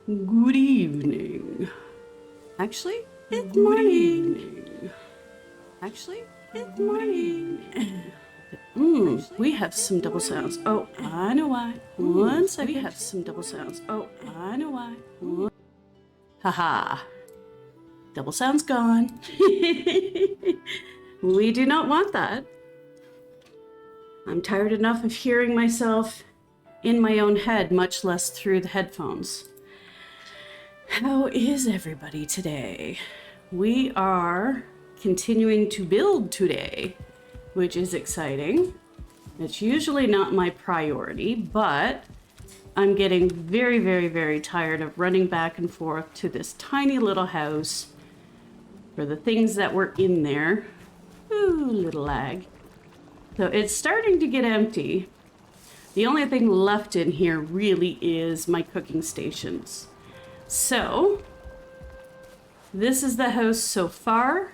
Good evening. Actually, it's morning. Actually, it's morning. We have some double sounds. Oh, I know why. One second. We have some double sounds. Oh, I know why. Haha. Double sounds gone. We do not want that. I'm tired enough of hearing myself in my own head, much less through the headphones. How is everybody today? We are continuing to build today, which is exciting. It's usually not my priority, but I'm getting very, very, very tired of running back and forth to this tiny little house for the things that were in there. Ooh, little lag. So it's starting to get empty. The only thing left in here really is my cooking stations. So, this is the house so far.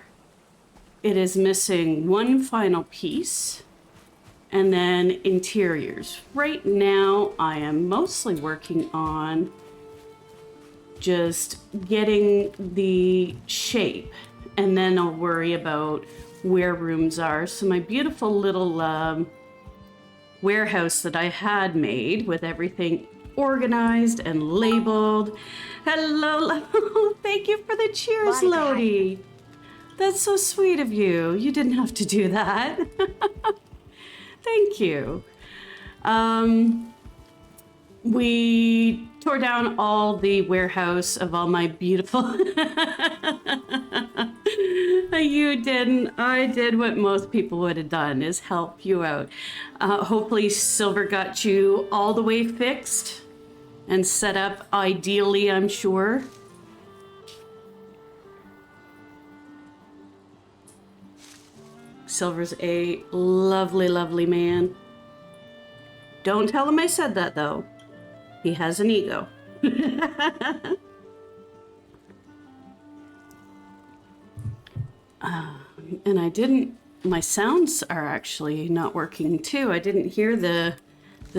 It is missing one final piece, and then interiors. Right now, I am mostly working on just getting the shape, and then I'll worry about where rooms are. So my beautiful little warehouse that I had made with everything organized and labeled. Hello, thank you for the cheers, Bye, Lodi. That's so sweet of you. You didn't have to do that. Thank you. We tore down all the warehouse of all my beautiful... You didn't. I did what most people would have done, is help you out. Hopefully Silver got you all the way fixed and set up ideally, I'm sure. Silver's a lovely, lovely man. Don't tell him I said that, though. He has an ego. And I didn't, my sounds are actually not working too. I didn't hear the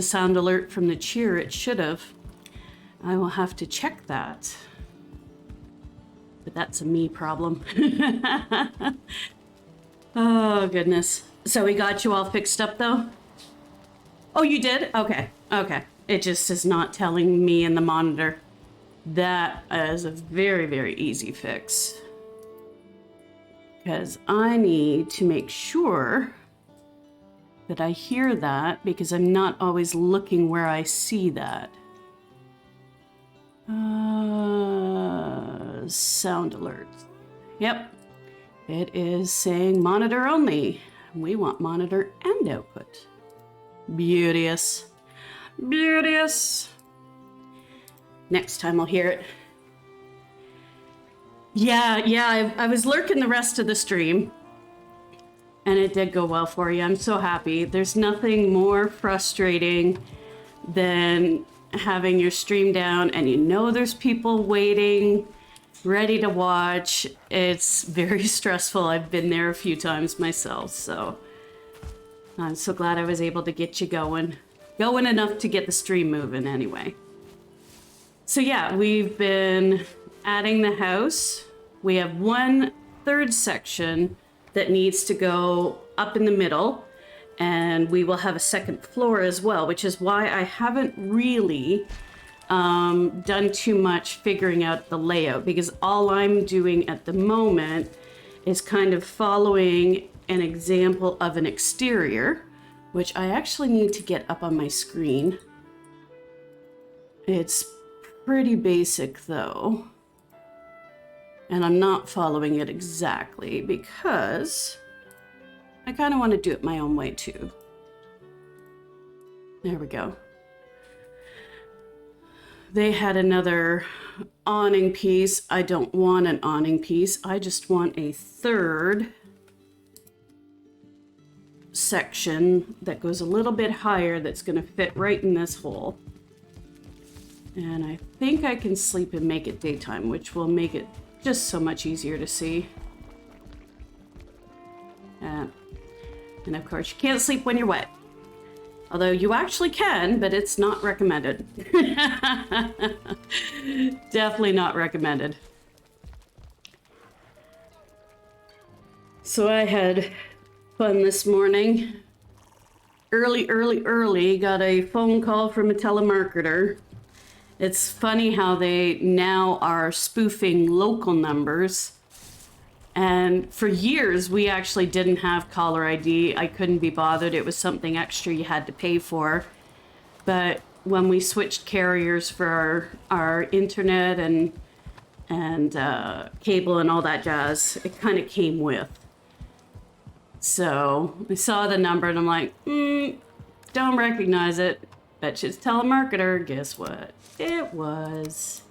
sound alert from the cheer. It should have. I will have to check that. But that's a me problem. Oh, goodness. So we got you all fixed up though? Oh, you did? Okay. Okay. It just is not telling me in the monitor. That is a very, very easy fix. Because I need to make sure that I hear that, because I'm not always looking where I see that. Sound alert. Yep. It is saying monitor only. We want monitor and output. Beauteous. Beauteous. Next time I'll hear it. Yeah, I was lurking the rest of the stream, and it did go well for you. I'm so happy. There's nothing more frustrating than having your stream down and you know there's people waiting, ready to watch. It's very stressful. I've been there a few times myself, so I'm so glad I was able to get you going enough to get the stream moving anyway. So yeah, we've been adding the house. We have 1/3 section that needs to go up in the middle, and we will have a second floor as well, which is why I haven't really done too much figuring out the layout, because all I'm doing at the moment is kind of following an example of an exterior, which I actually need to get up on my screen. It's pretty basic though, and I'm not following it exactly because I kind of want to do it my own way too. There we go. They had another awning piece. I don't want an awning piece. I just want a third section that goes a little bit higher that's going to fit right in this hole. And I think I can sleep and make it daytime, which will make it just so much easier to see. And of course, you can't sleep when you're wet. Although you actually can, but it's not recommended. Definitely not recommended. So I had fun this morning. Early, got a phone call from a telemarketer. It's funny how they now are spoofing local numbers. And for years, we actually didn't have caller ID. I couldn't be bothered. It was something extra you had to pay for. But when we switched carriers for our internet and cable and all that jazz, it kind of came with. So I saw the number and I'm like, don't recognize it. Bet you it's telemarketer. Guess what? It was.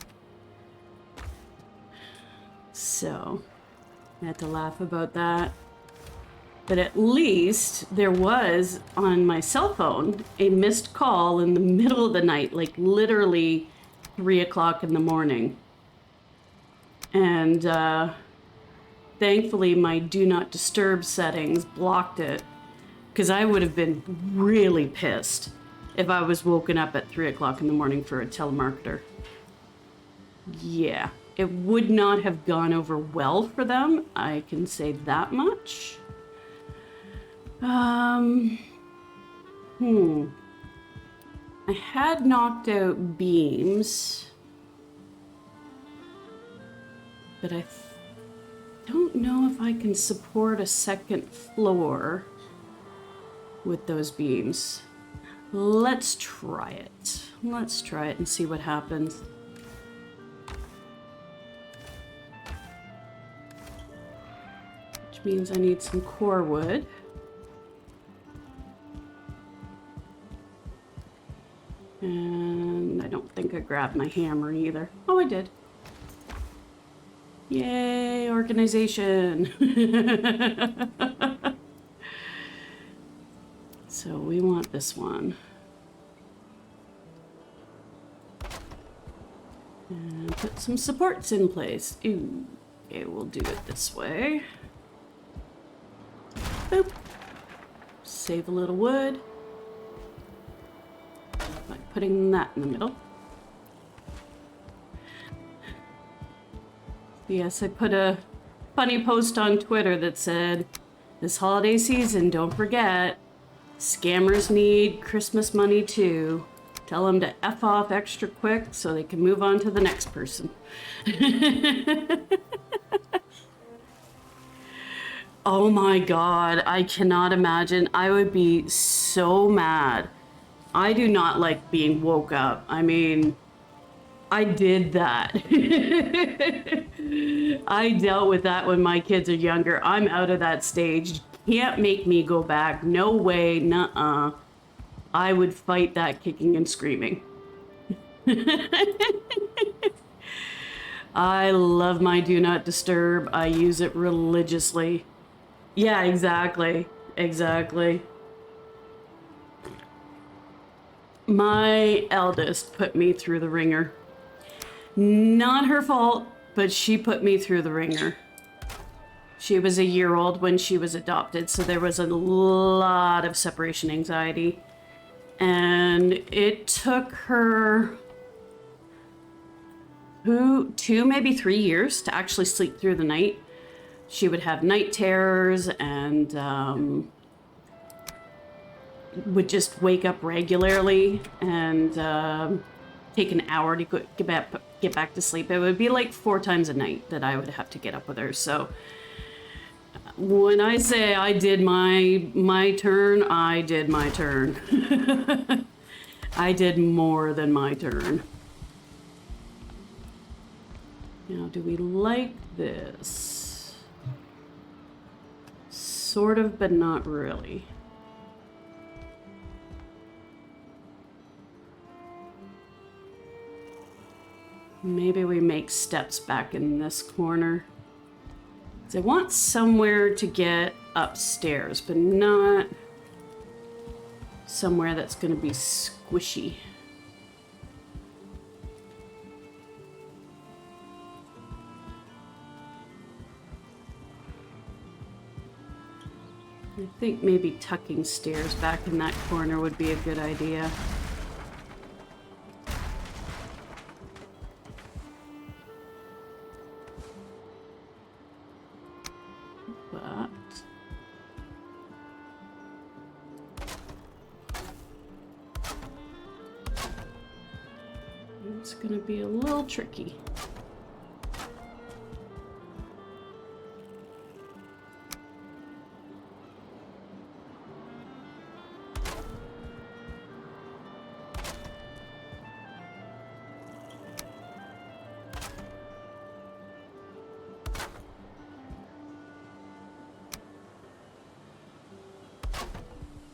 So I had to laugh about that. But at least there was on my cell phone a missed call in the middle of the night, like literally 3 o'clock in the morning. And thankfully my do not disturb settings blocked it, because I would have been really pissed if I was woken up at 3 o'clock in the morning for a telemarketer. Yeah, it would not have gone over well for them. I can say that much. I had knocked out beams, but I don't know if I can support a second floor with those beams. Let's try it. Let's try it and see what happens. Which means I need some core wood. And I don't think I grabbed my hammer either. Oh, I did. Yay, organization. So we want this one. And put some supports in place. Ooh, okay, we'll do it this way. Boop. Save a little wood by putting that in the middle. Yes, I put a funny post on Twitter that said, this holiday season, don't forget, scammers need Christmas money too. Tell them to F off extra quick so they can move on to the next person. Oh my God, I cannot imagine. I would be so mad. I do not like being woke up. I mean, I did that. I dealt with that when my kids are younger. I'm out of that stage. Can't make me go back. No way, nuh-uh. I would fight that kicking and screaming. I love my do not disturb. I use it religiously. Yeah, exactly. Exactly. My eldest put me through the ringer. Not her fault, but she put me through the ringer. She was a year old when she was adopted, so there was a lot of separation anxiety. And it took her 2, maybe 3 years to actually sleep through the night. She would have night terrors and would just wake up regularly and take an hour to get back to sleep. It would be like 4 times a night that I would have to get up with her. So when I say I did my turn, I did my turn. I did more than my turn. Now, do we like this? Sort of, but not really. Maybe we make steps back in this corner. I want somewhere to get upstairs, but not somewhere that's going to be squishy. I think maybe tucking stairs back in that corner would be a good idea. But it's going to be a little tricky.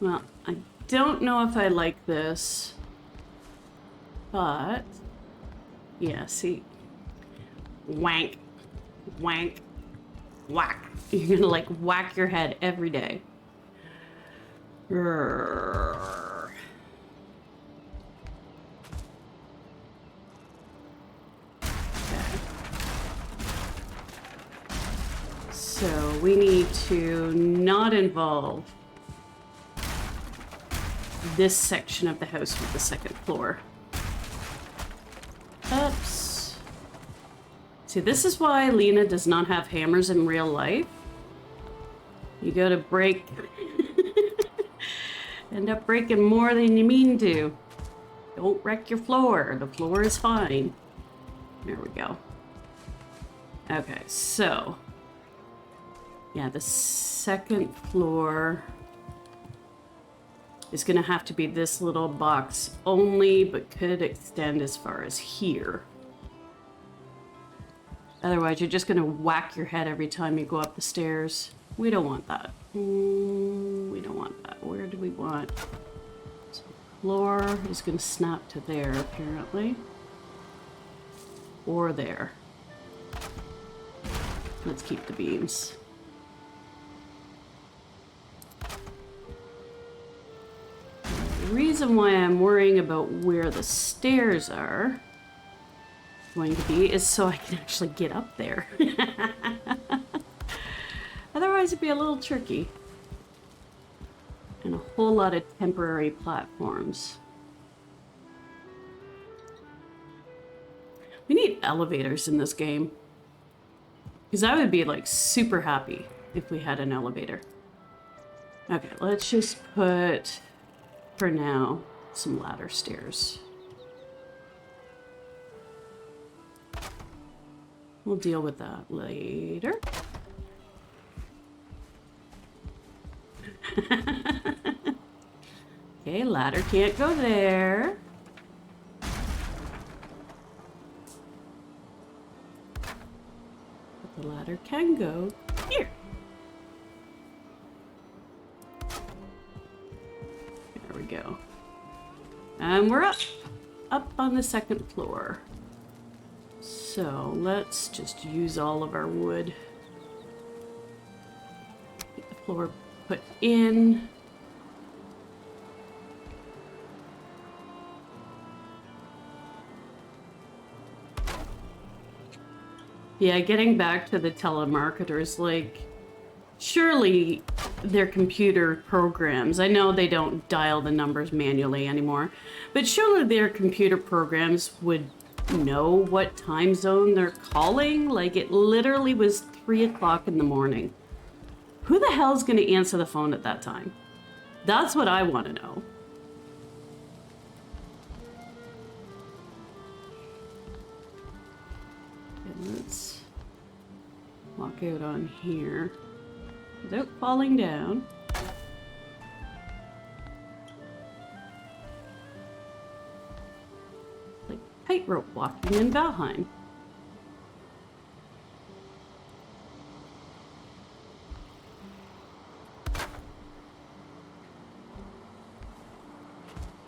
Well, I don't know if I like this, but yeah, see, wank, wank, whack. You're gonna like whack your head every day. Grrr. Okay. So we need to not involve this section of the house with the second floor. Oops. See, this is why Lena does not have hammers in real life. You go to break... end up breaking more than you mean to. Don't wreck your floor. The floor is fine. There we go. Okay, so... yeah, the second floor is going to have to be this little box only, but could extend as far as here. Otherwise, you're just going to whack your head every time you go up the stairs. We don't want that. We don't want that. Where do we want? So floor is going to snap to there, apparently. Or there. Let's keep the beams. The reason why I'm worrying about where the stairs are going to be is so I can actually get up there. Otherwise it'd be a little tricky. And a whole lot of temporary platforms. We need elevators in this game. Because I would be like super happy if we had an elevator. Okay, let's just put... for now, some ladder stairs. We'll deal with that later. Okay, ladder can't go there. But the ladder can go here. There we go. And we're up on the second floor. So let's just use all of our wood. Get the floor put in. Yeah, getting back to the telemarketers, like, surely their computer programs, I know they don't dial the numbers manually anymore, but surely their computer programs would know what time zone they're calling. Like, it literally was 3 o'clock in the morning. Who the hell's going to answer the phone at that time? That's what I want to know. Okay, let's walk out on here without falling down. Like tightrope walking in Valheim.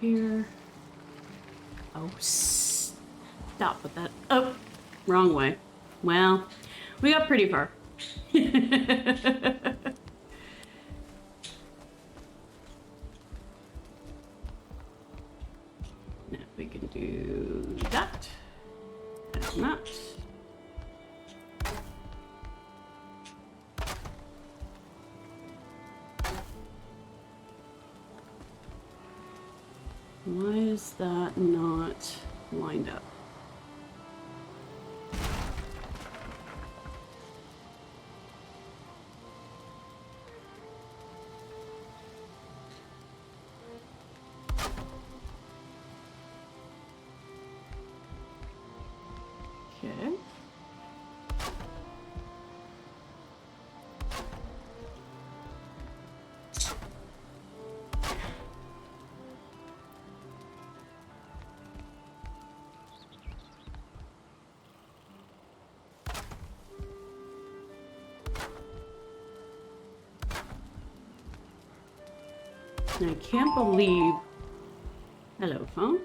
Here. Oh, stop with that. Oh, wrong way. Well, we got pretty far. Now we can do that and that. Why is that not lined up? Okay. I can't believe... Hello, phone.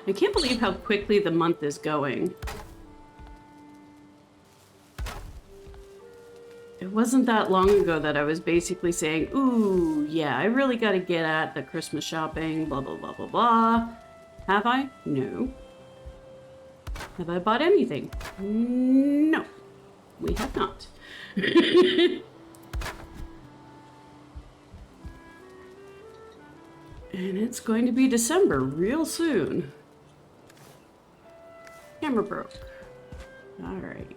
I can't believe how quickly the month is going. It wasn't that long ago that I was basically saying, ooh, yeah, I really got to get at the Christmas shopping, blah, blah, blah, blah, blah. Have I? No. Have I bought anything? No, we have not. And it's going to be December real soon. Camera broke. All right.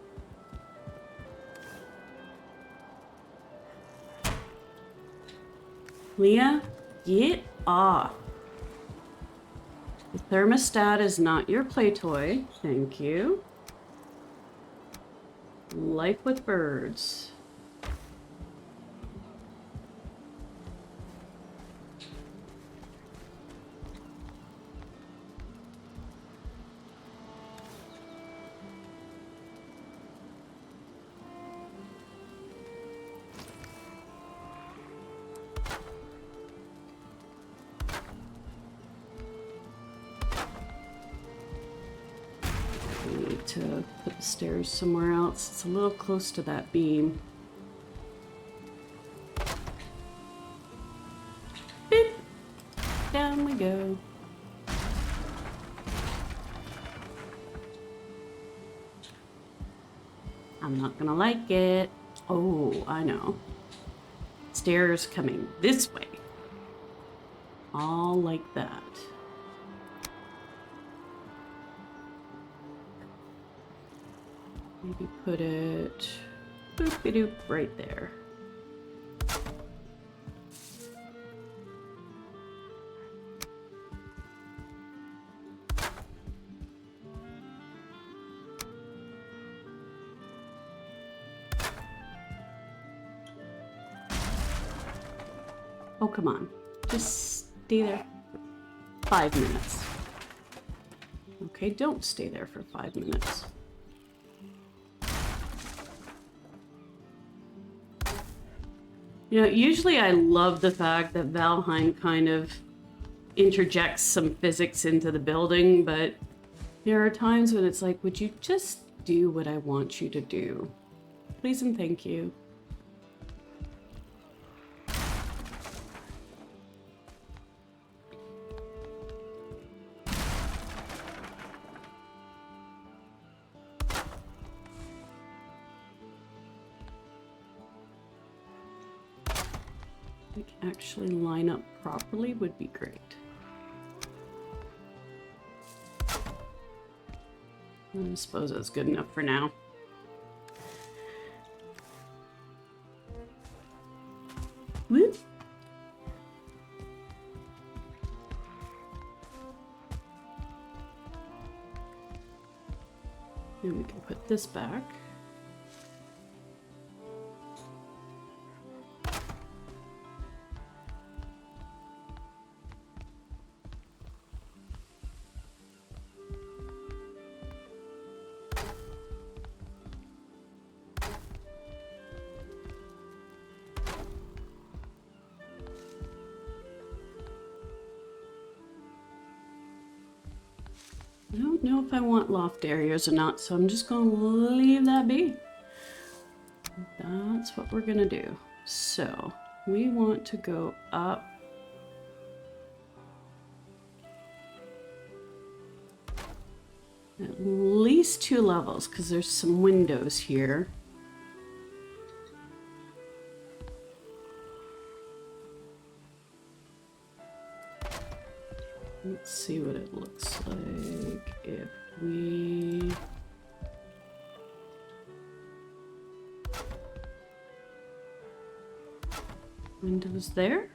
Leah, get off. The thermostat is not your play toy. Thank you. Life with birds. To put the stairs somewhere else. It's a little close to that beam. Beep. Down we go. I'm not gonna like it. Oh, I know. Stairs coming this way. All like that. Maybe put it boop-a-doop right there. Oh, come on. Just stay there for 5 minutes. Okay, don't stay there for 5 minutes. You know, usually I love the fact that Valheim kind of interjects some physics into the building, but there are times when it's like, would you just do what I want you to do? Please and thank you. Actually line up properly would be great. I suppose that's good enough for now. Whoop. And we can put this back. I don't know if I want loft areas or not, so I'm just going to leave that be. That's what we're going to do. So we want to go up at least 2 levels because there's some windows here. Let's see what it looks like if we... Windows there.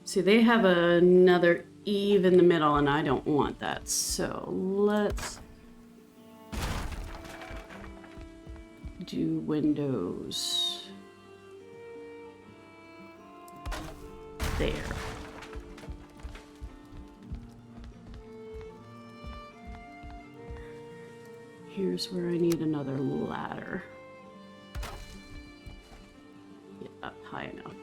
See, they have another eave in the middle, and I don't want that. So let's do windows there. Here's where I need another ladder. Get up high enough.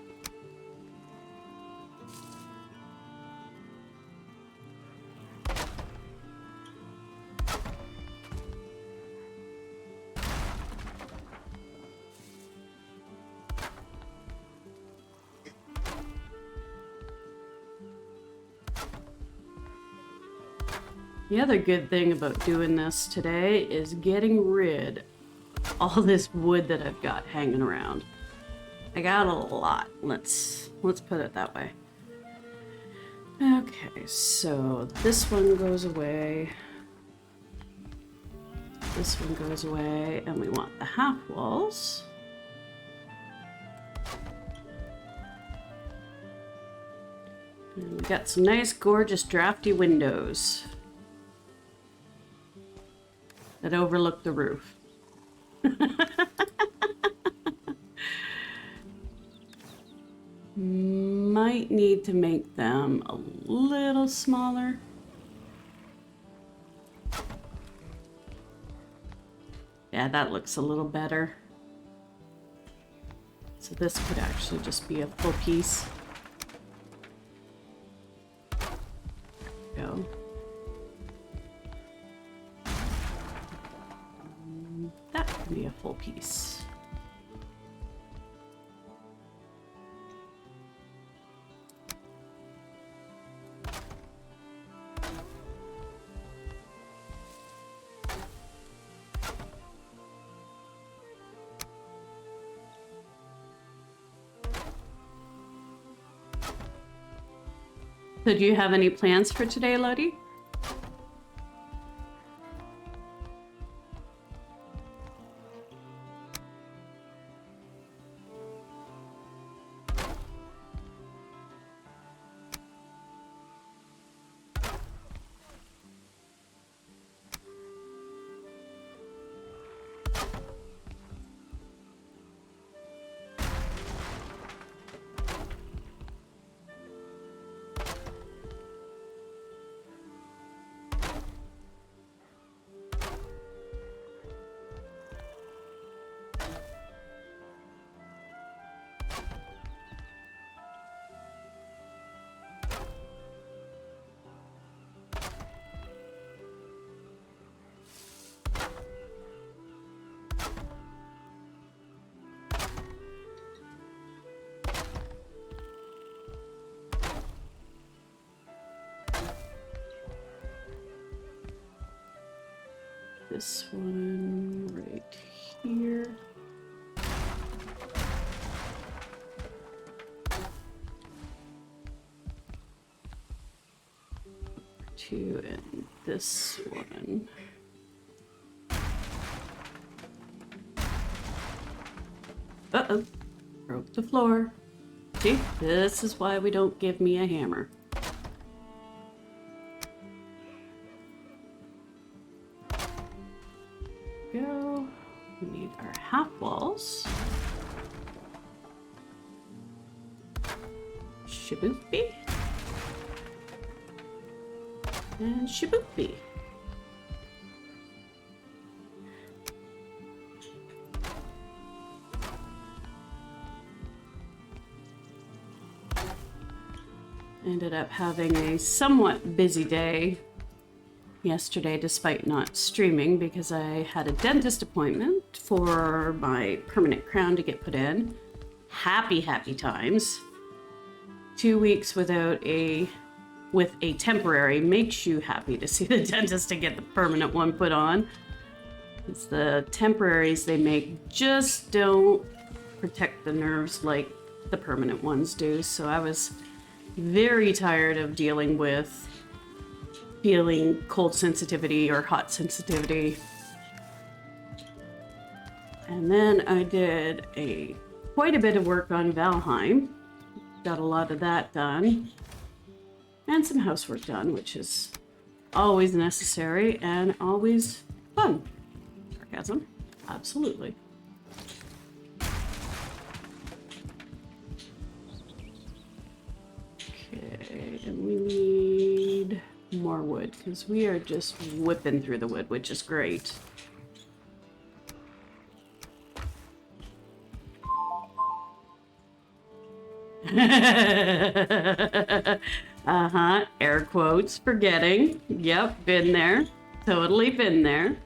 The other good thing about doing this today is getting rid of all this wood that I've got hanging around. I got a lot. Let's put it that way. Okay, so this one goes away. This one goes away, and we want the half walls. And we got some nice, gorgeous, drafty windows that overlook the roof. Might need to make them a little smaller. Yeah, that looks a little better. So this could actually just be a full piece. Go. That can be a full piece. So do you have any plans for today, Lottie? This one right here. Two, and this one. Uh-oh, broke the floor. See, this is why we don't give me a hammer. Go. We need our half walls. Shaboopy. And shaboopy. Ended up having a somewhat busy day yesterday despite not streaming because I had a dentist appointment for my permanent crown to get put in. Happy times. 2 weeks with a temporary makes you happy to see the dentist to get the permanent one put on. It's the temporaries they make just don't protect the nerves like the permanent ones do. So I was very tired of dealing with feeling cold sensitivity or hot sensitivity. And then I did quite a bit of work on Valheim. Got a lot of that done. And some housework done, which is always necessary and always fun. Sarcasm. Absolutely. Okay, and we need more wood because we are just whipping through the wood, which is great. Uh-huh, air quotes, forgetting. Yep, been there. Totally been there.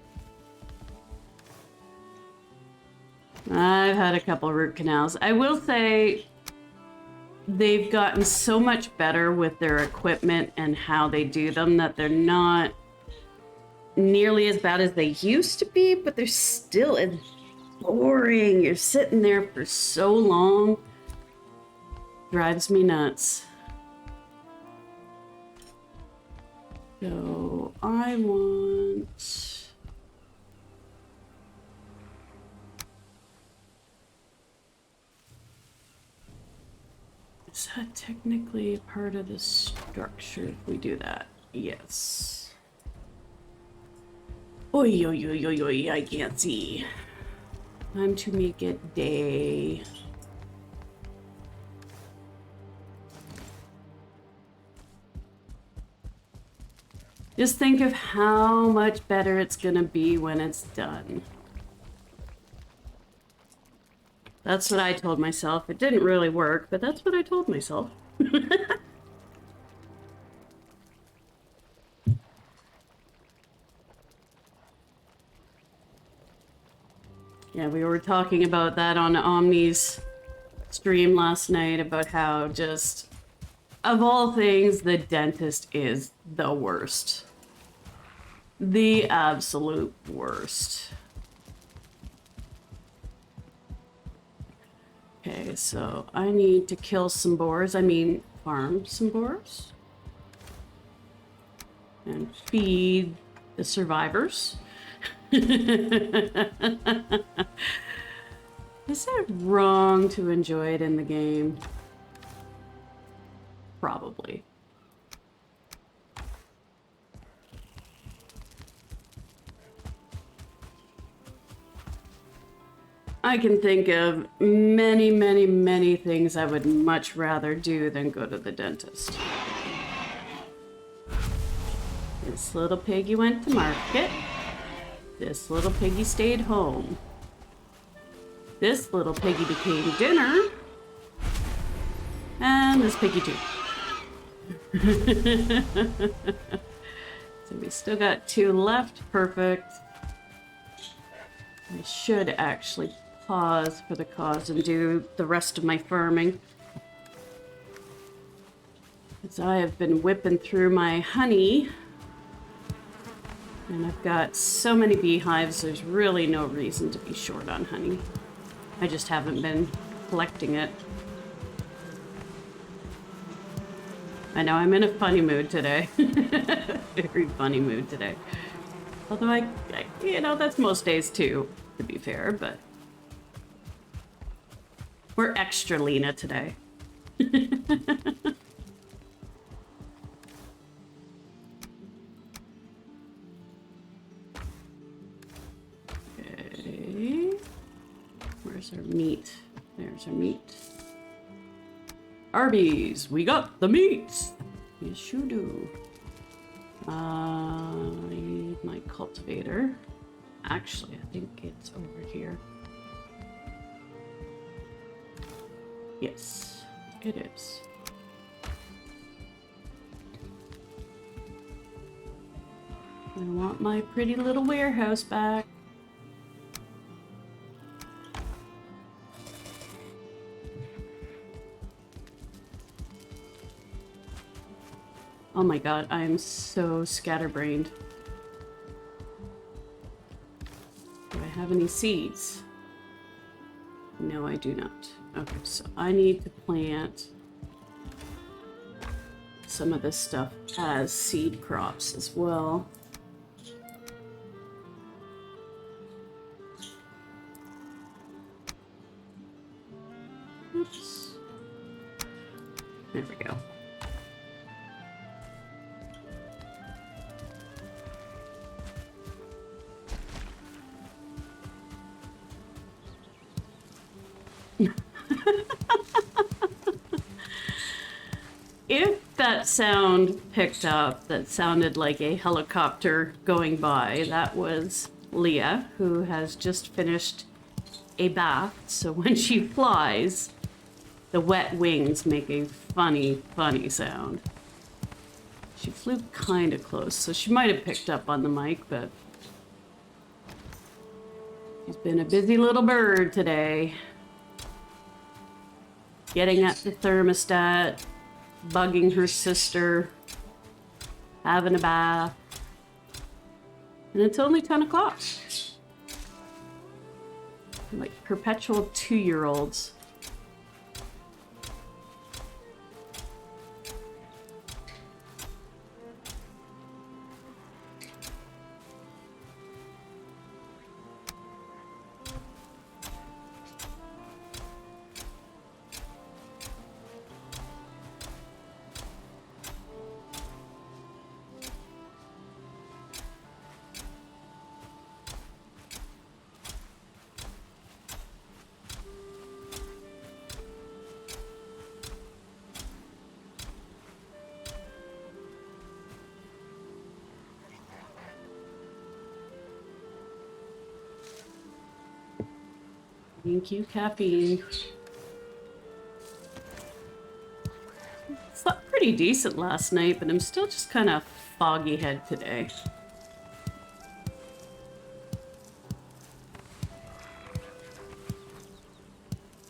I've had a couple root canals. I will say they've gotten so much better with their equipment and how they do them that they're not nearly as bad as they used to be, but they're still boring. You're sitting there for so long. Drives me nuts. So I want... Is that technically part of the structure if we do that? Yes. Oi, oi, oi, oi, oi, I can't see. Time to make it day. Just think of how much better it's gonna be when it's done. That's what I told myself. It didn't really work, but that's what I told myself. Yeah, we were talking about that on Omni's stream last night about how just, of all things, the dentist is the worst. The absolute worst. Okay, so I need to kill some boars. I mean, farm some boars. And feed the survivors. Is it wrong to enjoy it in the game? Probably. I can think of many, many, many things I would much rather do than go to the dentist. This little piggy went to market. This little piggy stayed home. This little piggy became dinner. And this piggy too. So we still got 2 left. Perfect. I should actually pause for the cause and do the rest of my farming. As I have been whipping through my honey. And I've got so many beehives, there's really no reason to be short on honey. I just haven't been collecting it. I know I'm in a funny mood today. Very funny mood today. Although I, you know, that's most days too, to be fair, but we're extra Lena today. Okay. Where's our meat? There's our meat. Arby's, we got the meats. Yes, you do. I need my cultivator. Actually, I think it's over here. Yes, it is. I want my pretty little warehouse back. Oh my god, I am so scatterbrained. have any seeds? No, I do not. Okay, so I need to plant some of this stuff as seed crops as well. Oops. There we go. If that sound picked up, that sounded like a helicopter going by, that was Leah, who has just finished a bath. So when she flies, the wet wings make a funny, funny sound. She flew kind of close, so she might have picked up on the mic, but she's been a busy little bird today. Getting at the thermostat, bugging her sister, having a bath. And it's only 10 o'clock. Like perpetual 2-year-olds. Thank you, caffeine. Slept pretty decent last night, but I'm still just kind of foggy head today.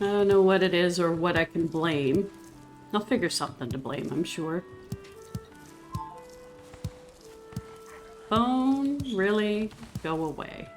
I don't know what it is or what I can blame. I'll figure something to blame, I'm sure. Phone, really? Go away.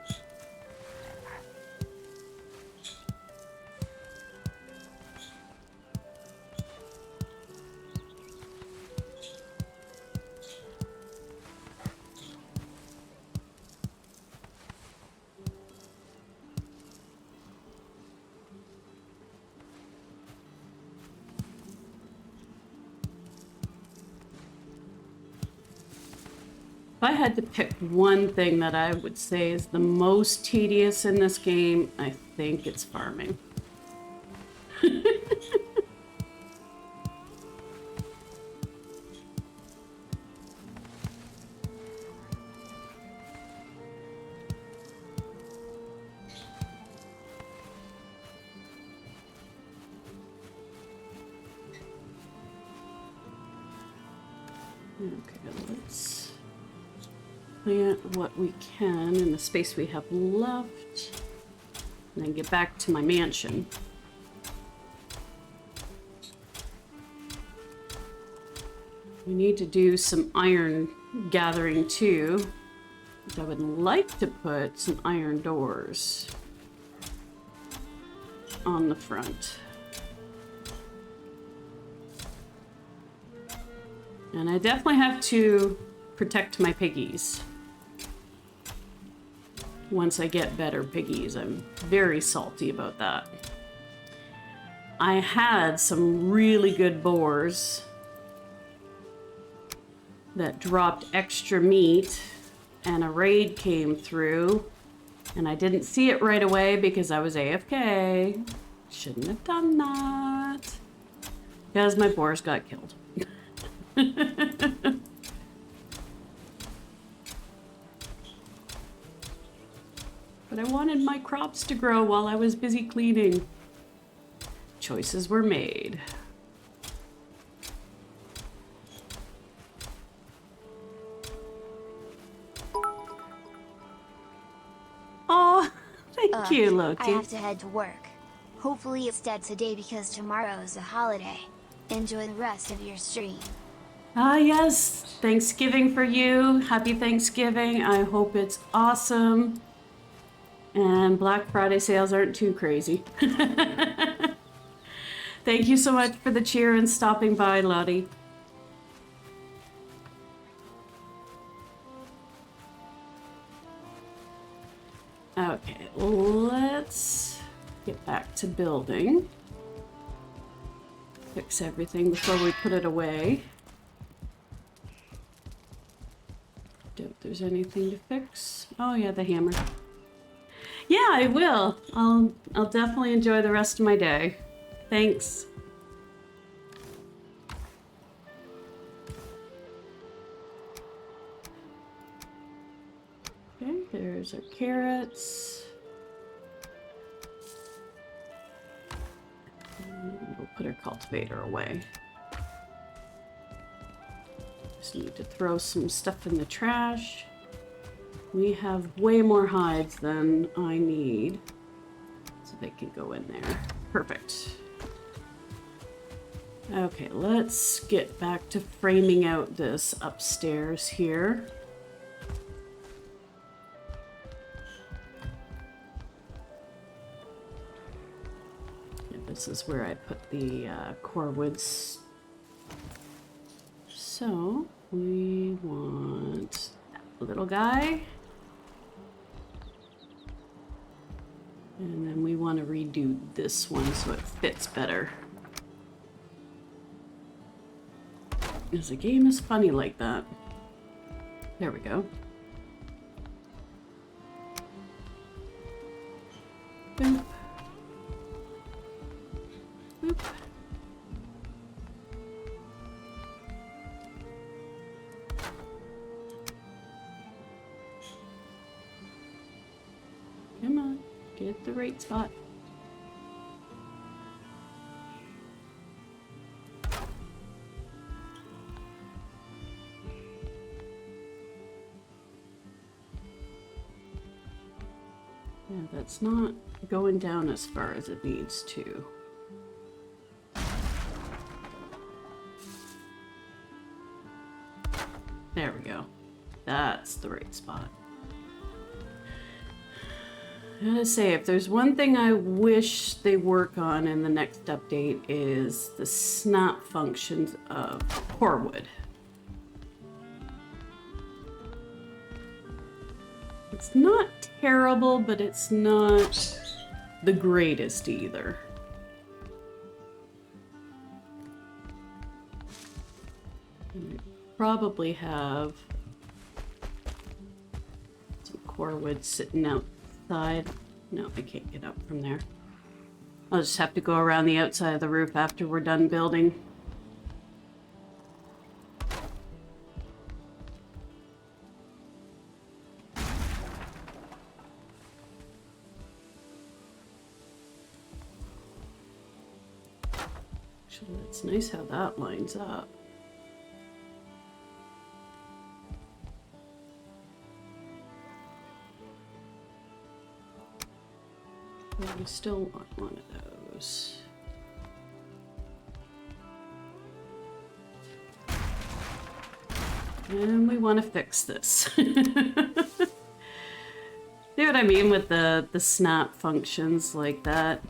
If I had to pick one thing that I would say is the most tedious in this game, I think it's farming. Okay, let's plant what we can in the space we have left, and then get back to my mansion. We need to do some iron gathering too. I would like to put some iron doors on the front. And I definitely have to protect my piggies. Once I get better piggies, I'm very salty about that. I had some really good boars that dropped extra meat, and a raid came through, and I didn't see it right away because I was AFK. Shouldn't have done that. Because my boars got killed. But I wanted my crops to grow while I was busy cleaning. Choices were made. Oh, thank you, Loki. I have to head to work. Hopefully it's dead today because tomorrow is a holiday. Enjoy the rest of your stream. Ah, yes. Thanksgiving for you. Happy Thanksgiving. I hope it's awesome. And Black Friday sales aren't too crazy. Thank you so much for the cheer and stopping by, Lottie. Okay, let's get back to building. Fix everything before we put it away. Doubt there's anything to fix. Oh yeah, the hammer. Yeah, I will. I'll definitely enjoy the rest of my day. Thanks. Okay, there's our carrots. And we'll put our cultivator away. Just need to throw some stuff in the trash. We have way more hides than I need, so they can go in there. Perfect. Okay, let's get back to framing out this upstairs here. And this is where I put the core woods. So we want that little guy. And then we want to redo this one so it fits better. Because the game is funny like that. There we go. Boop. Boop. Come on, get the right spot. Yeah, that's not going down as far as it needs to. There we go. That's the right spot. I gotta say, if there's one thing I wish they work on in the next update is the snap functions of Corewood. It's not terrible, but it's not the greatest either. And I probably have some core wood sitting outside. No, I can't get up from there. I'll just have to go around the outside of the roof after we're done building. Actually, it's nice how that lines up. But we still want one of those. And we want to fix this. See what I mean with the snap functions like that?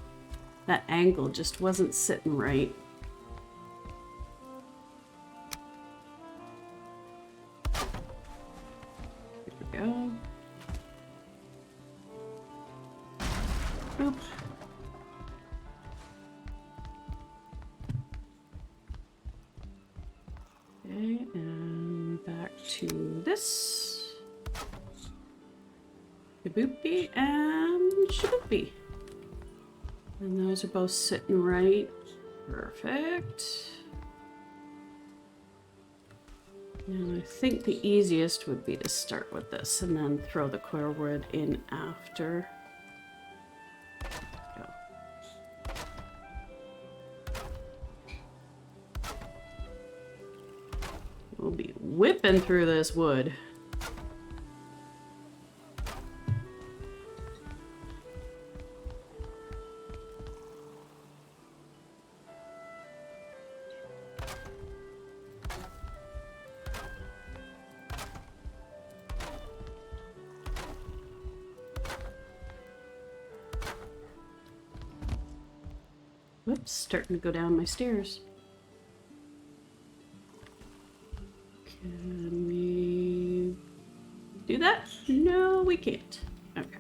That angle just wasn't sitting right. Here we go. Boop. Okay, and back to this. Shaboopy and shaboopy. And those are both sitting right. Perfect. Now I think the easiest would be to start with this and then throw the core wood in after. We'll be whipping through this wood. Whoops, starting to go down my stairs. Can we do that? No, we can't. Okay.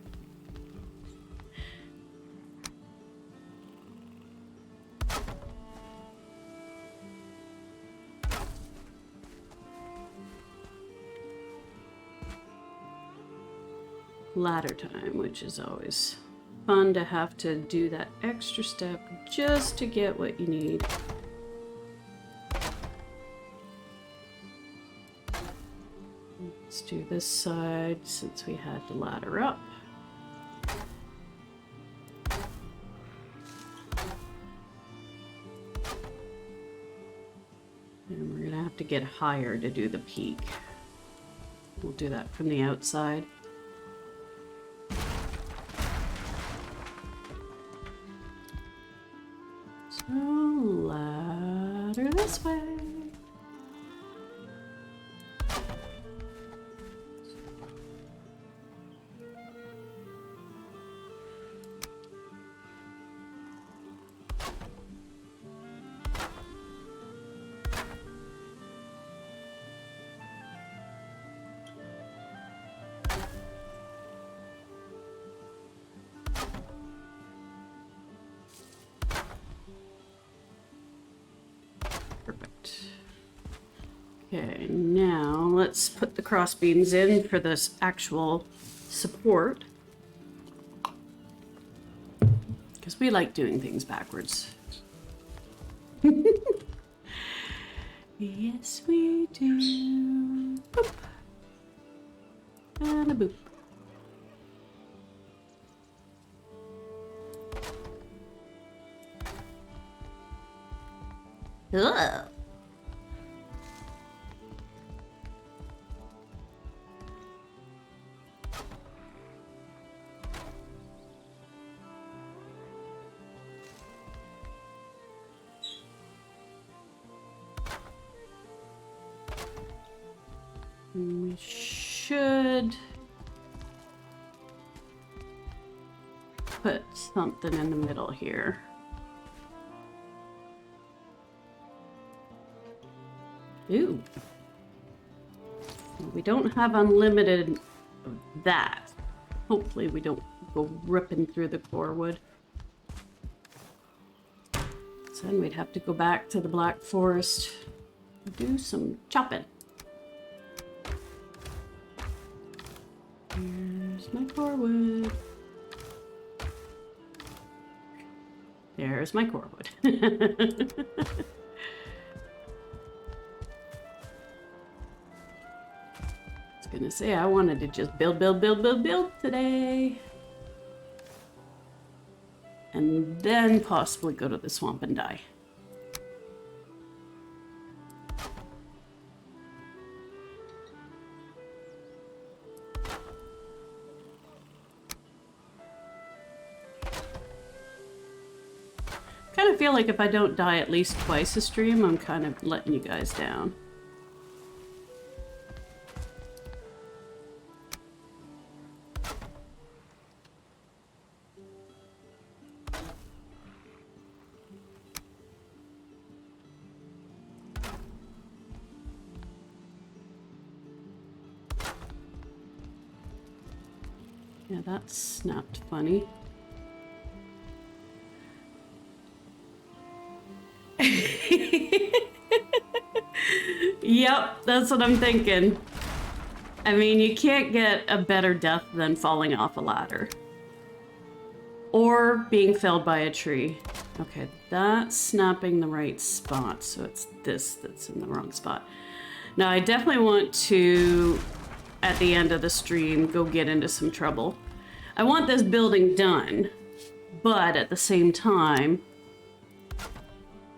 Ladder time, which is always fun to have to do that extra step just to get what you need. Let's do this side since we had to ladder up. And we're gonna have to get higher to do the peak. We'll do that from the outside. So ladder this way. Perfect. Okay, now let's put the cross beams in for this actual support. Because we like doing things backwards. Yes, we do. Boop. And a boop. Ugh. We should put something in the middle here. Ooh. We don't have unlimited of that. Hopefully we don't go ripping through the core wood. So then we'd have to go back to the Black Forest and do some chopping. Here's my core wood. There's my core wood. Gonna say I wanted to just build today, and then possibly go to the swamp and die. Kind of feel like if I don't die at least twice a stream, I'm kind of letting you guys down. Yeah, that snapped funny. Yep, that's what I'm thinking. I mean, you can't get a better death than falling off a ladder. Or being felled by a tree. Okay, that's snapping the right spot, so it's this that's in the wrong spot. Now, I definitely want to, at the end of the stream, go get into some trouble. I want this building done, but at the same time,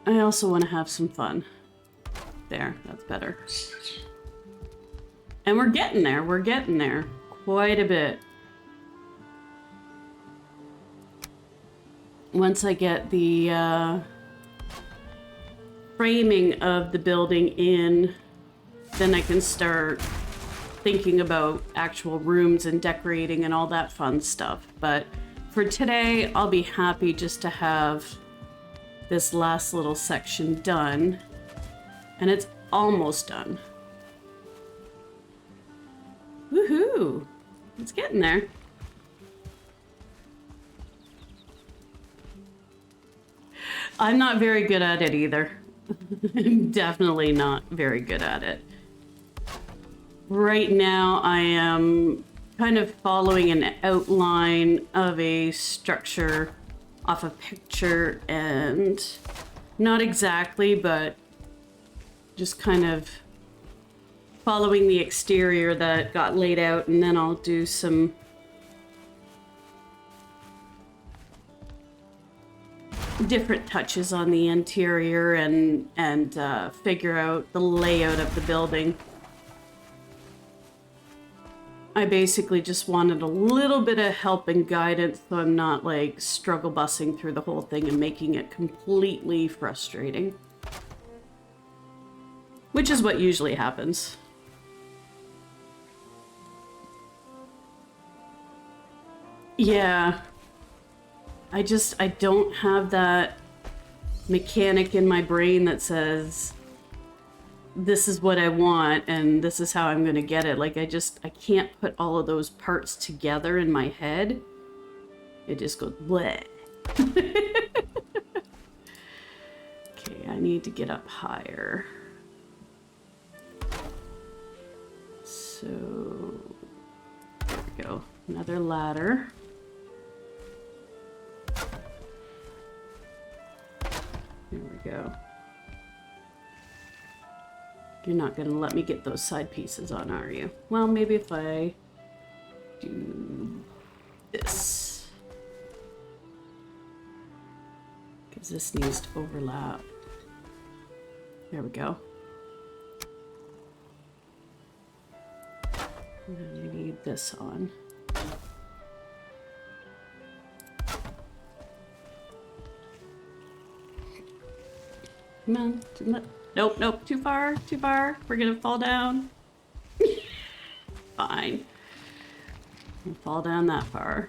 I also want to have some fun. There, that's better. And we're getting there quite a bit. Once I get the framing of the building in, then I can start thinking about actual rooms and decorating and all that fun stuff. But for today, I'll be happy just to have this last little section done. And it's almost done. Woohoo! It's getting there. I'm not very good at it either. I'm definitely not very good at it. Right now I am kind of following an outline of a structure off a picture, and not exactly, but just kind of following the exterior that got laid out, and then I'll do some different touches on the interior and figure out the layout of the building. I basically just wanted a little bit of help and guidance so I'm not like struggle bussing through the whole thing and making it completely frustrating. Which is what usually happens. Yeah. I don't have that mechanic in my brain that says, this is what I want and this is how I'm going to get it. Like I can't put all of those parts together in my head. It just goes bleh. Okay, I need to get up higher. So, there we go. Another ladder. There we go. You're not going to let me get those side pieces on, are you? Well, maybe if I do this. Because this needs to overlap. There we go. And then we need this on. Come on. Nope, nope, too far, too far. We're gonna fall down. Fine. We'll fall down that far.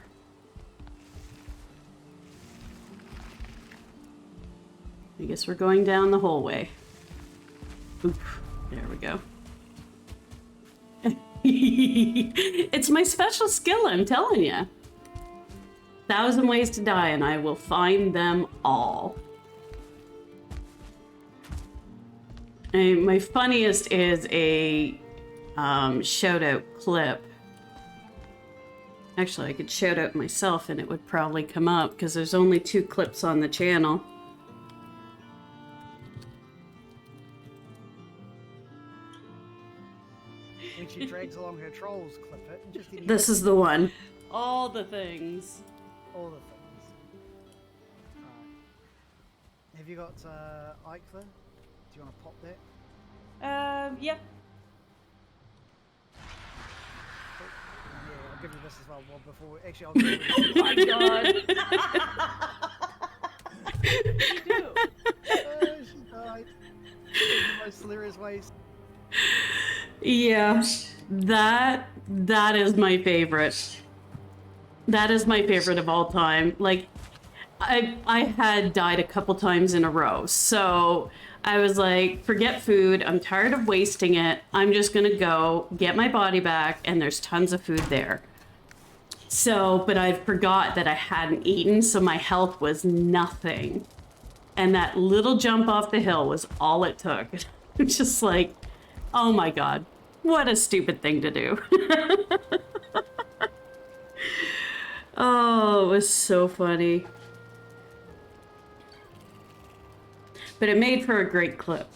I guess we're going down the whole way. Oop, there we go. It's my special skill, I'm telling you. 1,000 ways to die, and I will find them all. And my funniest is a shout out clip. Actually, I could shout out myself and it would probably come up because there's only 2 clips on the channel. When she drags along her trolls, clip it. And just This is the one. All the things. all the things. Have you got Ike there? Do you want to pop that? Yep. Oh, yeah, I'll give you this as well. Well, before actually, I'll give you this. Oh my god. You do. She died. In the most hilarious ways. Yeah, that is my favorite. That is my favorite of all time. Like, I had died a couple times in a row, so I was like, forget food. I'm tired of wasting it. I'm just gonna go get my body back, and there's tons of food there. So, but I forgot that I hadn't eaten, so my health was nothing. And that little jump off the hill was all it took. It's just like, oh my god, what a stupid thing to do. Oh, it was so funny. But it made for a great clip.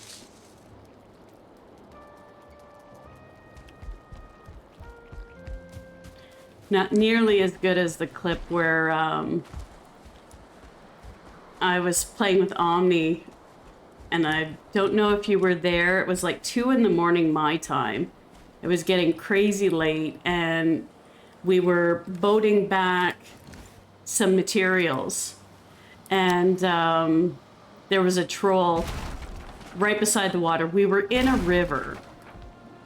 Not nearly as good as the clip where I was playing with Omni, and I don't know if you were there. It was like 2 in the morning my time. It was getting crazy late, and we were boating back some materials, and there was a troll right beside the water. We were in a river,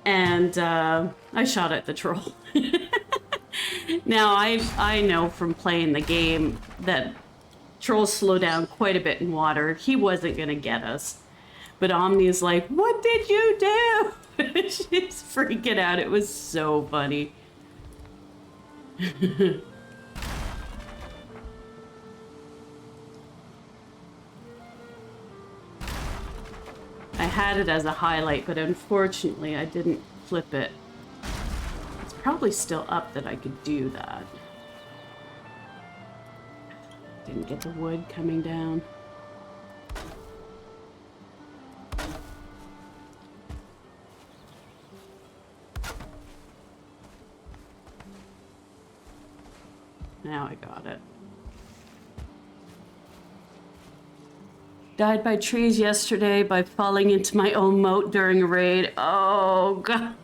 and I shot at the troll. Now, I know from playing the game that Trolls slow down quite a bit in water. He wasn't gonna get us. But Omni's like, what did you do? She's freaking out. It was so funny. I had it as a highlight, but unfortunately I didn't flip it. It's probably still up that I could do that. Didn't get the wood coming down. Now I got it. Died by trees yesterday by falling into my own moat during a raid. Oh god.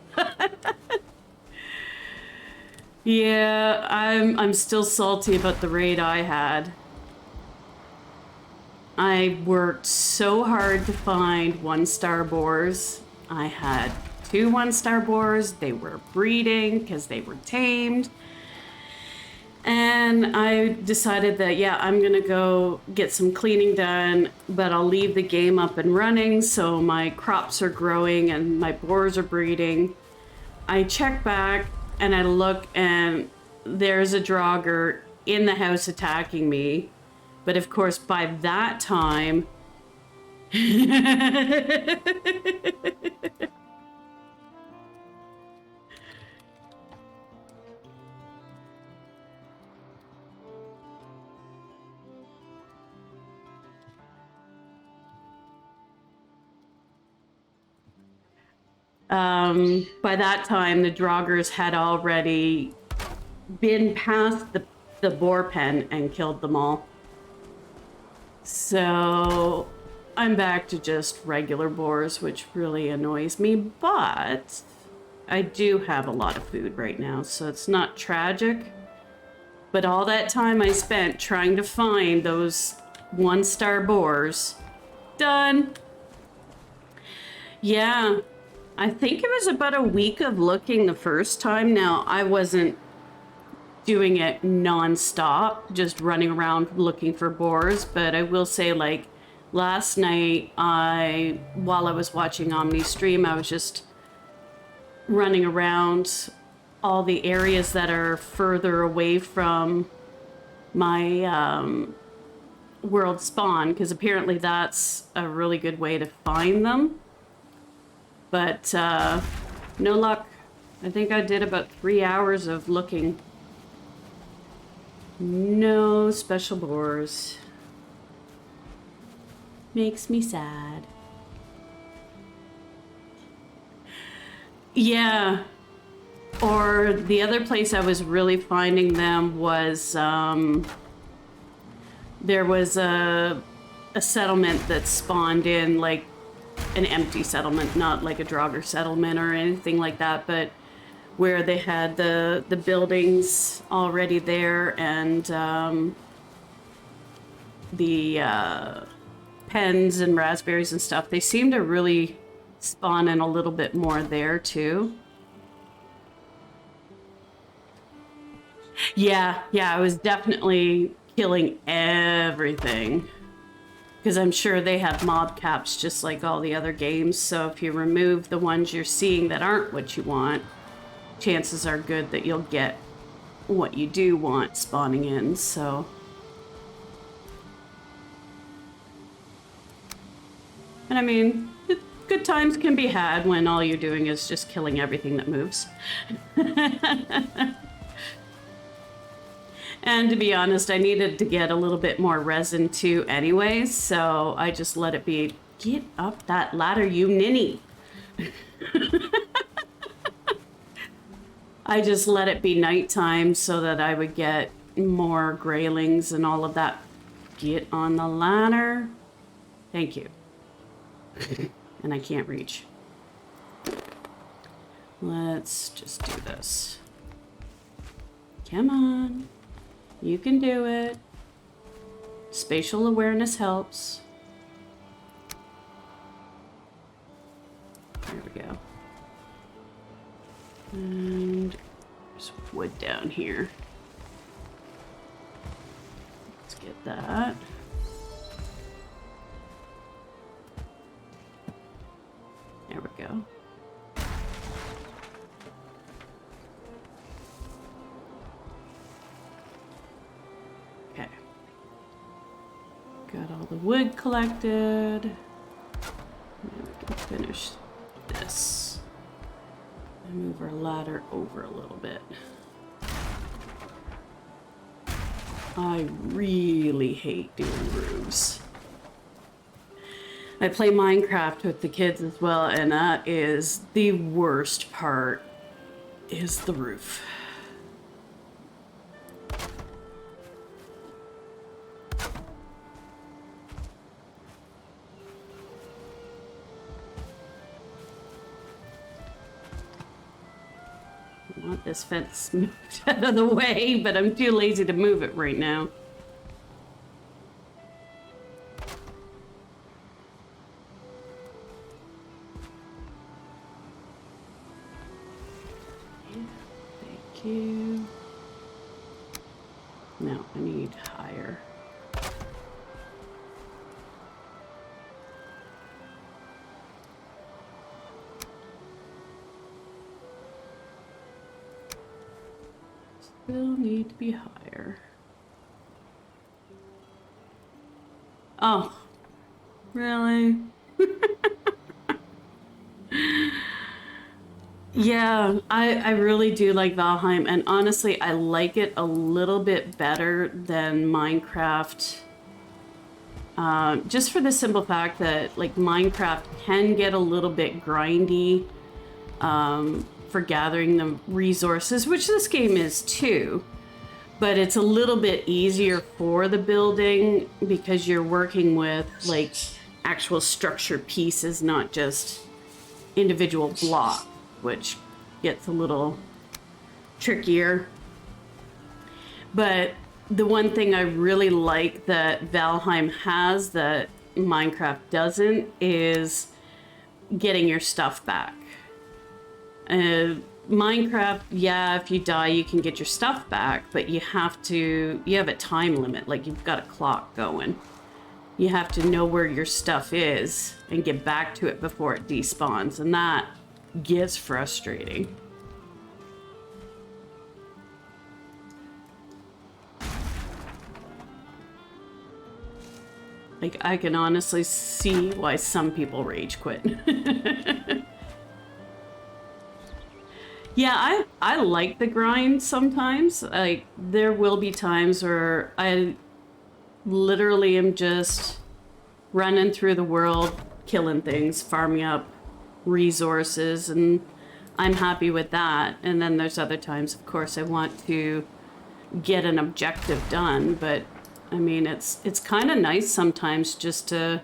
Yeah, I'm still salty about the raid I had. I worked so hard to find 1-star boars. I had 2 1-star boars. They were breeding because they were tamed. And I decided that, yeah, I'm gonna go get some cleaning done, but I'll leave the game up and running so my crops are growing and my boars are breeding. I check back and I look and there's a Draugr in the house attacking me. But of course, by that time... by that time, the Draugrs had already been past the boar pen and killed them all. So I'm back to just regular boars, which really annoys me, but I do have a lot of food right now, so it's not tragic. But all that time I spent trying to find those 1-star boars, done. Yeah. I think it was about a week of looking the first time. Now, I wasn't doing it non-stop, just running around looking for boars, but I will say, like, last night, while I was watching Omni's stream, I was just running around all the areas that are further away from my world spawn, because apparently that's a really good way to find them. But no luck. I think I did about 3 hours of looking. No special boars. Makes me sad. Yeah. Or the other place I was really finding them was there was a settlement that spawned in, like an empty settlement, not like a Draugr settlement or anything like that, but where they had the buildings already there and the pens and raspberries and stuff. They seem to really spawn in a little bit more there too. Yeah, I was definitely killing everything. Because I'm sure they have mob caps just like all the other games, so if you remove the ones you're seeing that aren't what you want, chances are good that you'll get what you do want spawning in, so... And I mean, good times can be had when all you're doing is just killing everything that moves. And to be honest, I needed to get a little bit more resin too anyways, so I just let it be. Get up that ladder, you ninny. I just let it be nighttime so that I would get more graylings and all of that. Get on the ladder. Thank you. And I can't reach. Let's just do this. Come on. You can do it. Spatial awareness helps. There we go. And there's wood down here. Let's get that. There we go. Okay. Got all the wood collected. Now we can finish this. And move our ladder over a little bit. I really hate doing roofs. I play Minecraft with the kids as well, and that is the worst part, is the roof. I want this fence moved out of the way, but I'm too lazy to move it right now. Thank you. No, I need higher. Still need to be higher. Oh, really? Yeah, I really do like Valheim, and honestly, I like it a little bit better than Minecraft. Just for the simple fact that, like, Minecraft can get a little bit grindy for gathering the resources, which this game is too. But it's a little bit easier for the building because you're working with, like, actual structure pieces, not just individual blocks, which gets a little trickier. But the one thing I really like that Valheim has that Minecraft doesn't is getting your stuff back. Minecraft, yeah, if you die, you can get your stuff back, but you have a time limit, like you've got a clock going. You have to know where your stuff is and get back to it before it despawns, and that gets frustrating. Like, I can honestly see why some people rage quit. Yeah, I like the grind sometimes. Like, there will be times where I literally am just running through the world, killing things, farming up resources, and I'm happy with that. And then there's other times, of course, I want to get an objective done, but I mean, it's kind of nice sometimes just to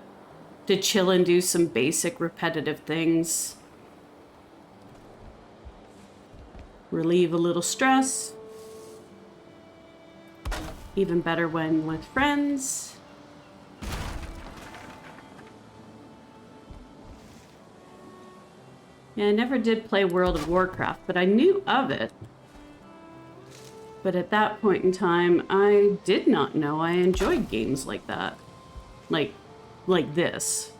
chill and do some basic repetitive things. Relieve a little stress. Even better when with friends. Yeah, I never did play World of Warcraft, but I knew of it. But at that point in time, I did not know I enjoyed games like that. Like this.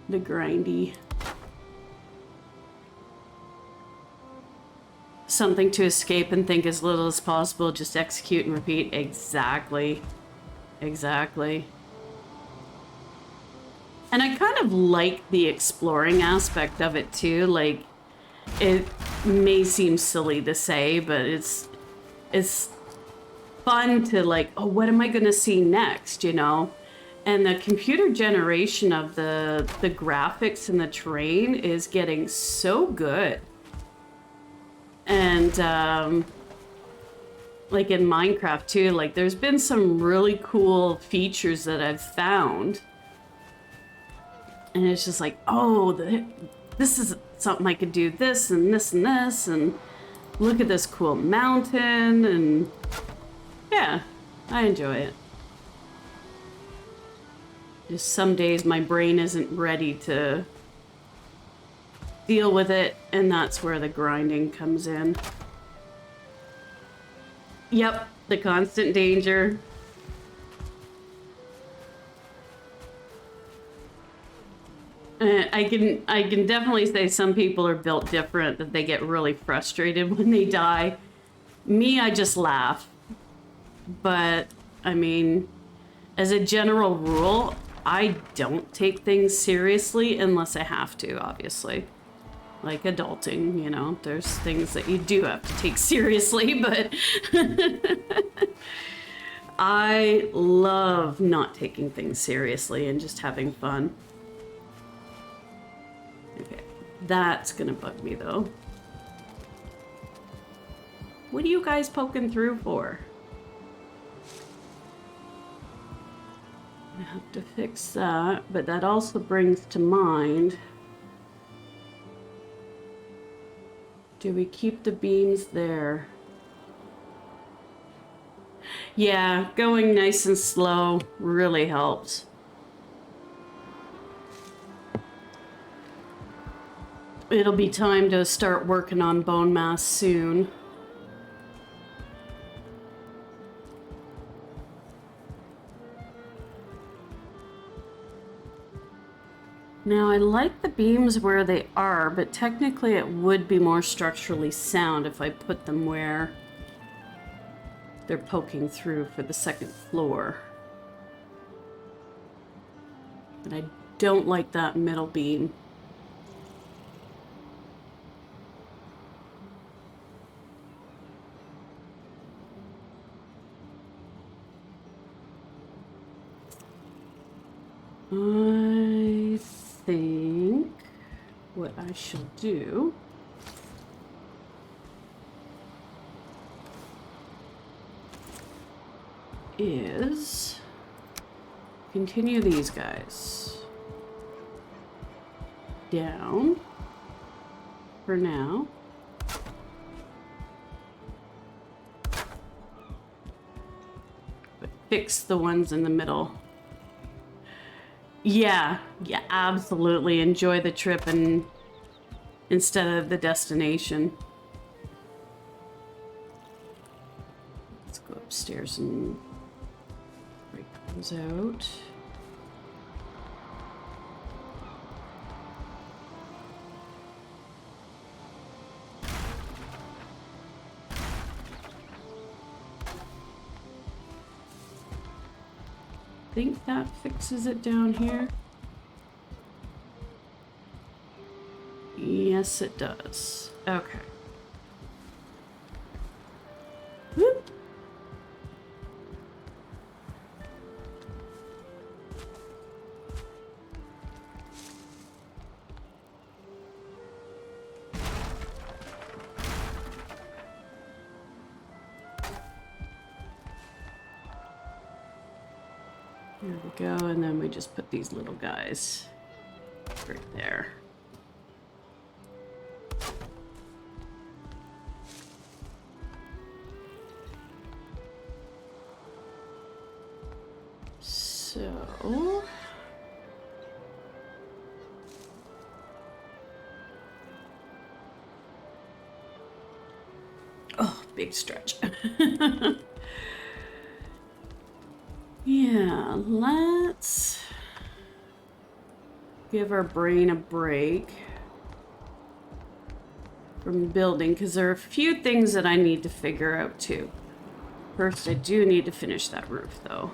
The grindy. Something to escape and think as little as possible, just execute and repeat. Exactly. Exactly. And I kind of like the exploring aspect of it too. Like, it may seem silly to say, but it's fun to, like, oh, what am I going to see next, you know? And the computer generation of the graphics and the terrain is getting so good. And like in Minecraft too, like there's been some really cool features that I've found. And it's just like, oh, this is something I could do this and this and this, and look at this cool mountain, and yeah, I enjoy it. Just some days my brain isn't ready to deal with it, and that's where the grinding comes in. Yep, the constant danger. I can definitely say some people are built different, that they get really frustrated when they die. Me, I just laugh. But, I mean, as a general rule, I don't take things seriously unless I have to, obviously. Like adulting, you know, there's things that you do have to take seriously, but I love not taking things seriously and just having fun. Okay, that's gonna bug me though. What are you guys poking through for? I have to fix that, but that also brings to mind, do we keep the beams there? Yeah, going nice and slow really helps. It'll be time to start working on bone mass soon. Now, I like the beams where they are, but technically it would be more structurally sound if I put them where they're poking through for the second floor. But I don't like that middle beam. I think what I shall do is continue these guys down for now. But fix the ones in the middle. Yeah, absolutely. Enjoy the trip and instead of the destination. Let's go upstairs and break those out. I think that fixes it down here. Yes, it does. Okay. Whoop. There we go, and then we just put these little guys right there. So... oh, big stretch. Yeah, let's give our brain a break from building, because there are a few things that I need to figure out too. First, I do need to finish that roof though.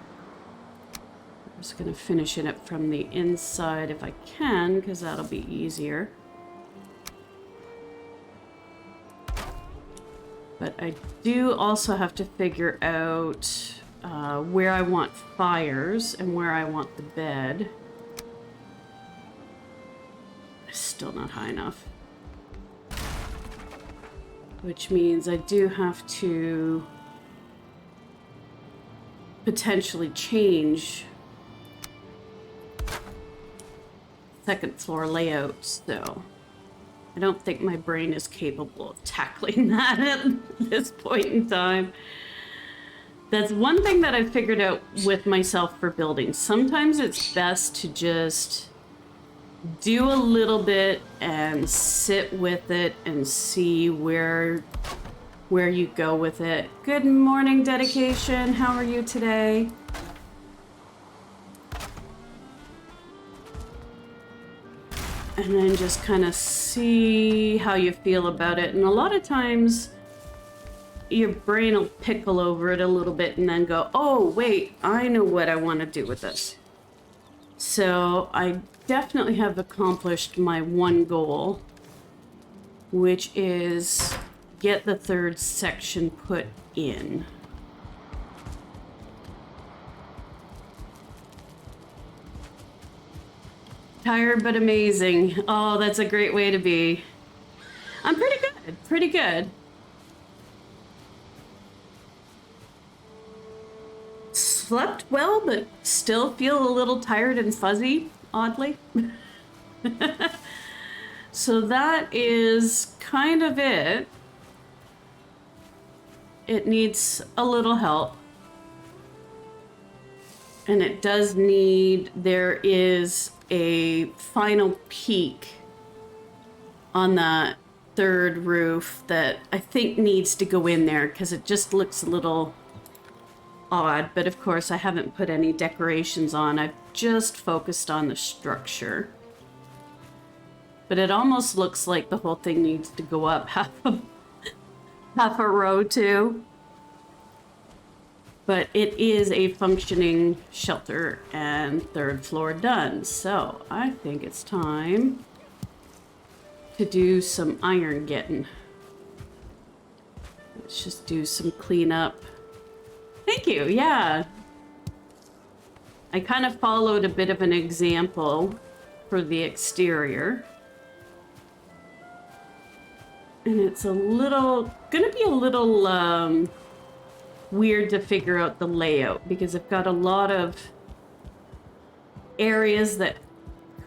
I'm just gonna finish it from the inside if I can, because that'll be easier. But I do also have to figure out where I want fires and where I want the bed. Still not high enough. Which means I do have to potentially change second floor layout, so I don't think my brain is capable of tackling that at this point in time. That's one thing that I've figured out with myself for building. Sometimes it's best to just do a little bit and sit with it and see where where you go with it. Good morning, Dedication. How are you today? And then just kind of see how you feel about it. And a lot of times your brain will pickle over it a little bit and then go, oh, wait, I know what I want to do with this. So I definitely have accomplished my one goal, which is get the third section put in. Tired but amazing. Oh, that's a great way to be. I'm pretty good, pretty good. Slept well, but still feel a little tired and fuzzy, oddly. So that is kind of it. It needs a little help. And it does need, there is a final peak on that third roof that I think needs to go in there because it just looks a little odd. But of course I haven't put any decorations on. I've just focused on the structure. But it almost looks like the whole thing needs to go up half a row too. But it is a functioning shelter and third floor done. So I think it's time to do some iron getting. Let's just do some cleanup. Thank you, yeah. I kind of followed a bit of an example for the exterior. And it's gonna be a little weird to figure out the layout because I've got a lot of areas that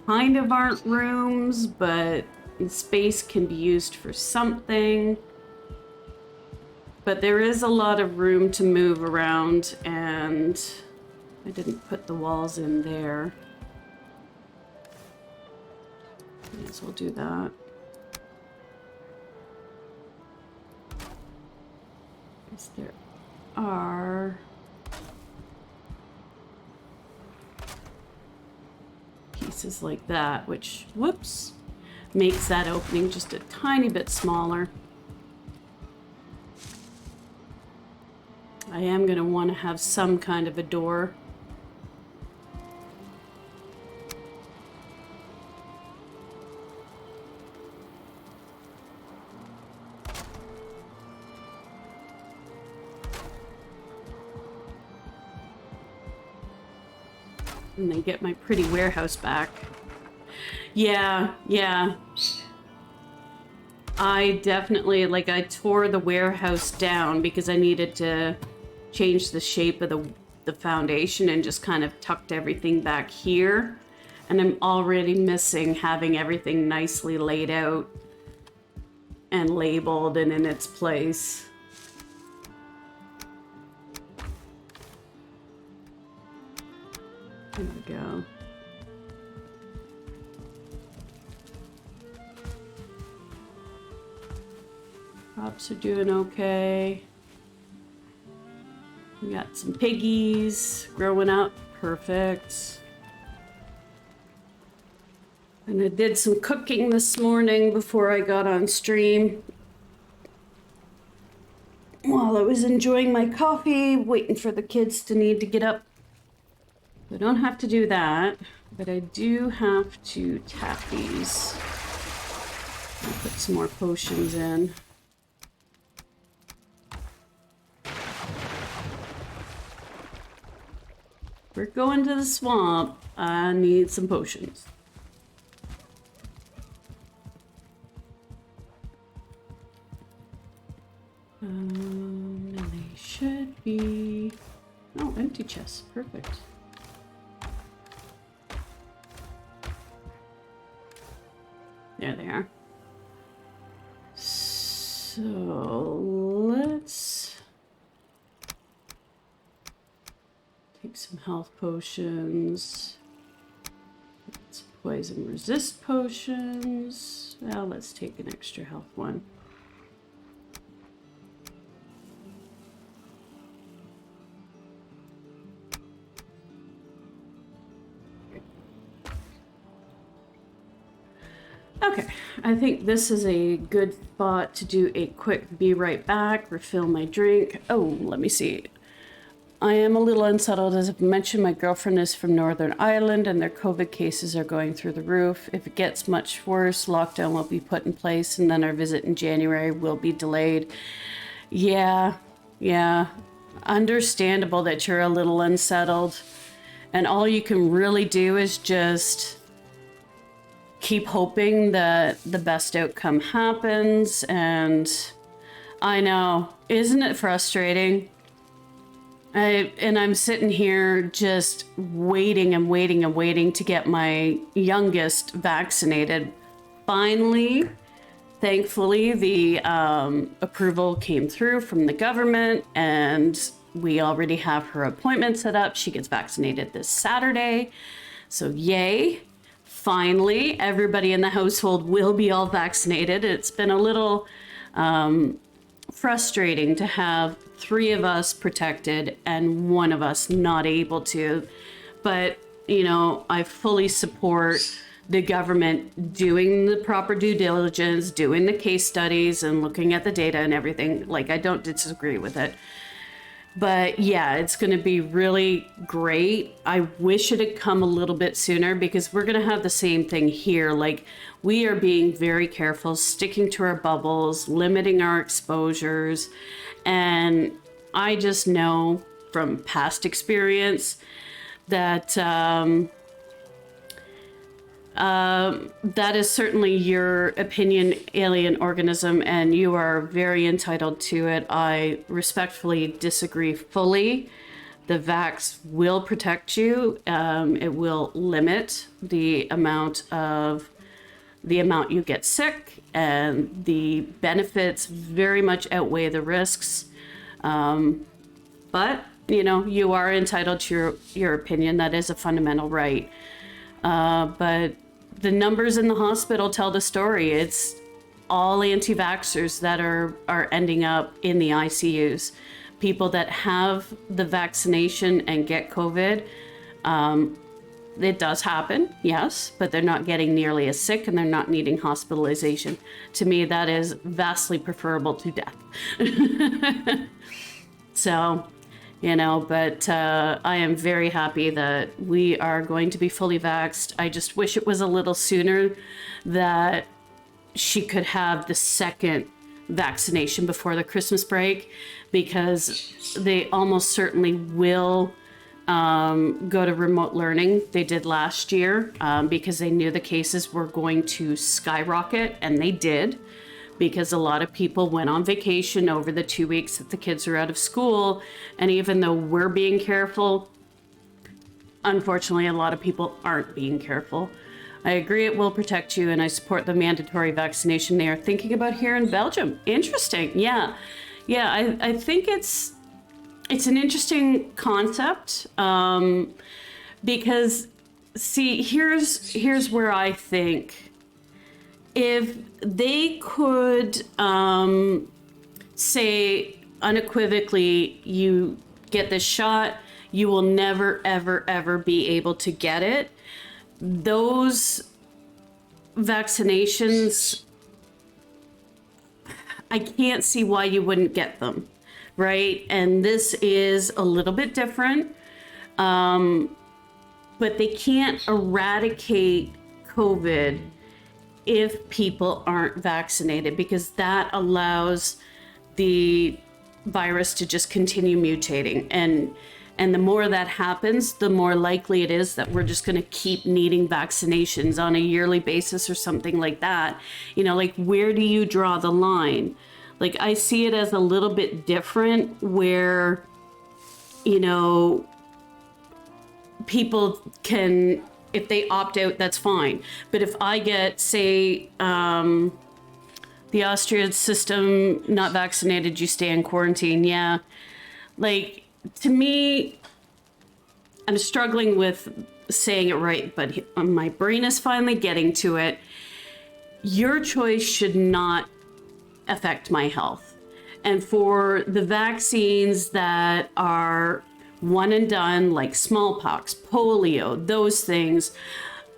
kind of aren't rooms, but the space can be used for something. But there is a lot of room to move around, and I didn't put the walls in there. May as well do that. Is there are pieces like that, which, whoops, makes that opening just a tiny bit smaller. I am going to want to have some kind of a door. And then get my pretty warehouse back. Yeah. I definitely, like, I tore the warehouse down because I needed to change the shape of the foundation and just kind of tucked everything back here. And I'm already missing having everything nicely laid out and labeled and in its place. There we go. Crops are doing okay. We got some piggies growing up. Perfect. And I did some cooking this morning before I got on stream. While I was enjoying my coffee, waiting for the kids to need to get up. I don't have to do that, but I do have to tap these. I'll put some more potions in. We're going to the swamp. I need some potions. And they should be... Oh, empty chests. Perfect. There they are. So let's take some health potions. Some poison resist potions. Well, let's take an extra health one. Okay, I think this is a good spot to do a quick be right back, refill my drink. Oh, let me see. I am a little unsettled. As I've mentioned, my girlfriend is from Northern Ireland and their COVID cases are going through the roof. If it gets much worse, lockdown will be put in place and then our visit in January will be delayed. Yeah. Understandable that you're a little unsettled. And all you can really do is just keep hoping that the best outcome happens. And I know, isn't it frustrating? I'm sitting here just waiting to get my youngest vaccinated. Finally, thankfully, the approval came through from the government and we already have her appointment set up. She gets vaccinated this Saturday. So yay. Finally, everybody in the household will be all vaccinated. It's been a little frustrating to have 3 of us protected and 1 of us not able to. But, you know, I fully support the government doing the proper due diligence, doing the case studies and looking at the data and everything. Like, I don't disagree with it. But yeah, it's going to be really great. I wish it had come a little bit sooner because we're going to have the same thing here. Like, we are being very careful, sticking to our bubbles, limiting our exposures. And I just know from past experience that that is certainly your opinion, alien organism, and you are very entitled to it. I respectfully disagree fully. The vax will protect you. It will limit the amount you get sick, and the benefits very much outweigh the risks. But, you know, you are entitled to your opinion. That is a fundamental right. But the numbers in the hospital tell the story. It's all anti-vaxxers that are ending up in the ICUs. People that have the vaccination and get COVID, it does happen, yes, but they're not getting nearly as sick and they're not needing hospitalization. To me, that is vastly preferable to death. So, you know, but I am very happy that we are going to be fully vaxxed. I just wish it was a little sooner that she could have the second vaccination before the Christmas break, because they almost certainly will go to remote learning. They did last year because they knew the cases were going to skyrocket, and they did. Because a lot of people went on vacation over the 2 weeks that the kids are out of school. And even though we're being careful, unfortunately, a lot of people aren't being careful. I agree it will protect you, and I support the mandatory vaccination they are thinking about here in Belgium. Interesting. Yeah, I think it's an interesting concept because, see, here's where I think, if they could say unequivocally, you get this shot, you will never, ever, ever be able to get it. Those vaccinations, I can't see why you wouldn't get them, right? And this is a little bit different, but they can't eradicate COVID if people aren't vaccinated, because that allows the virus to just continue mutating. And the more that happens, the more likely it is that we're just going to keep needing vaccinations on a yearly basis or something like that. You know, like, where do you draw the line? Like, I see it as a little bit different where, you know, people can, if they opt out, that's fine. But if I get, say, the Austrian system, not vaccinated, you stay in quarantine. Yeah. Like, to me, I'm struggling with saying it right, but my brain is finally getting to it. Your choice should not affect my health. And for the vaccines that are one and done, like smallpox, polio, those things,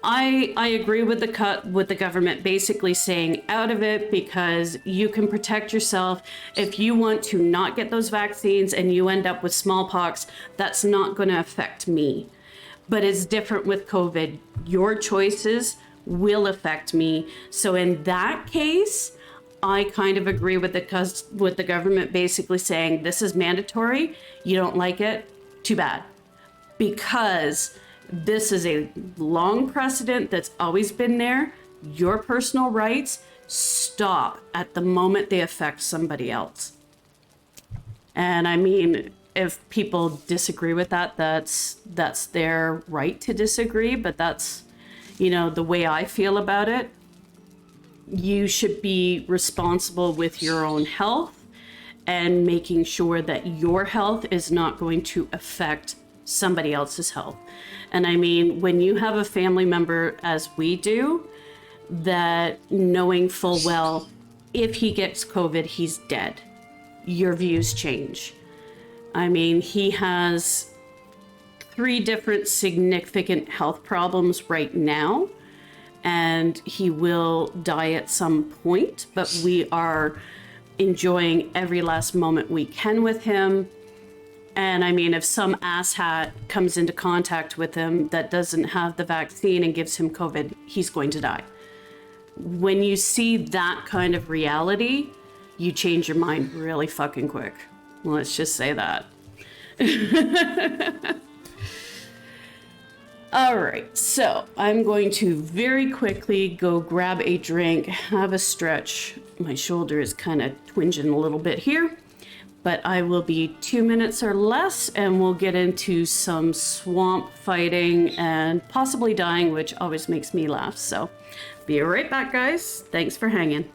I agree with the government basically saying out of it, because you can protect yourself. If you want to not get those vaccines and you end up with smallpox, that's not going to affect me. But it's different with COVID. Your choices will affect me. So in that case, I kind of agree with the government basically saying this is mandatory. You don't like it? Too bad. Because this is a long precedent that's always been there. Your personal rights stop at the moment they affect somebody else. And I mean, if people disagree with that, that's their right to disagree, but that's, you know, the way I feel about it. You should be responsible with your own health and making sure that your health is not going to affect somebody else's health. And I mean, when you have a family member, as we do, that knowing full well, if he gets COVID, he's dead, your views change. I mean, he has 3 different significant health problems right now, and he will die at some point, but we are enjoying every last moment we can with him. And I mean, if some asshat comes into contact with him that doesn't have the vaccine and gives him COVID, he's going to die. When you see that kind of reality, you change your mind really fucking quick. Let's just say that. All right, so I'm going to very quickly go grab a drink, have a stretch. My shoulder is kind of twinging a little bit here, but I will be 2 minutes or less and we'll get into some swamp fighting and possibly dying, which always makes me laugh. So be right back, guys. Thanks for hanging.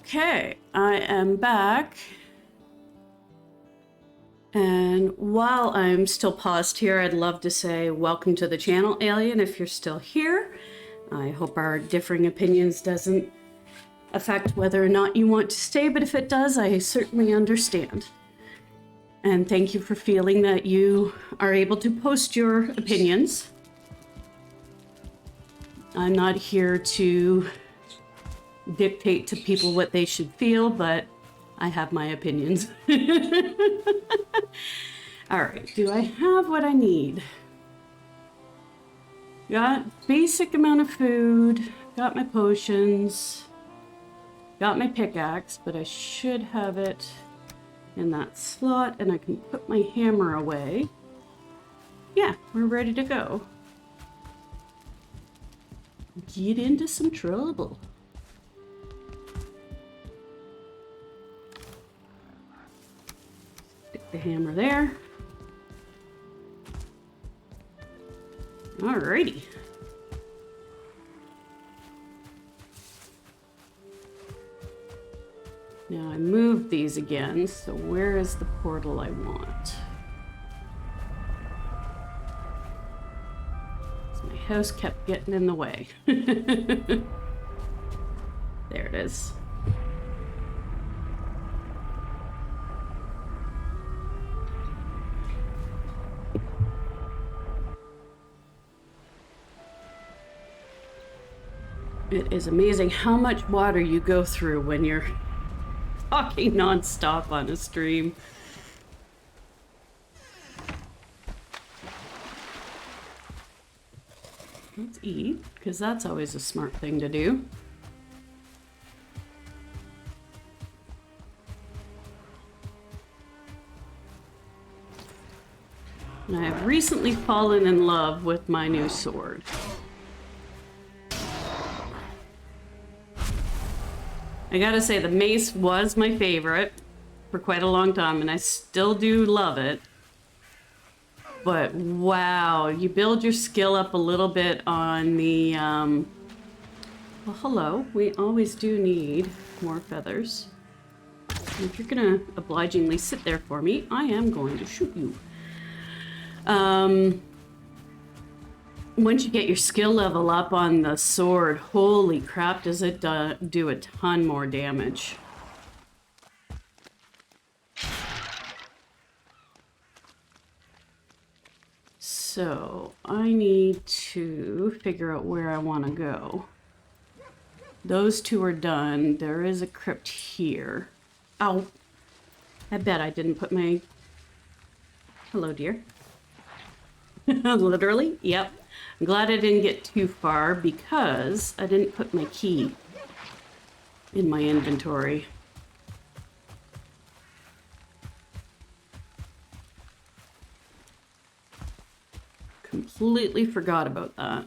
Okay, I am back. And while I'm still paused here, I'd love to say welcome to the channel, Alien, if you're still here. I hope our differing opinions doesn't affect whether or not you want to stay, but if it does, I certainly understand. And thank you for feeling that you are able to post your opinions. I'm not here to dictate to people what they should feel, but I have my opinions. All right, do I have what I need? Got basic amount of food, got my potions, got my pickaxe, but I should have it in that slot, and I can put my hammer away. Yeah, we're ready to go. Get into some trouble. Stick the hammer there. Alrighty. Now I moved these again, so where is the portal I want? So my house kept getting in the way. There it is. It is amazing how much water you go through when you're talking non-stop on a stream. Let's eat, because that's always a smart thing to do. And I have recently fallen in love with my new sword. I gotta say, the mace was my favorite for quite a long time, and I still do love it. But wow, you build your skill up a little bit on the, well, hello, we always do need more feathers. And if you're gonna obligingly sit there for me, I am going to shoot you. Once you get your skill level up on the sword, holy crap, does it do a ton more damage. So I need to figure out where I want to go. Those two are done. There is a crypt here. Ow. I bet I didn't put my... Hello, dear. Literally, yep. I'm glad I didn't get too far because I didn't put my key in my inventory. Completely forgot about that.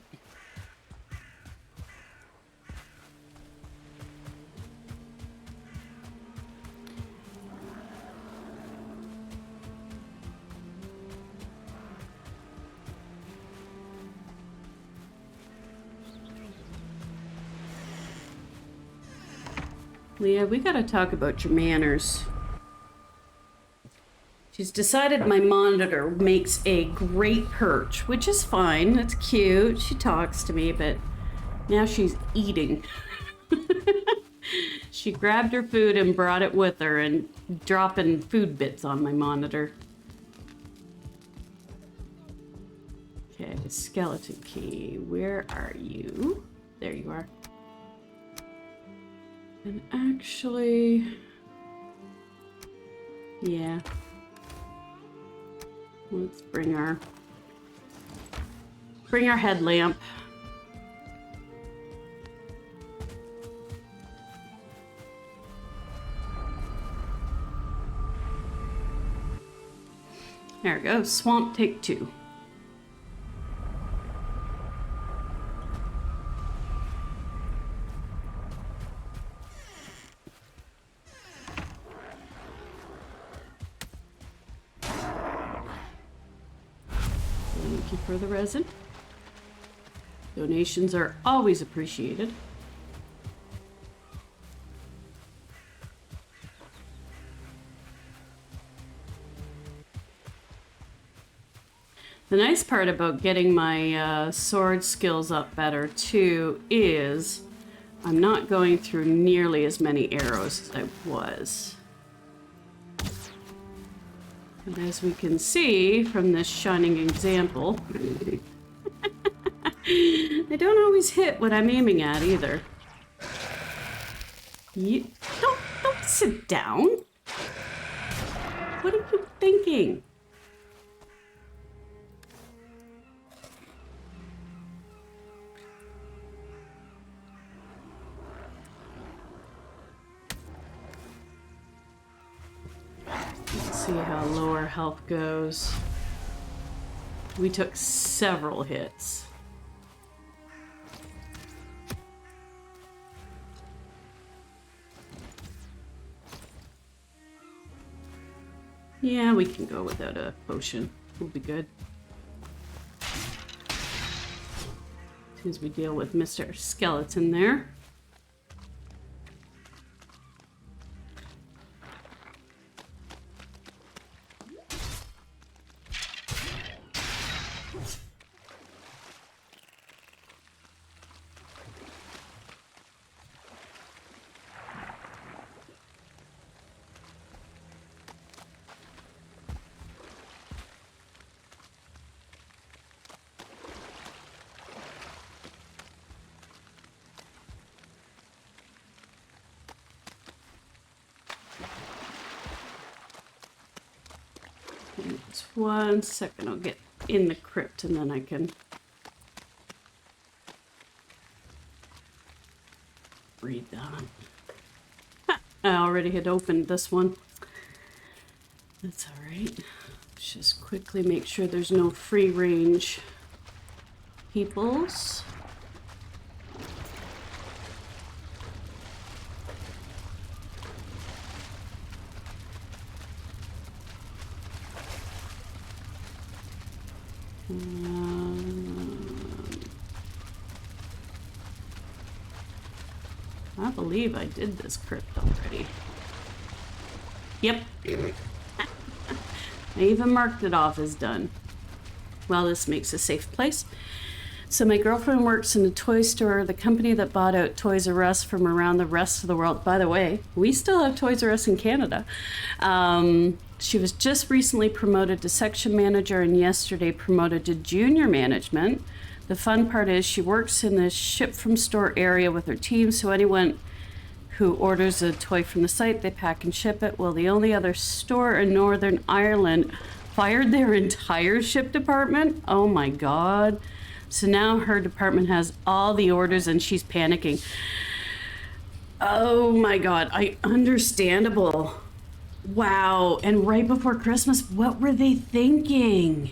Leah, we gotta talk about your manners. She's decided my monitor makes a great perch, which is fine. It's cute. She talks to me, but now she's eating. She grabbed her food and brought it with her and dropping food bits on my monitor. Okay, skeleton key. Where are you? There you are. And actually, yeah. Let's bring our headlamp. There we go. Swamp take 2. Thank you for the resin. Donations are always appreciated. The nice part about getting my sword skills up better too is I'm not going through nearly as many arrows as I was. And as we can see from this shining example, I don't always hit what I'm aiming at either. Don't sit down. What are you thinking? Let's see how lower health goes. We took several hits. Yeah, we can go without a potion. We'll be good. As soon as we deal with Mr. Skeleton there. Just 1 second, I'll get in the crypt and then I can read that. Ha, I already had opened this one. That's all right. Let's just quickly make sure there's no free range peoples. I believe I did this crypt already. Yep. I even marked it off as done. Well, this makes a safe place. So my girlfriend works in a toy store, the company that bought out Toys R Us from around the rest of the world. By the way, we still have Toys R Us in Canada. She was just recently promoted to section manager and yesterday promoted to junior management. The fun part is she works in the ship from store area with her team, so anyone who orders a toy from the site, they pack and ship it. Well, the only other store in Northern Ireland fired their entire ship department. Oh my God. So now her department has all the orders and she's panicking. Oh my God, understandable. Wow, and right before Christmas, what were they thinking?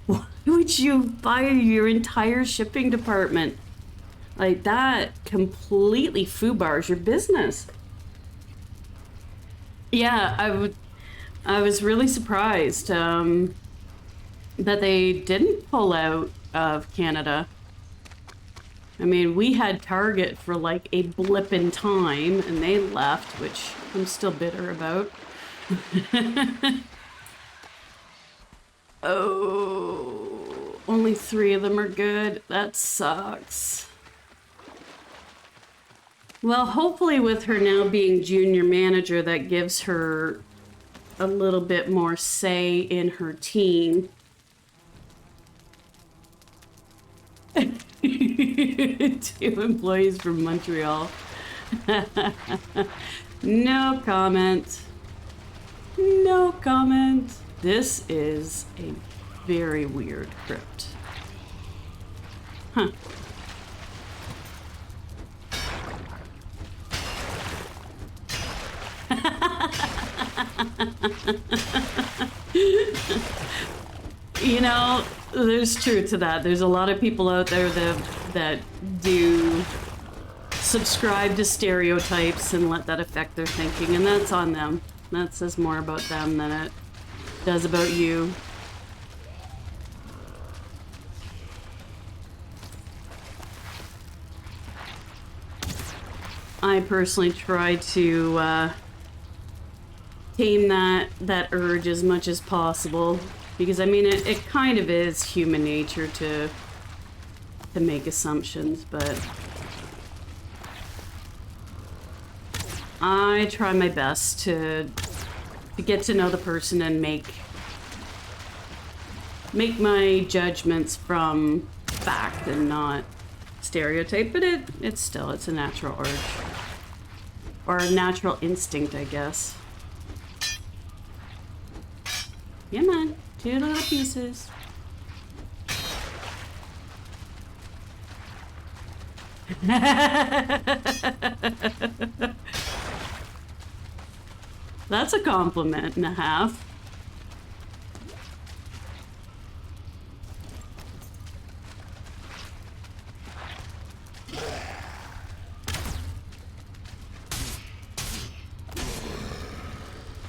Why would you fire your entire shipping department? Like, that completely foobars your business. Yeah, I was really surprised that they didn't pull out of Canada. I mean, we had Target for like a blip in time and they left, which I'm still bitter about. Oh, only 3 of them are good. That sucks. Well, hopefully with her now being junior manager, that gives her a little bit more say in her team. 2 employees from Montreal. No comment. No comment. This is a very weird crypt. Huh. You know, there's truth to that. There's a lot of people out there that do subscribe to stereotypes and let that affect their thinking, and that's on them. That says more about them than it does about you. I personally try to tame that urge as much as possible. Because, I mean, it kind of is human nature to make assumptions, but I try my best to get to know the person and make my judgments from fact and not stereotype, but it's a natural urge. Or a natural instinct, I guess. Come on, 2 little pieces. That's a compliment and a half.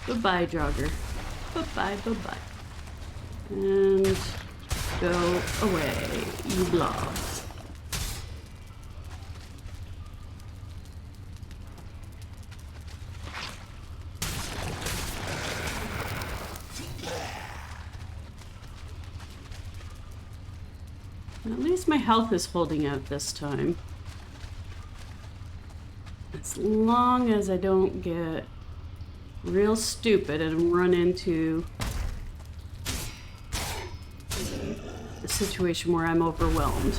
Goodbye, jogger. Bye-bye, bye-bye. And go away, you blobs. At least my health is holding out this time. As long as I don't get real stupid and run into a situation where I'm overwhelmed.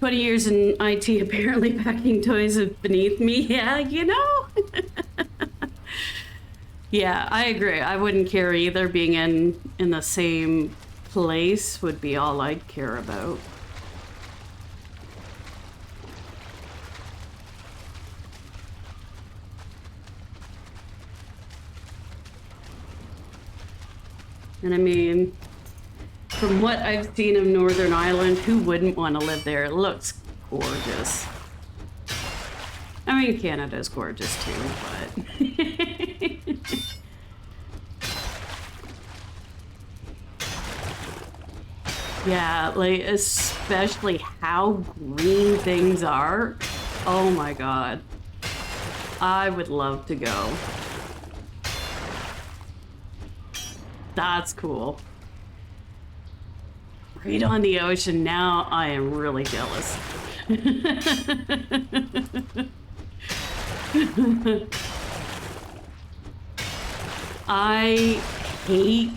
20 years in IT, apparently packing toys is beneath me. Yeah, you know? Yeah, I agree. I wouldn't care either. Being in the same place would be all I'd care about. And I mean, from what I've seen of Northern Ireland, who wouldn't want to live there? It looks gorgeous. I mean, Canada's gorgeous too, but... Yeah, like, especially how green things are. Oh my god. I would love to go. That's cool. Right on the ocean. Now I am really jealous. I hate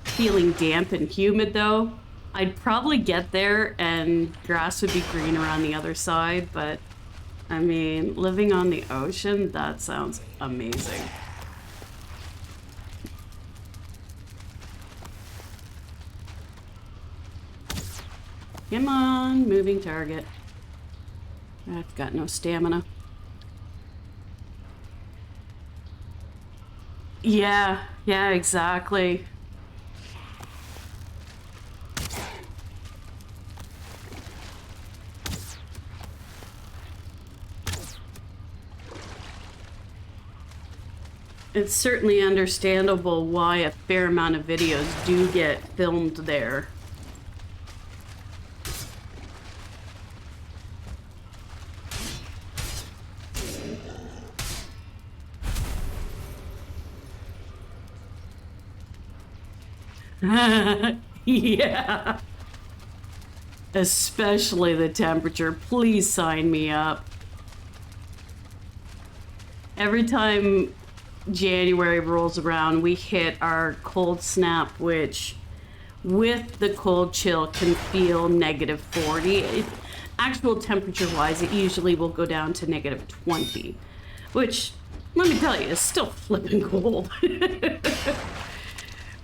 feeling damp and humid though. I'd probably get there and grass would be green around the other side, but I mean, living on the ocean, that sounds amazing. Come on, moving target. I've got no stamina. Yeah, exactly. It's certainly understandable why a fair amount of videos do get filmed there. Yeah. Especially the temperature. Please sign me up. Every time January rolls around, we hit our cold snap, which with the cold chill can feel -40. Actual temperature wise, it usually will go down to -20, which, let me tell you, is still flipping cold.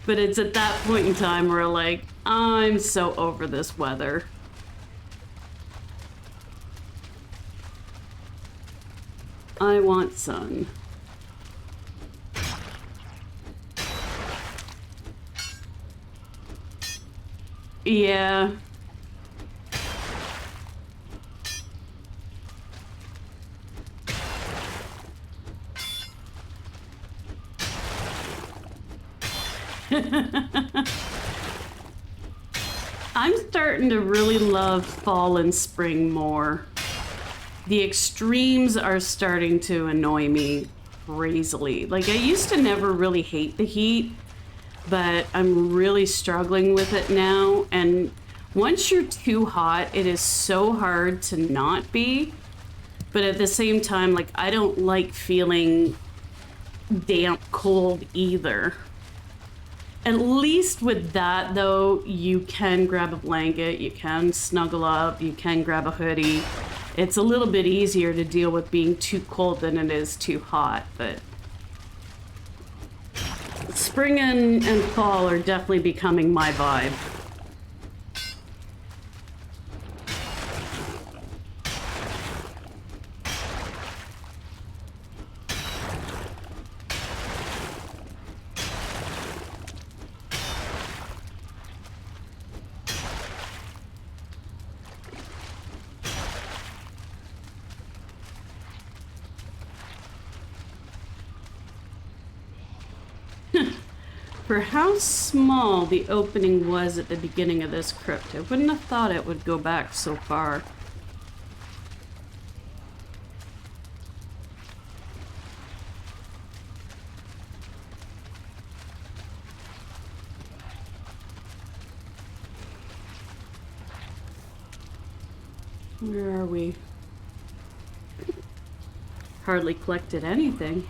But it's at that point in time where, like, I'm so over this weather. I want sun. Yeah. I'm starting to really love fall and spring more. The extremes are starting to annoy me crazily. Like, I used to never really hate the heat, but I'm really struggling with it now. And once you're too hot, it is so hard to not be. But at the same time, like, I don't like feeling damp cold either. At least with that, though, you can grab a blanket, you can snuggle up, you can grab a hoodie. It's a little bit easier to deal with being too cold than it is too hot, but spring and fall are definitely becoming my vibe. For how small the opening was at the beginning of this crypt, I wouldn't have thought it would go back so far. Where are we? Hardly collected anything.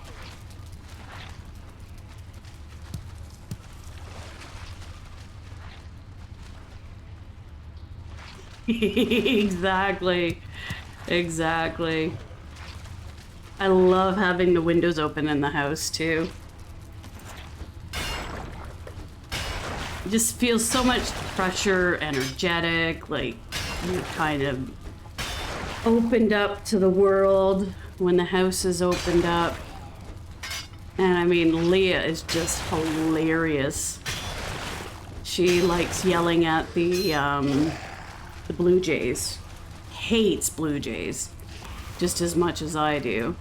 Exactly. I love having the windows open in the house too. It just feels so much fresher, energetic, like you're kind of opened up to the world when the house is opened up. And I mean, Leah is just hilarious. She likes yelling at the Blue Jays. Hates Blue Jays just as much as I do.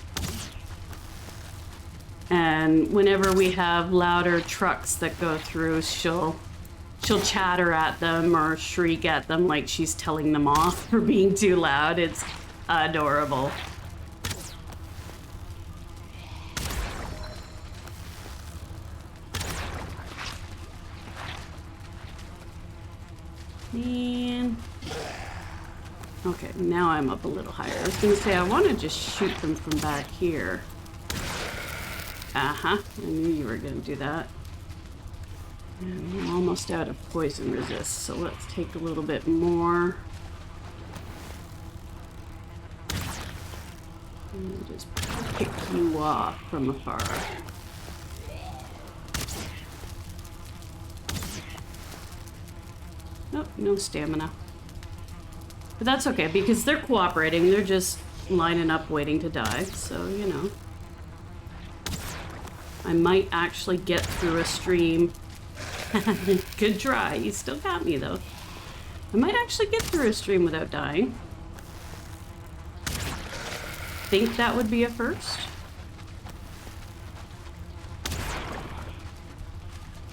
And whenever we have louder trucks that go through, she'll chatter at them or shriek at them like she's telling them off for being too loud. It's adorable. Man. Okay, now I'm up a little higher. I was gonna say, I want to just shoot them from back here. Uh-huh, I knew you were gonna do that. And I'm almost out of poison resist, so let's take a little bit more. And just pick you off from afar. Nope, no stamina. But that's okay, because they're cooperating. They're just lining up waiting to die, so, you know. I might actually get through a stream. Good try. You still got me, though. I might actually get through a stream without dying. Think that would be a first.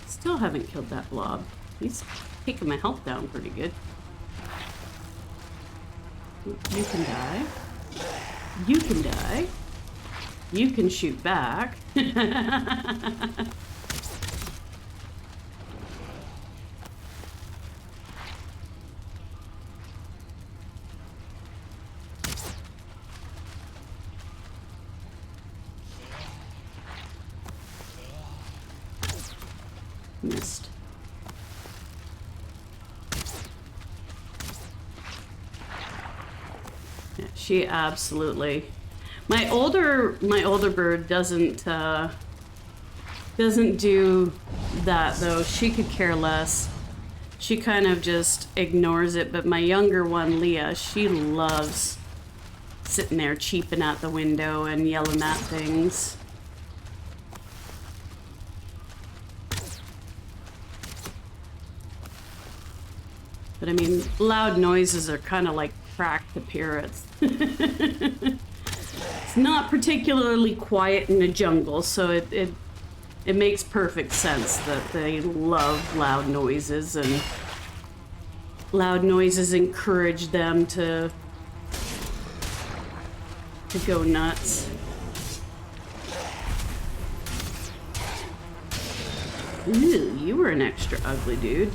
Still haven't killed that blob. He's taking my health down pretty good. You can die. You can die. You can shoot back. Missed. Yeah, she absolutely. My older bird doesn't do that though. She could care less. She kind of just ignores it. But my younger one, Leah, she loves sitting there cheeping at the window and yelling at things. But I mean, loud noises are kind of like crack to parrots. It's not particularly quiet in the jungle, so it makes perfect sense that they love loud noises, and loud noises encourage them to go nuts. Ooh, you were an extra ugly dude.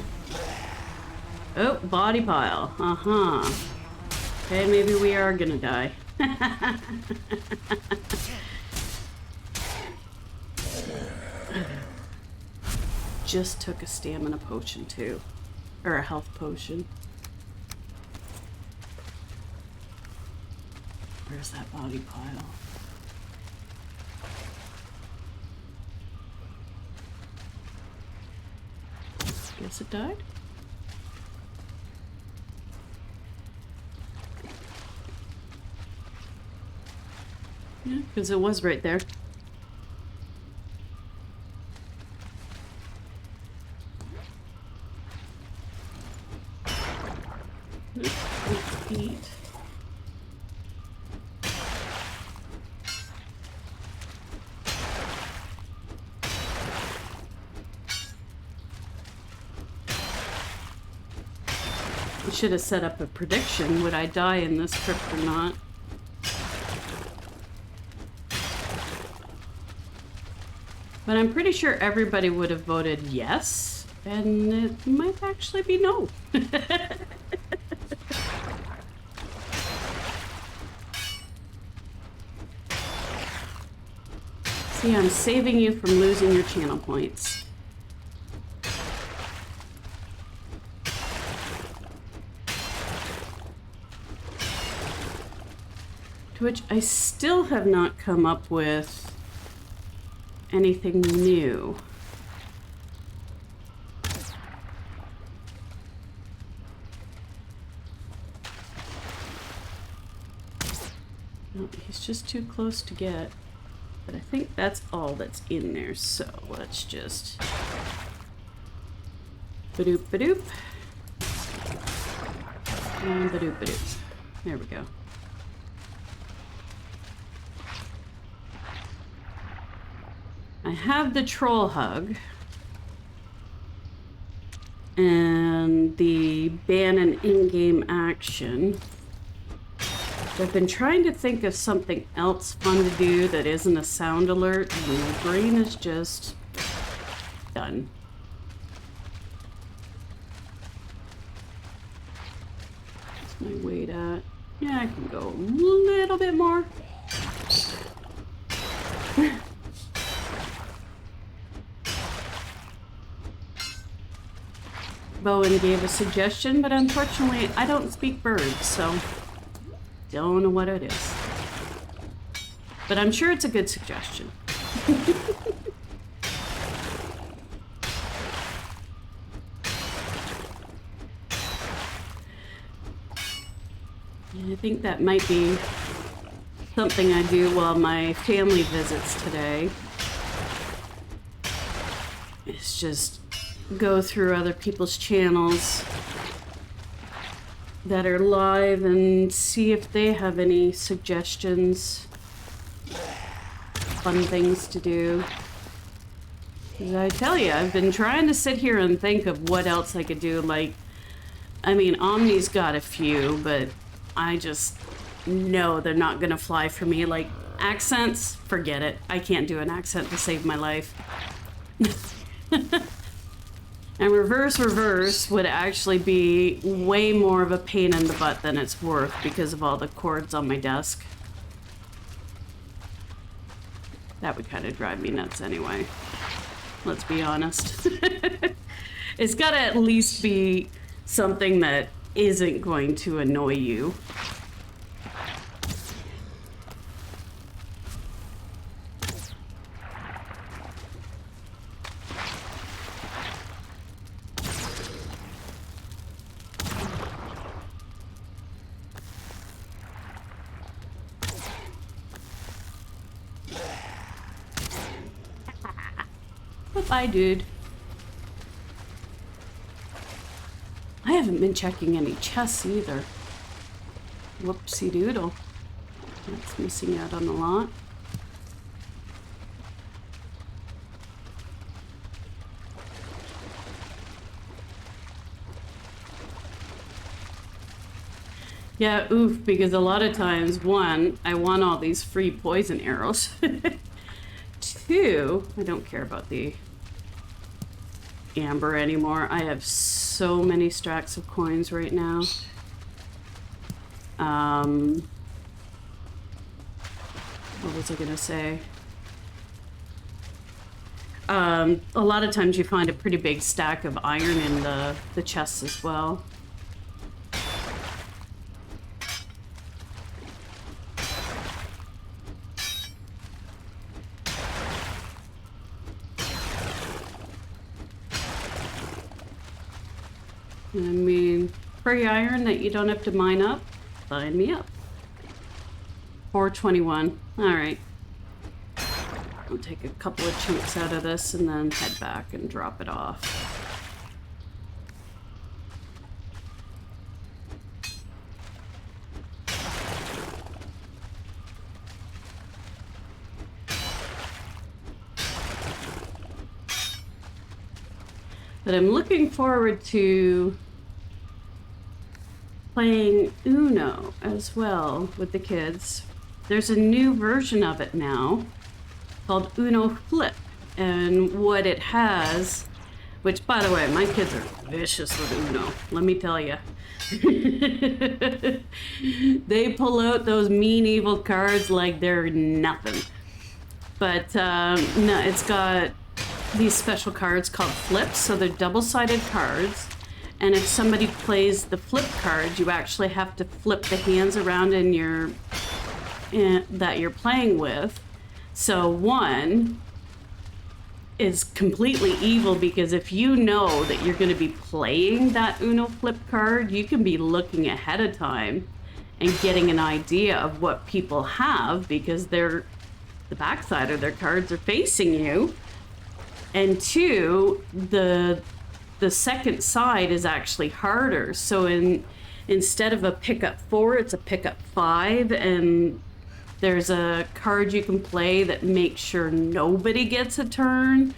Oh, body pile. Uh-huh. Okay, maybe we are gonna die. Just took a stamina potion too. Or a health potion. Where's that body pile? Guess it died? Yeah, because it was right there. Feet. I should have set up a prediction. Would I die in this trip or not? But I'm pretty sure everybody would have voted yes, and it might actually be no. See, I'm saving you from losing your channel points. To which I still have not come up with anything new. No, he's just too close to get. But I think that's all that's in there, so let's just badoop badoop and badoop badoop. There we go. I have the troll hug and the ban an in-game action. I've been trying to think of something else fun to do that isn't a sound alert, and my brain is just done. What's my weight at? Yeah, I can go a little bit more. Bowen gave a suggestion, but unfortunately I don't speak birds, so don't know what it is. But I'm sure it's a good suggestion. I think that might be something I do while my family visits today. It's just go through other people's channels that are live and see if they have any suggestions, fun things to do. 'Cause I tell you, I've been trying to sit here and think of what else I could do. Like, I mean, Omni's got a few, but I just know they're not gonna fly for me. Like, accents, forget it. I can't do an accent to save my life. And reverse would actually be way more of a pain in the butt than it's worth because of all the cords on my desk. That would kind of drive me nuts anyway. Let's be honest. It's got to at least be something that isn't going to annoy you. Bye, dude. I haven't been checking any chests either. Whoopsie doodle. That's missing out on a lot. Yeah, oof, because a lot of times, one, I want all these free poison arrows. Two, I don't care about the amber anymore. I have so many stacks of coins right now. What was I gonna say? A lot of times you find a pretty big stack of iron in the chests as well. I mean, free iron that you don't have to mine up, sign me up. 421. All right. I'll take a couple of chunks out of this and then head back and drop it off. But I'm looking forward to playing Uno as well with the kids. There's a new version of it now called Uno Flip, and what it has, which by the way, my kids are vicious with Uno, let me tell you. They pull out those mean evil cards like they're nothing. But no, it's got these special cards called flips, so they're double-sided cards, and if somebody plays the flip card, you actually have to flip the hands around in your that you're playing with. So one is completely evil because if you know that you're going to be playing that Uno flip card, you can be looking ahead of time and getting an idea of what people have because the backside of their cards are facing you. And two, the second side is actually harder. So instead of a pickup 4, it's a pickup 5, and there's a card you can play that makes sure nobody gets a turn.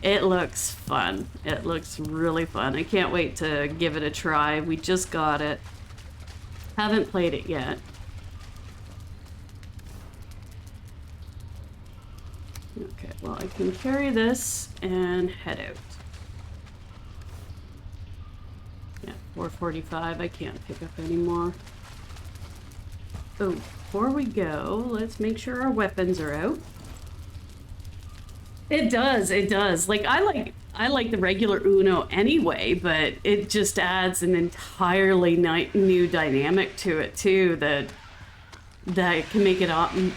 It looks fun. It looks really fun. I can't wait to give it a try. We just got it. Haven't played it yet. Okay, well, I can carry this and head out. Yeah, 445. I can't pick up anymore. Oh, before we go, let's make sure our weapons are out. It does, it does. Like, I like the regular Uno anyway, but it just adds an entirely new dynamic to it too that can make it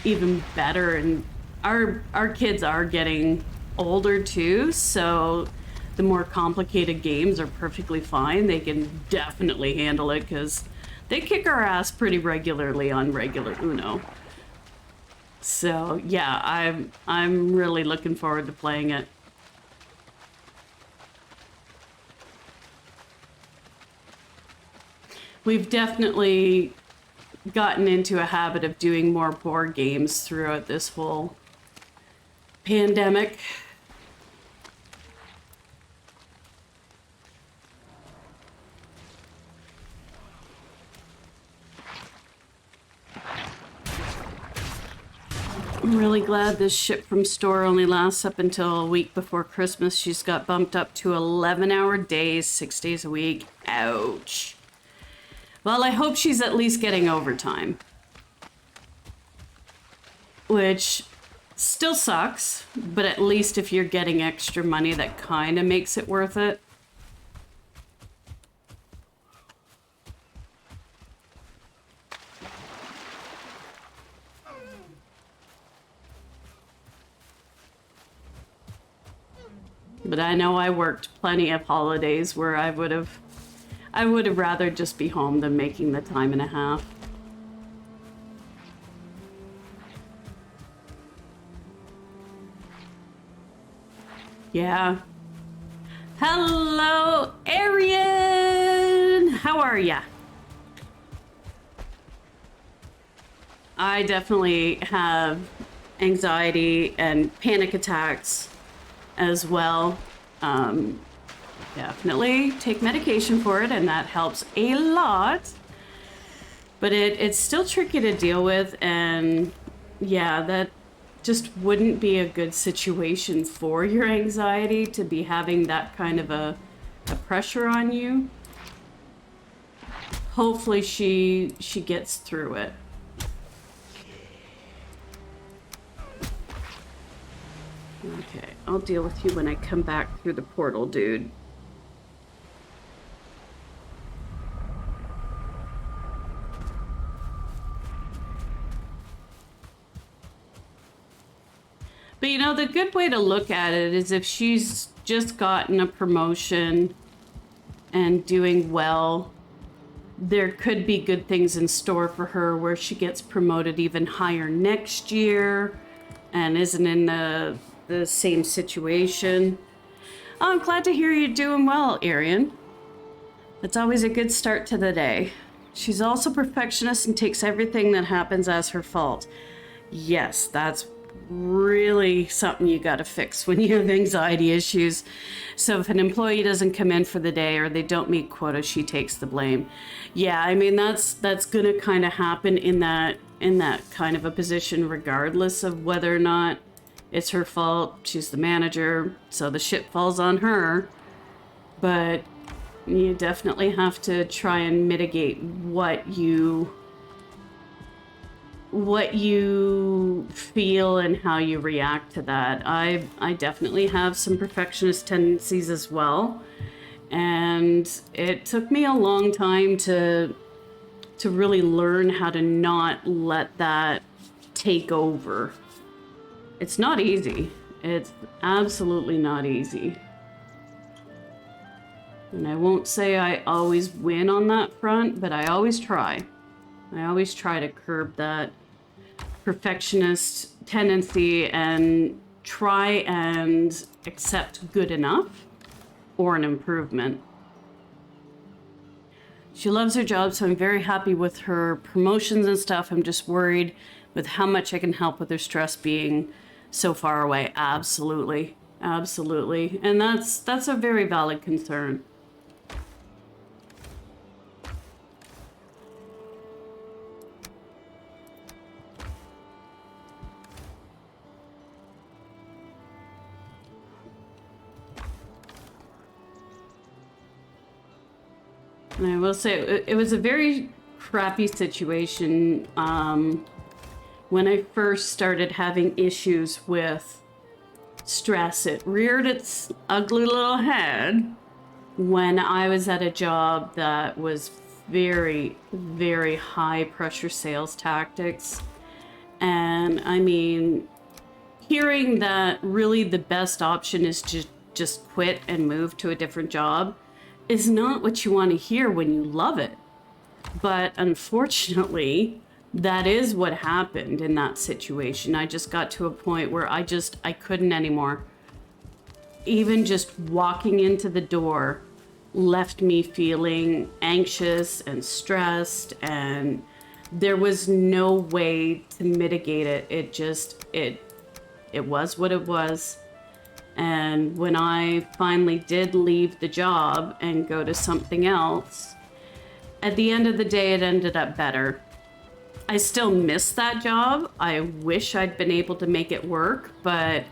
even better. And our kids are getting older too, so the more complicated games are perfectly fine. They can definitely handle it because they kick our ass pretty regularly on regular Uno. So yeah, I'm really looking forward to playing it. We've definitely gotten into a habit of doing more board games throughout this whole pandemic. I'm really glad this ship from store only lasts up until a week before Christmas. She's got bumped up to 11-hour days, 6 days a week. Ouch. Well, I hope she's at least getting overtime. Which still sucks, but at least if you're getting extra money, that kind of makes it worth it. But I know I worked plenty of holidays where I would have rather just be home than making the time and a half. Yeah. Hello, Arian! How are ya? I definitely have anxiety and panic attacks as well. Definitely take medication for it, and that helps a lot. But it's still tricky to deal with, and yeah, just wouldn't be a good situation for your anxiety to be having that kind of a pressure on you. Hopefully she gets through it. Okay, I'll deal with you when I come back through the portal, dude. But you know, the good way to look at it is if she's just gotten a promotion and doing well, there could be good things in store for her where she gets promoted even higher next year and isn't in the same situation. Oh, I'm glad to hear you're doing well, Arian. It's always a good start to the day. She's also a perfectionist and takes everything that happens as her fault. Yes, that's really something you got to fix when you have anxiety issues. So if an employee doesn't come in for the day or they don't meet quota, she takes the blame. Yeah, I mean that's gonna kind of happen in that kind of a position regardless of whether or not it's her fault. She's the manager, so the shit falls on her. But you definitely have to try and mitigate what you feel and how you react to that. I definitely have some perfectionist tendencies as well, and it took me a long time to really learn how to not let that take over. It's not easy. It's absolutely not easy. And I won't say I always win on that front, but I always try. I always try to curb that perfectionist tendency and try and accept good enough or an improvement. She loves her job, so I'm very happy with her promotions and stuff. I'm just worried with how much I can help with her stress being so far away. Absolutely. Absolutely. And that's a very valid concern. And I will say, it was a very crappy situation when I first started having issues with stress. It reared its ugly little head when I was at a job that was very, very high pressure sales tactics. And I mean, hearing that really the best option is to just quit and move to a different job is not what you want to hear when you love it. But unfortunately, that is what happened in that situation. I just got to a point where I couldn't anymore. Even just walking into the door left me feeling anxious and stressed, and there was no way to mitigate it. It was what it was. And when I finally did leave the job and go to something else, at the end of the day, it ended up better. I still miss that job. I wish I'd been able to make it work, but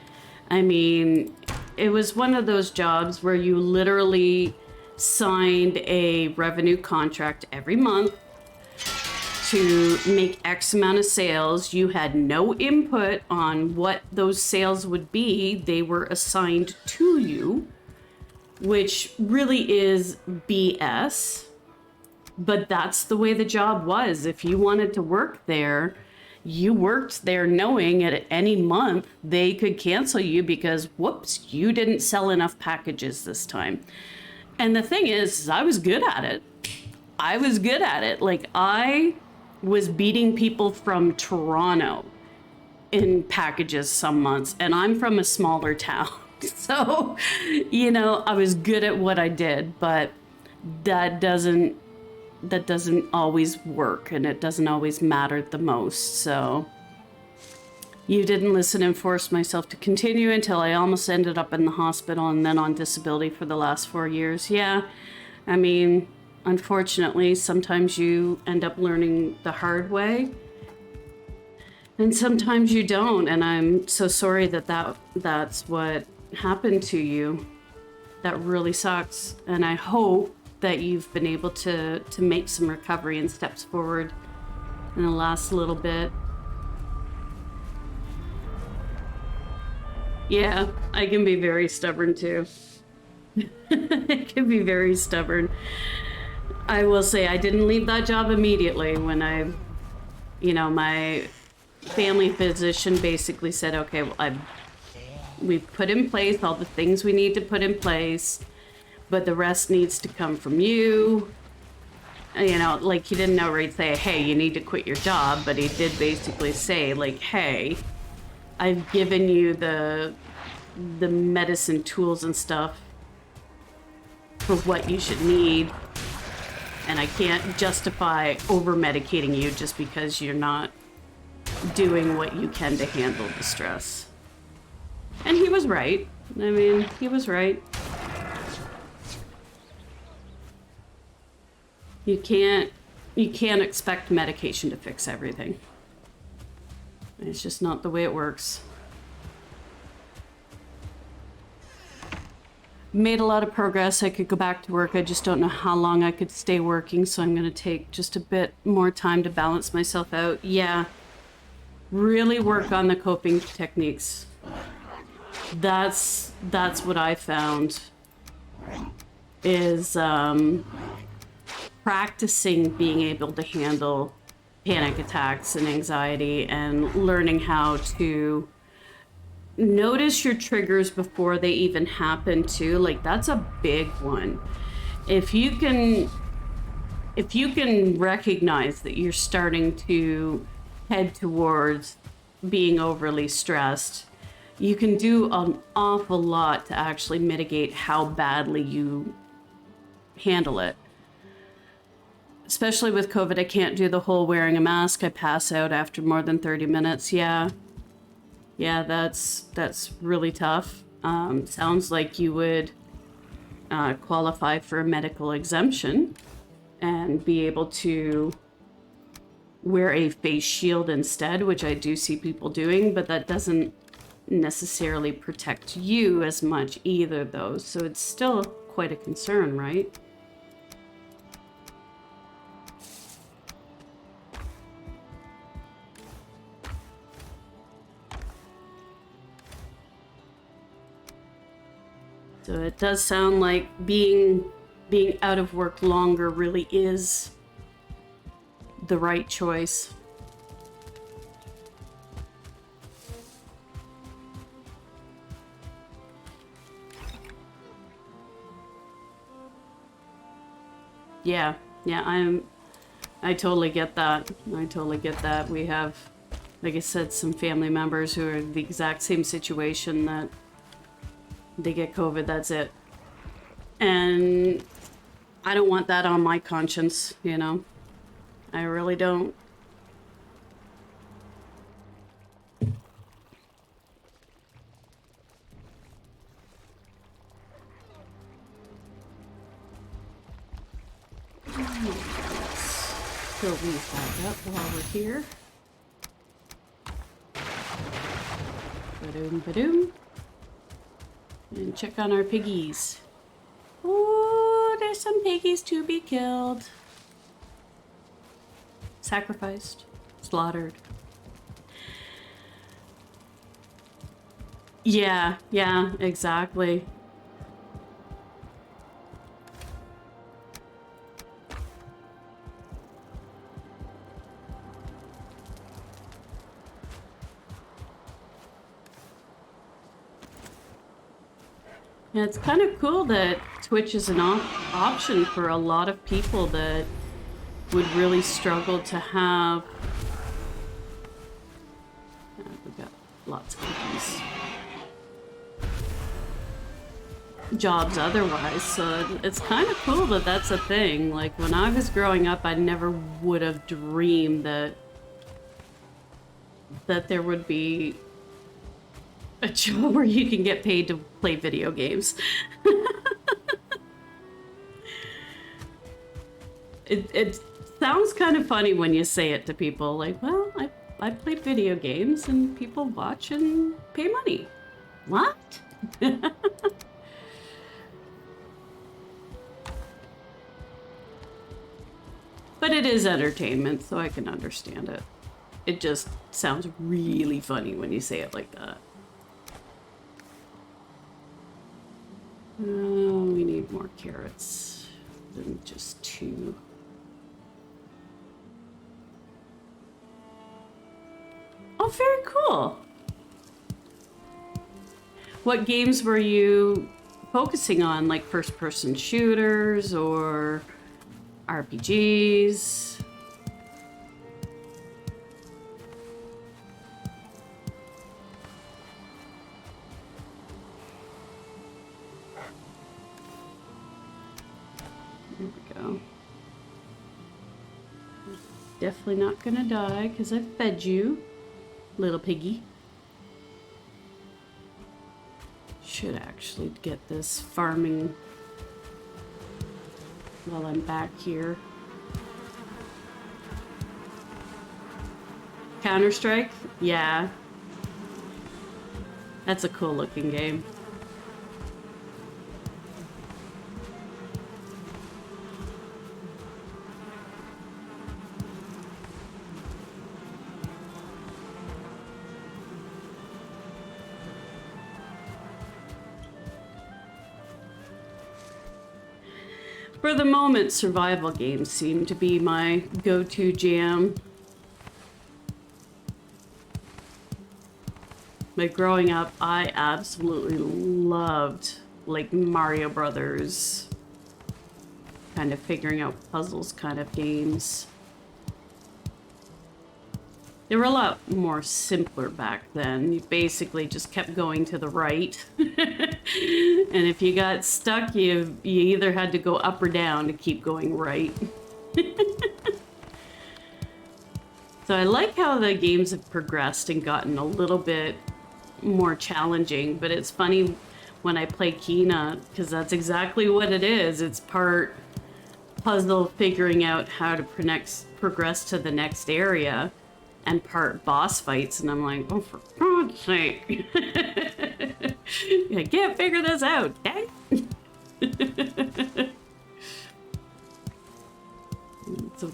I mean, it was one of those jobs where you literally signed a revenue contract every month to make X amount of sales. You had no input on what those sales would be. They were assigned to you, which really is BS. But that's the way the job was. If you wanted to work there, you worked there knowing at any month they could cancel you because, whoops, you didn't sell enough packages this time. And the thing is, I was good at it. Like, I was beating people from Toronto in packages some months, and I'm from a smaller town. So, you know, I was good at what I did, but that doesn't always work, and it doesn't always matter the most. So you didn't listen and forced myself to continue until I almost ended up in the hospital and then on disability for the last 4 years. Yeah, I mean, unfortunately, sometimes you end up learning the hard way. And sometimes you don't, and I'm so sorry that's what happened to you. That really sucks, and I hope that you've been able to make some recovery and steps forward in the last little bit. Yeah, I can be very stubborn too. I can be very stubborn. I will say I didn't leave that job immediately when my family physician basically said, okay, well, we've put in place all the things we need to put in place, but the rest needs to come from you. Like he didn't outright say, hey, you need to quit your job, but he did basically say, like, hey, I've given you the medicine tools and stuff for what you should need, and I can't justify over-medicating you just because you're not doing what you can to handle the stress. And he was right. I mean, he was right. You can't expect medication to fix everything. It's just not the way it works. Made a lot of progress. I could go back to work. I just don't know how long I could stay working, so I'm gonna take just a bit more time to balance myself out. Yeah. Really work on the coping techniques. That's what I found is practicing being able to handle panic attacks and anxiety, and learning how to notice your triggers before they even happen too. Like, that's a big one. If you can recognize that you're starting to head towards being overly stressed, you can do an awful lot to actually mitigate how badly you handle it. Especially with COVID, I can't do the whole wearing a mask. I pass out after more than 30 minutes. Yeah, that's really tough. Sounds like you would qualify for a medical exemption and be able to wear a face shield instead, which I do see people doing, but that doesn't necessarily protect you as much either, though. So it's still quite a concern, right? So it does sound like being out of work longer really is the right choice. Yeah, I totally get that. I totally get that. We have, like I said, some family members who are in the exact same situation, that they get COVID, that's it. And I don't want that on my conscience, you know? I really don't. Fill these back up while we're here. Ba-doom, ba-doom. And check on our piggies. Oh, there's some piggies to be killed. Sacrificed. Slaughtered. Yeah, exactly. Yeah, it's kind of cool that Twitch is an option for a lot of people that would really struggle to have... we've got lots of cookies. Jobs otherwise, so it's kind of cool that that's a thing. Like, when I was growing up, I never would have dreamed that there would be a job where you can get paid to play video games. It sounds kind of funny when you say it to people, like, well, I play video games and people watch and pay money. What? But it is entertainment, so I can understand it. It just sounds really funny when you say it like that. We need more carrots than just 2. Oh, very cool. What games were you focusing on, like first-person shooters or RPGs? There we go. Definitely not gonna die because I fed you, little piggy. Should actually get this farming while I'm back here. Counter-Strike? Yeah. That's a cool looking game. For the moment, survival games seem to be my go-to jam. Like growing up, I absolutely loved like Mario Brothers, kind of figuring out puzzles kind of games. They were a lot more simpler back then. You basically just kept going to the right. And if you got stuck, you either had to go up or down to keep going right. So I like how the games have progressed and gotten a little bit more challenging, but it's funny when I play Kena, because that's exactly what it is. It's part puzzle figuring out how to progress to the next area, and part boss fights, and I'm like, oh, for God's sake. I can't figure this out, dang. It's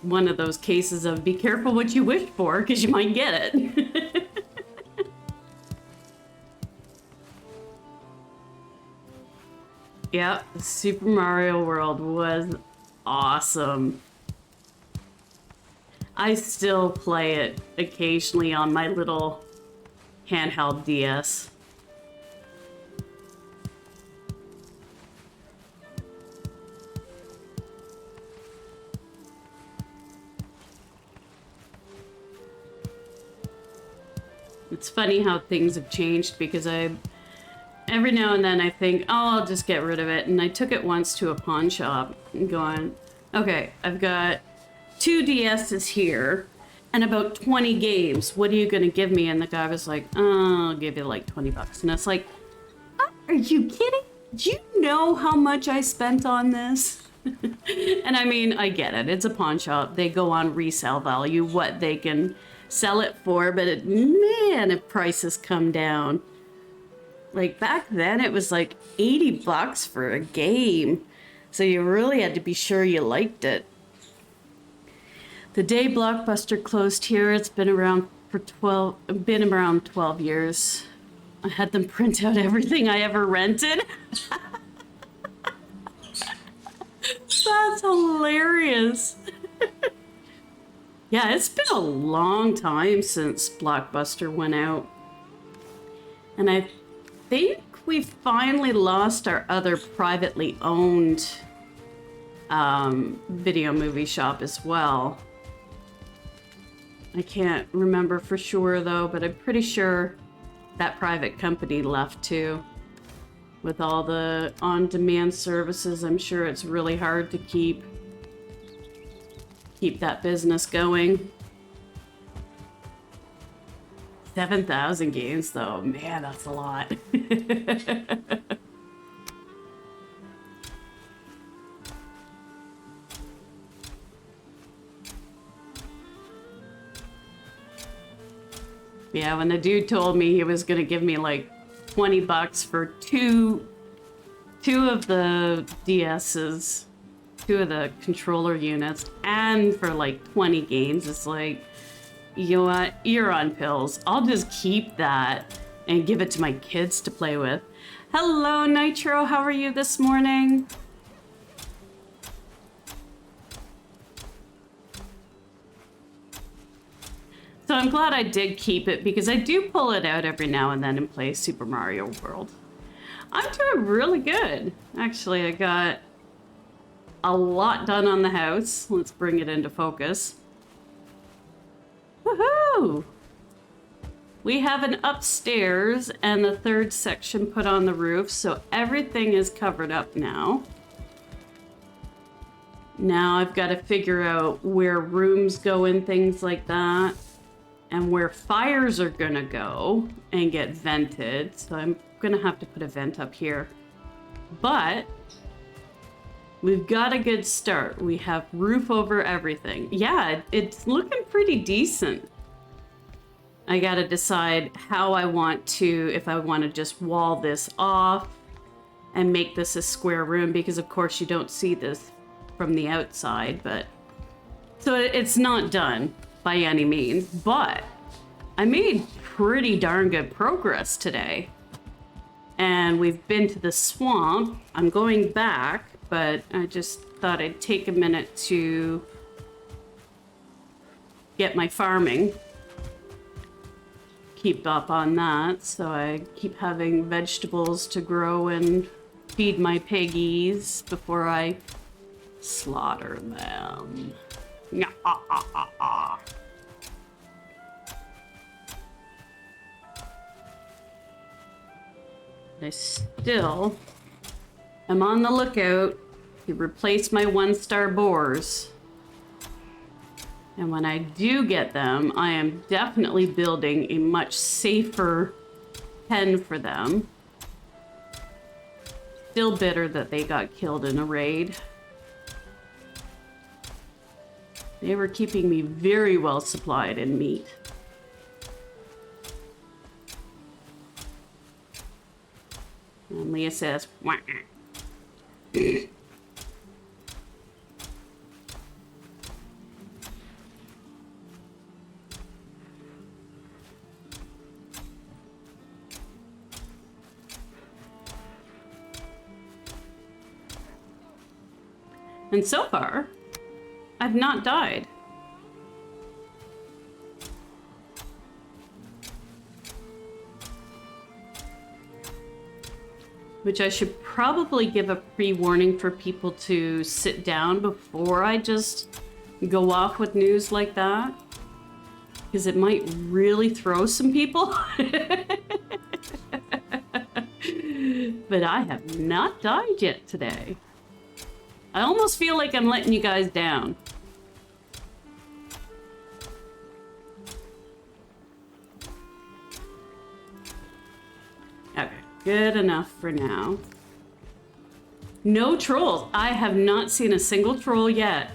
one of those cases of be careful what you wish for, because you might get it. Yeah, Super Mario World was awesome. I still play it occasionally on my little handheld DS. It's funny how things have changed because every now and then I think, oh, I'll just get rid of it. And I took it once to a pawn shop and going, okay, I've got 2 DSs here and about 20 games. What are you going to give me? And the guy was like, oh, I'll give you like 20 bucks. And it's like, are you kidding? Do you know how much I spent on this? And I mean, I get it. It's a pawn shop. They go on resale value, what they can sell it for. But man, if prices come down. Like back then it was like 80 bucks for a game. So you really had to be sure you liked it. The day Blockbuster closed here, it's been around 12 years. I had them print out everything I ever rented. That's hilarious. Yeah, it's been a long time since Blockbuster went out. And I think we finally lost our other privately owned video movie shop as well. I can't remember for sure though, but I'm pretty sure that private company left too. With all the on-demand services, I'm sure it's really hard to keep that business going. 7,000 games though, man, that's a lot. Yeah, when the dude told me he was gonna give me like $20 for two of the DS's, two of the controller units, and for like 20 games, it's like, you know what? You're on pills. I'll just keep that and give it to my kids to play with. Hello, Nitro. How are you this morning? So I'm glad I did keep it because I do pull it out every now and then and play Super Mario World. I'm doing really good. Actually, I got a lot done on the house. Let's bring it into focus. Woohoo! We have an upstairs and the third section put on the roof, so everything is covered up now. Now I've got to figure out where rooms go and things like that, and where fires are gonna go and get vented. So I'm gonna have to put a vent up here. But we've got a good start. We have roof over everything. Yeah, it's looking pretty decent. I gotta decide how I want to, if I want to just wall this off and make this a square room, because of course you don't see this from the outside, but so it's not done by any means, but I made pretty darn good progress today. And we've been to the swamp. I'm going back, but I just thought I'd take a minute to get my farming. Keep up on that, so I keep having vegetables to grow and feed my piggies before I slaughter them. I still am on the lookout to replace my 1-star boars. And when I do get them, I am definitely building a much safer pen for them. Still bitter that they got killed in a raid. They were keeping me very well supplied in meat. And Leah says, wah. And so far, I've not died. Which I should probably give a pre-warning for people to sit down before I just go off with news like that. Because it might really throw some people. But I have not died yet today. I almost feel like I'm letting you guys down. Okay, good enough for now. No trolls. I have not seen a single troll yet.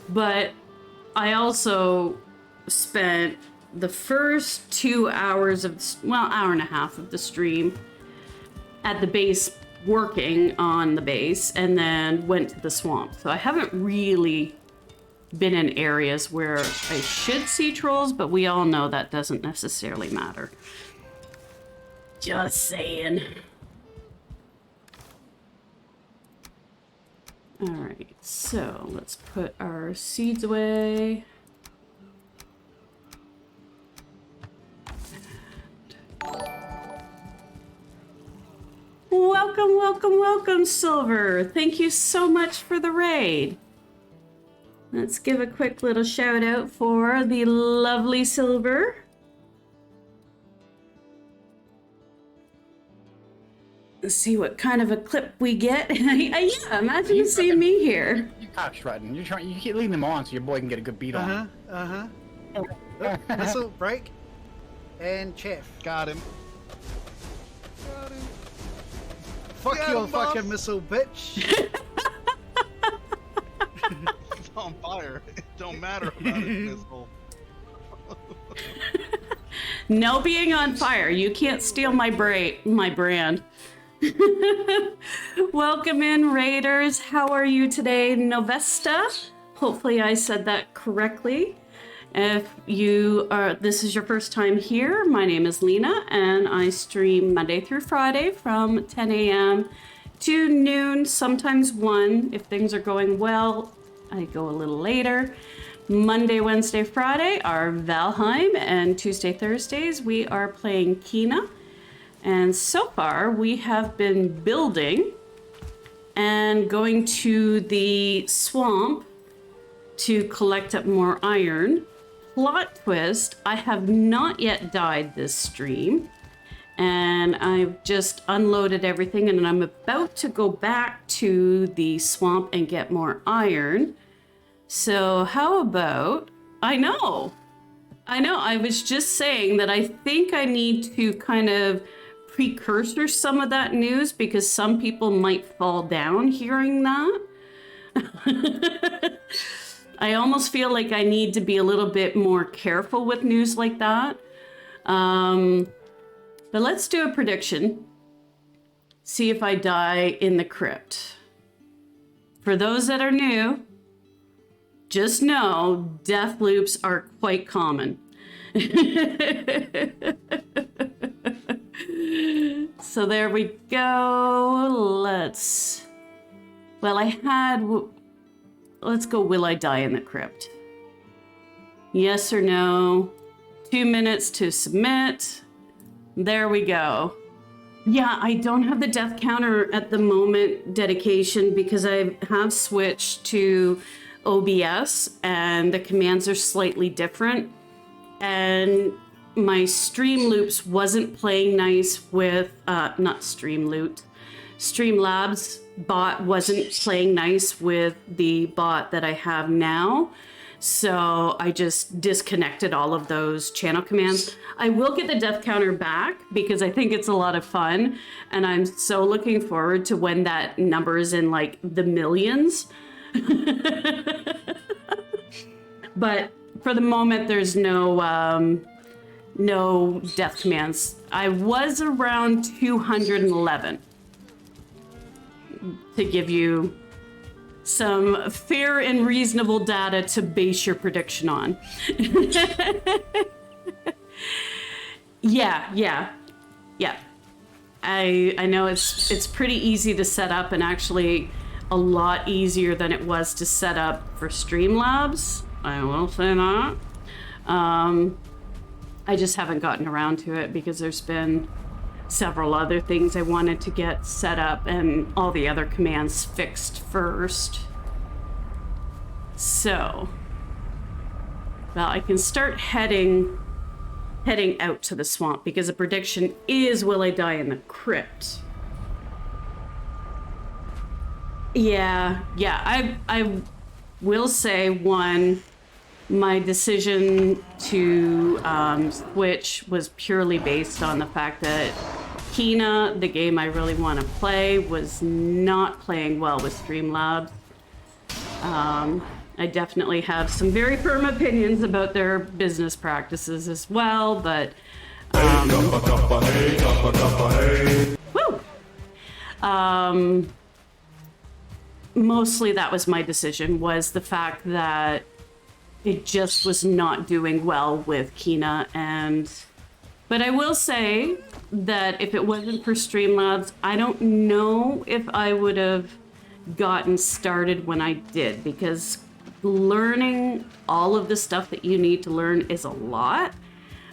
But I also spent the first 2 hours of, well, hour and a half of the stream at the base working on the base, and then went to the swamp. So I haven't really been in areas where I should see trolls, but we all know that doesn't necessarily matter. Just saying. All right, so let's put our seeds away. Welcome, welcome, welcome, Silver. Thank you so much for the raid. Let's give a quick little shout out for the lovely Silver. Let's see what kind of a clip we get. Yeah, imagine you seeing me here. You cock strutting. You keep leaving them on so your boy can get a good beat on. Missile, break, and chaff. Got him. Got him. Fuck Get your him, boss. fucking missile, bitch. He's on fire. Don't matter about it, missile. No being on fire. You can't steal my brand. Welcome in, Raiders. How are you today, Novesta? Hopefully I said that correctly. If this is your first time here, my name is Lena, and I stream Monday through Friday from 10 a.m. to noon, sometimes 1. If things are going well, I go a little later. Monday, Wednesday, Friday are Valheim, and Tuesday, Thursdays, we are playing Kina. And so far, we have been building and going to the swamp to collect up more iron. Plot twist, I have not yet died this stream, and I've just unloaded everything, and I'm about to go back to the swamp and get more iron. So how about, I know, I was just saying that I think I need to kind of precursor some of that news because some people might fall down hearing that. I almost feel like I need to be a little bit more careful with news like that. But let's do a prediction. See if I die in the crypt. For those that are new, just know death loops are quite common. So there we go. Let's go, will I die in the crypt? Yes or no? 2 minutes to submit. There we go. Yeah, I don't have the death counter at the moment, dedication, because I have switched to OBS and the commands are slightly different. And my Streamloops wasn't playing nice with, Streamlabs bot wasn't playing nice with the bot that I have now. So I just disconnected all of those channel commands. I will get the death counter back because I think it's a lot of fun. And I'm so looking forward to when that number is in like the millions. But for the moment, there's no death commands. I was around 211 to give you some fair and reasonable data to base your prediction on. Yeah. I know it's pretty easy to set up, and actually a lot easier than it was to set up for Streamlabs. I will say that. I just haven't gotten around to it because there's been several other things I wanted to get set up and all the other commands fixed first. So, well, I can start heading out to the swamp because the prediction is, will I die in the crypt? Yeah, I will say, one, my decision to switch was purely based on the fact that Kina, the game I really want to play, was not playing well with Streamlabs. I definitely have some very firm opinions about their business practices as well, but mostly that was my decision, was the fact that it just was not doing well with Kina. But I will say that if it wasn't for Streamlabs, I don't know if I would have gotten started when I did, because learning all of the stuff that you need to learn is a lot.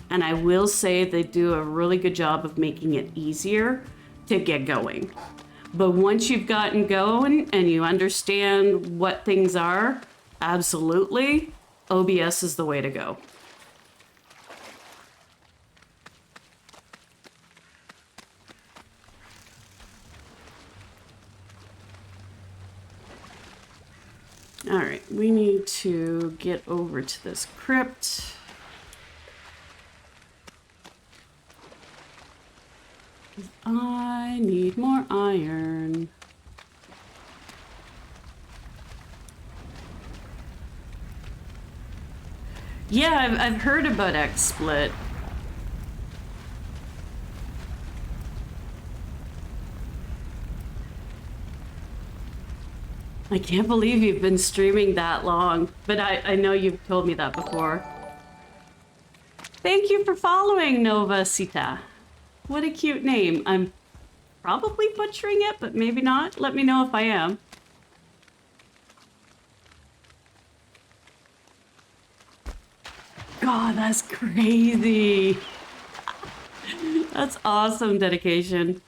And I will say they do a really good job of making it easier to get going. But once you've gotten going and you understand what things are, absolutely, OBS is the way to go. All right, we need to get over to this crypt. I need more iron. Yeah, I've heard about XSplit. I can't believe you've been streaming that long, but I know you've told me that before. Thank you for following, Nova Sita. What a cute name. I'm probably butchering it, but maybe not. Let me know if I am. God, that's crazy. That's awesome dedication.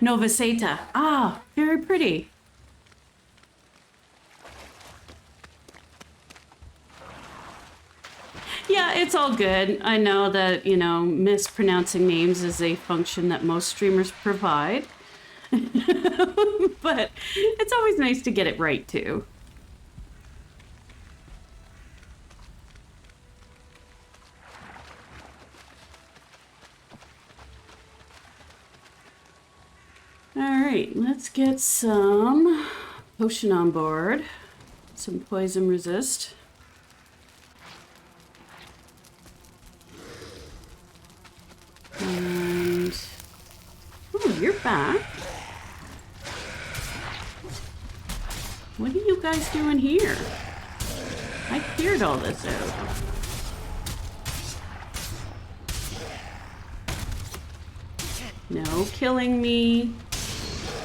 Nova Seta. Ah, very pretty. Yeah, it's all good. I know that, you know, mispronouncing names is a function that most streamers provide. But it's always nice to get it right, too. All right, let's get some potion on board. Some poison resist. And oh, you're back. What are you guys doing here? I cleared all this out. No killing me.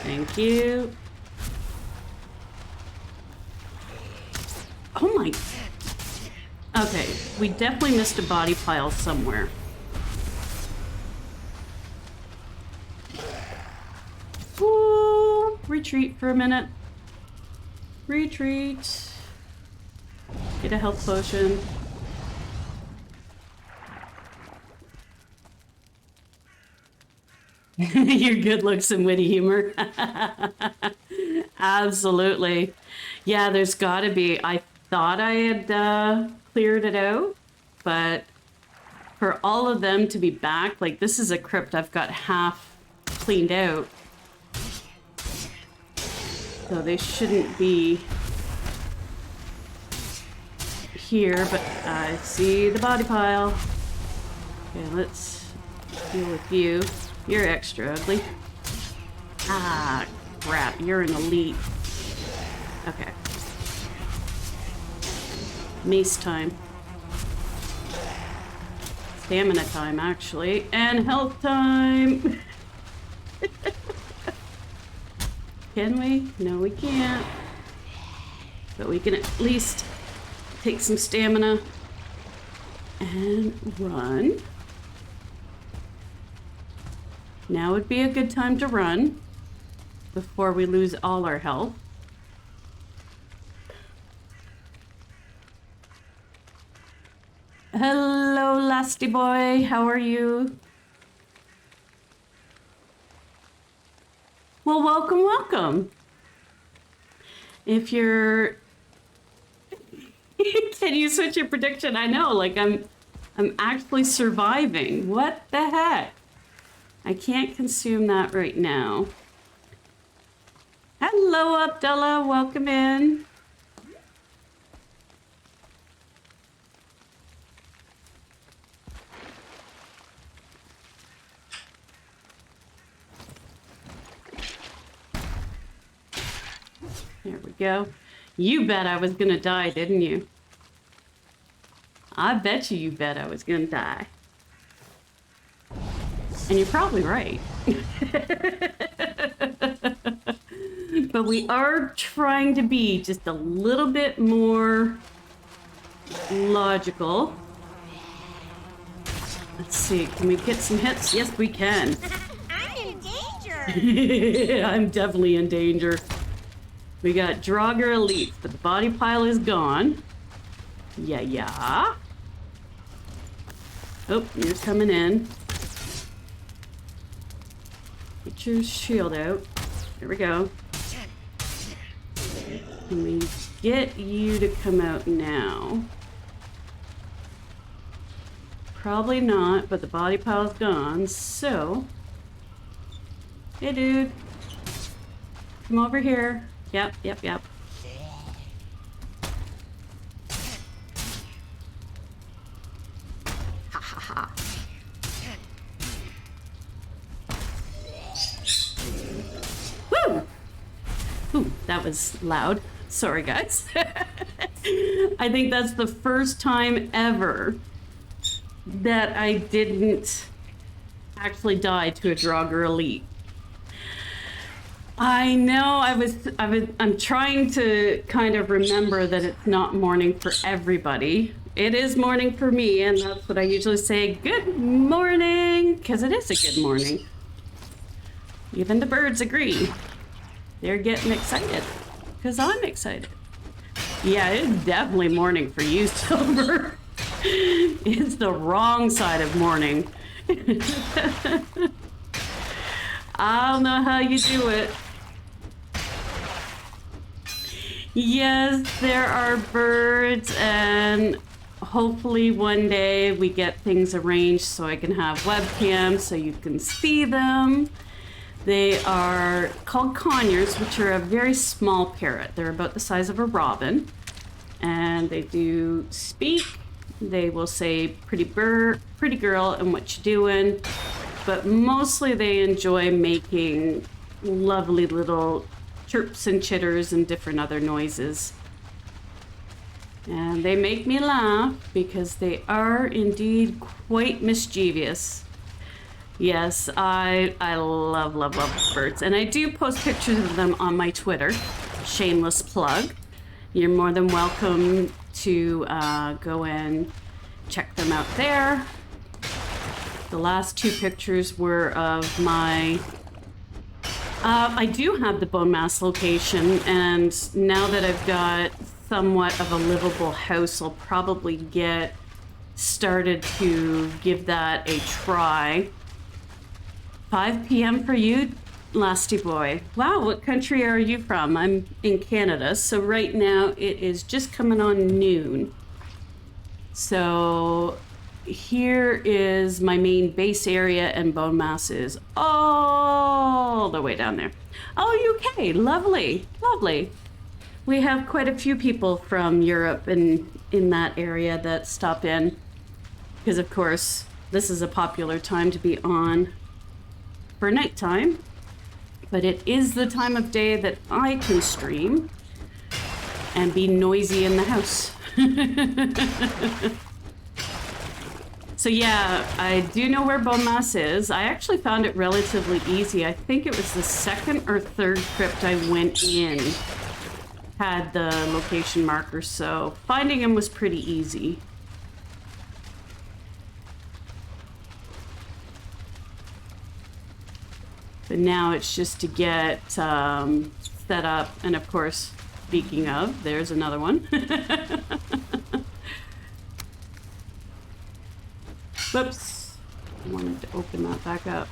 Thank you. Oh my. Okay, we definitely missed a body pile somewhere. Ooh, retreat for a minute. Retreat. Get a health potion. Your good looks and witty humor. Absolutely. Yeah, there's gotta be. I thought I had cleared it out, but for all of them to be back, like this is a crypt I've got half cleaned out. So they shouldn't be here, but I see the body pile. Okay, let's deal with you. You're extra ugly. Ah, crap, you're an elite. Okay. Mace time. Stamina time, actually. And health time! Can we? No, we can't. But we can at least take some stamina and run. Now would be a good time to run before we lose all our health. Hello, Lasty boy. How are you? Well, welcome, welcome. If you're... Can you switch your prediction? I know, like I'm actually surviving. What the heck? I can't consume that right now. Hello, Abdullah. Welcome in. There we go. You bet I was gonna die, didn't you? I bet you bet I was gonna die. And you're probably right. But we are trying to be just a little bit more logical. Let's see, can we get some hits? Yes, we can. I'm in danger! I'm definitely in danger. We got Draugr Elite, but the body pile is gone. Yeah. Oh, you're coming in. Get your shield out. There we go. Can we get you to come out now? Probably not, but the body pile's gone, so... Hey, dude. Come over here. Yep. Ha ha ha. Woo! Ooh, that was loud. Sorry, guys. I think that's the first time ever that I didn't actually die to a Draugr Elite. I know I'm trying to kind of remember that it's not morning for everybody. It is morning for me, and that's what I usually say, good morning, because it is a good morning. Even the birds agree. They're getting excited, because I'm excited. Yeah, it's definitely morning for you, Silver. It's the wrong side of morning. I don't know how you do it. Yes, there are birds, and hopefully one day we get things arranged so I can have webcams so you can see them. They are called conures, which are a very small parrot. They're about the size of a robin, and they do speak. They will say pretty girl, and what you doing, but mostly they enjoy making lovely little chirps and chitters and different other noises. And they make me laugh because they are indeed quite mischievous. Yes, I love birds, and I do post pictures of them on my Twitter. Shameless plug. You're more than welcome to go and check them out there. The last two pictures were of my... I do have the bone mass location, and now that I've got somewhat of a livable house, I'll probably get started to give that a try. 5 p.m. for you, Lasty Boy. Wow, what country are you from? I'm in Canada, so right now it is just coming on noon. So here is my main base area, and bone mass is all the way down there. Oh, UK, lovely, lovely. We have quite a few people from Europe and in that area that stop in, because of course this is a popular time to be on for nighttime, but it is the time of day that I can stream and be noisy in the house. So yeah, I do know where bone mass is. I actually found it relatively easy. I think it was the second or third crypt I went in had the location marker, so finding him was pretty easy. But now it's just to get set up, and of course, speaking of, there's another one. Whoops, I wanted to open that back up.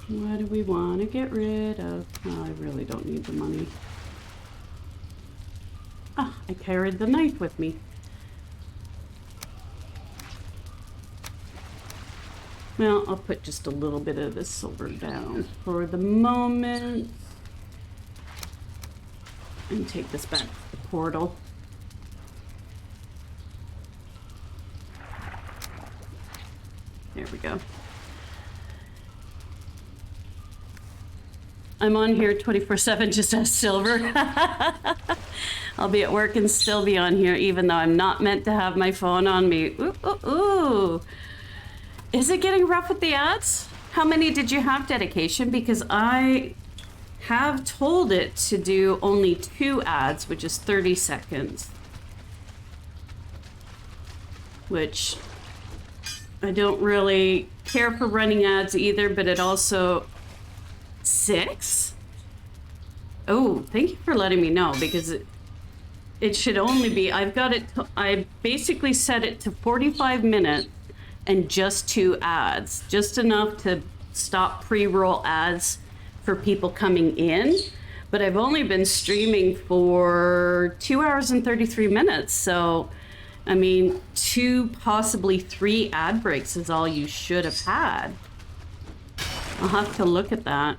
What do we want to get rid of? Oh, I really don't need the money. Ah, I carried the knife with me. Well, I'll put just a little bit of this silver down for the moment. And take this back to the portal. There we go. I'm on here 24/7 just as silver. I'll be at work and still be on here even though I'm not meant to have my phone on me. Ooh, ooh, ooh. Is it getting rough with the ads? How many did you have, Dedication? Because I have told it to do only 2 ads, which is 30 seconds. Which I don't really care for running ads either, but it also... 6? Oh, thank you for letting me know, because it should only be... I've got it... I basically set it to 45 minutes and just 2 ads. Just enough to stop pre-roll ads for people coming in. But I've only been streaming for 2 hours and 33 minutes, so I mean, 2, possibly 3 ad breaks is all you should have had. I'll have to look at that.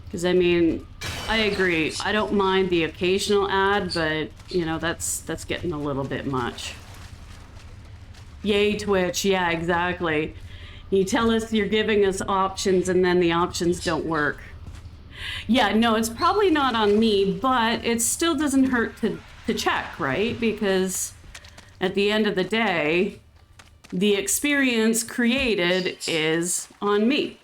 Because, I mean, I agree. I don't mind the occasional ad, but, you know, that's getting a little bit much. Yay, Twitch. Yeah, exactly. You tell us you're giving us options and then the options don't work. Yeah, no, it's probably not on me, but it still doesn't hurt to check, right? Because at the end of the day, the experience created is on me.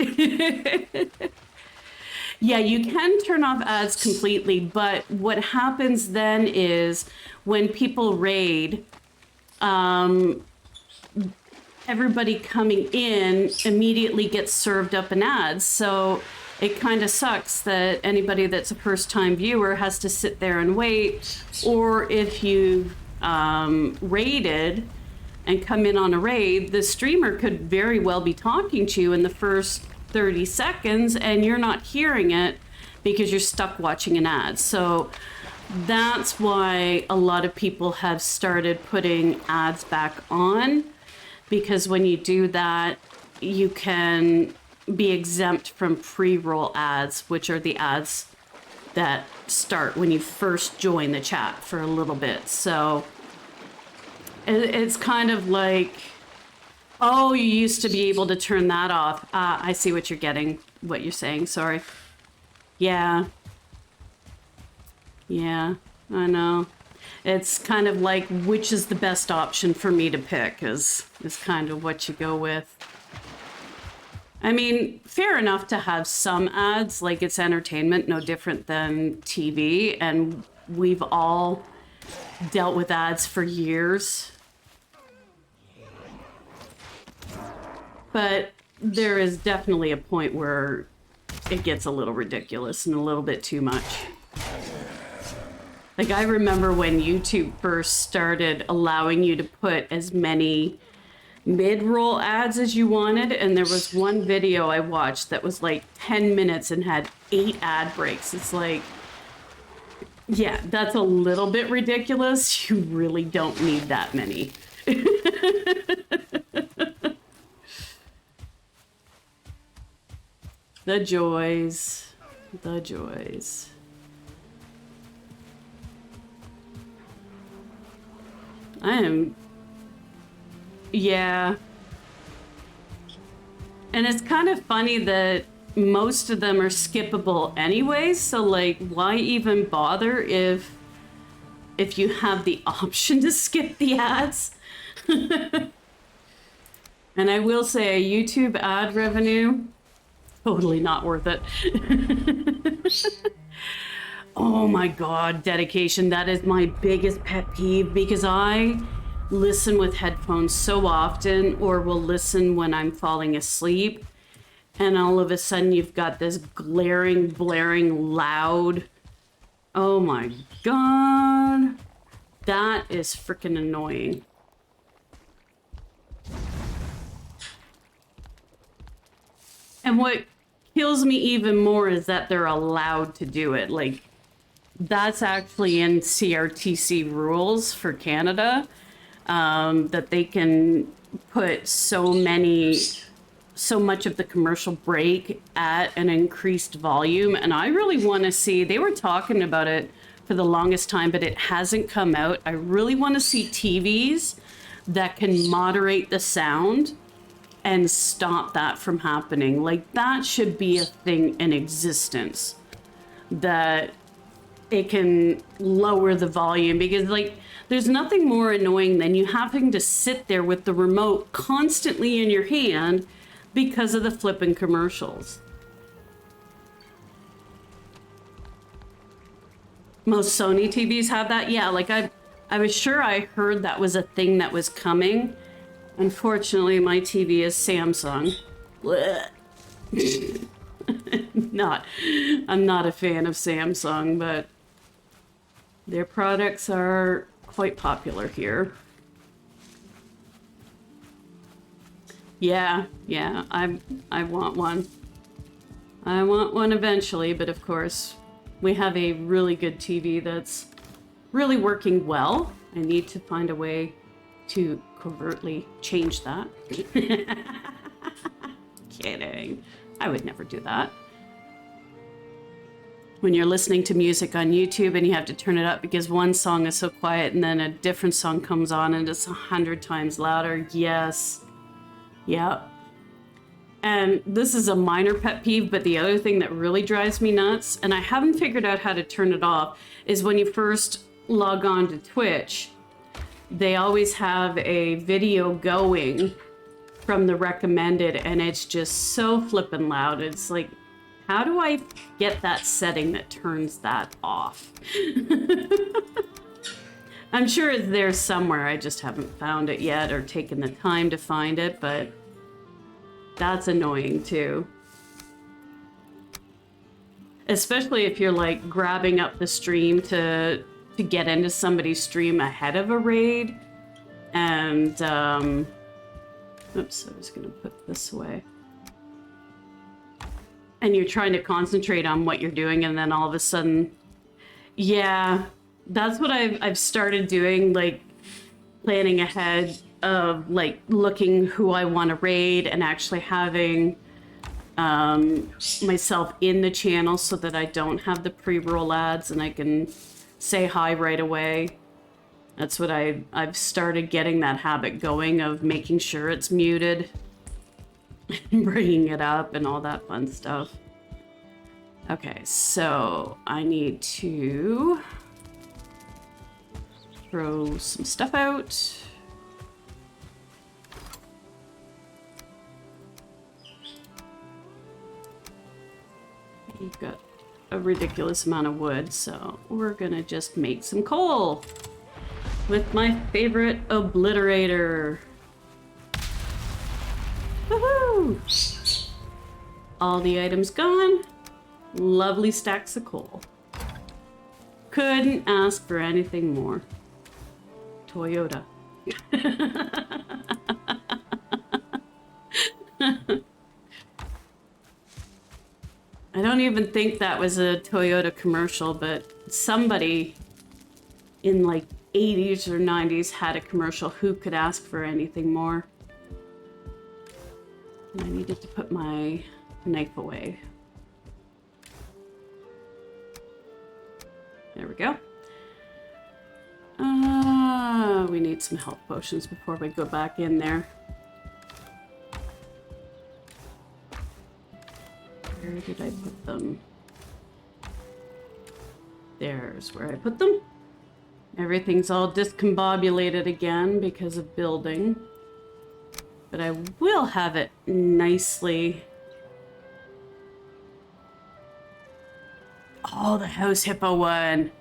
Yeah, you can turn off ads completely, but what happens then is when people raid, everybody coming in immediately gets served up an ad. So it kind of sucks that anybody that's a first-time viewer has to sit there and wait. Or if you raided and come in on a raid, the streamer could very well be talking to you in the first 30 seconds and you're not hearing it because you're stuck watching an ad. So that's why a lot of people have started putting ads back on, because when you do that, you can be exempt from pre-roll ads, which are the ads that start when you first join the chat for a little bit. So it's kind of like, oh, you used to be able to turn that off. I see what you're saying, sorry. Yeah. Yeah, I know. It's kind of like, which is the best option for me to pick is kind of what you go with. I mean, fair enough to have some ads, like it's entertainment, no different than TV, and we've all dealt with ads for years. But there is definitely a point where it gets a little ridiculous and a little bit too much. Like, I remember when YouTube first started allowing you to put as many mid-roll ads as you wanted, and there was one video I watched that was like 10 minutes and had 8 ad breaks. It's like, yeah, that's a little bit ridiculous. You really don't need that many. The joys. The joys. Yeah. And it's kind of funny that most of them are skippable anyways, so like, why even bother if you have the option to skip the ads? And I will say, YouTube ad revenue, totally not worth it. Oh my God, dedication. That is my biggest pet peeve, because I listen with headphones so often, or will listen when I'm falling asleep. And all of a sudden you've got this glaring, blaring, loud. Oh my God. That is freaking annoying. And what kills me even more is that they're allowed to do it. Like, that's actually in CRTC rules for Canada, that they can put so much of the commercial break at an increased volume. And I really want to see, they were talking about it for the longest time, but it hasn't come out. I really want to see TVs that can moderate the sound and stop that from happening. Like, that should be a thing in existence, that it can lower the volume, because like, there's nothing more annoying than you having to sit there with the remote constantly in your hand because of the flipping commercials. Most Sony TVs have that. Yeah, like I was sure I heard that was a thing that was coming. Unfortunately, my TV is Samsung. I'm not a fan of Samsung, but their products are quite popular here. Yeah, I want one. I want one eventually, but of course, we have a really good TV that's really working well. I need to find a way to covertly change that. Kidding. I would never do that. When you're listening to music on YouTube and you have to turn it up because one song is so quiet and then a different song comes on and it's 100 times louder. Yes. Yep. And this is a minor pet peeve, but the other thing that really drives me nuts, and I haven't figured out how to turn it off, is when you first log on to Twitch, they always have a video going from the recommended, and it's just so flippin' loud. It's like, how do I get that setting that turns that off? I'm sure it's there somewhere. I just haven't found it yet or taken the time to find it, but that's annoying too. Especially if you're like grabbing up the stream to get into somebody's stream ahead of a raid. And, oops, I was gonna put this away. And you're trying to concentrate on what you're doing, and then all of a sudden, yeah, that's what I've started doing, like planning ahead of like looking who I want to raid and actually having myself in the channel so that I don't have the pre-roll ads and I can say hi right away. That's what I've started getting that habit going of making sure it's muted. Bringing it up and all that fun stuff. Okay, so I need to throw some stuff out. We've got a ridiculous amount of wood, so we're gonna just make some coal with my favorite obliterator. Woohoo! All the items gone. Lovely stacks of coal. Couldn't ask for anything more. Toyota. I don't even think that was a Toyota commercial, but somebody in like 80s or 90s had a commercial. Who could ask for anything more? And I needed to put my knife away. There we go. We need some health potions before we go back in there. Where did I put them? There's where I put them. Everything's all discombobulated again because of building. But I will have it nicely. Oh, the house hippo one.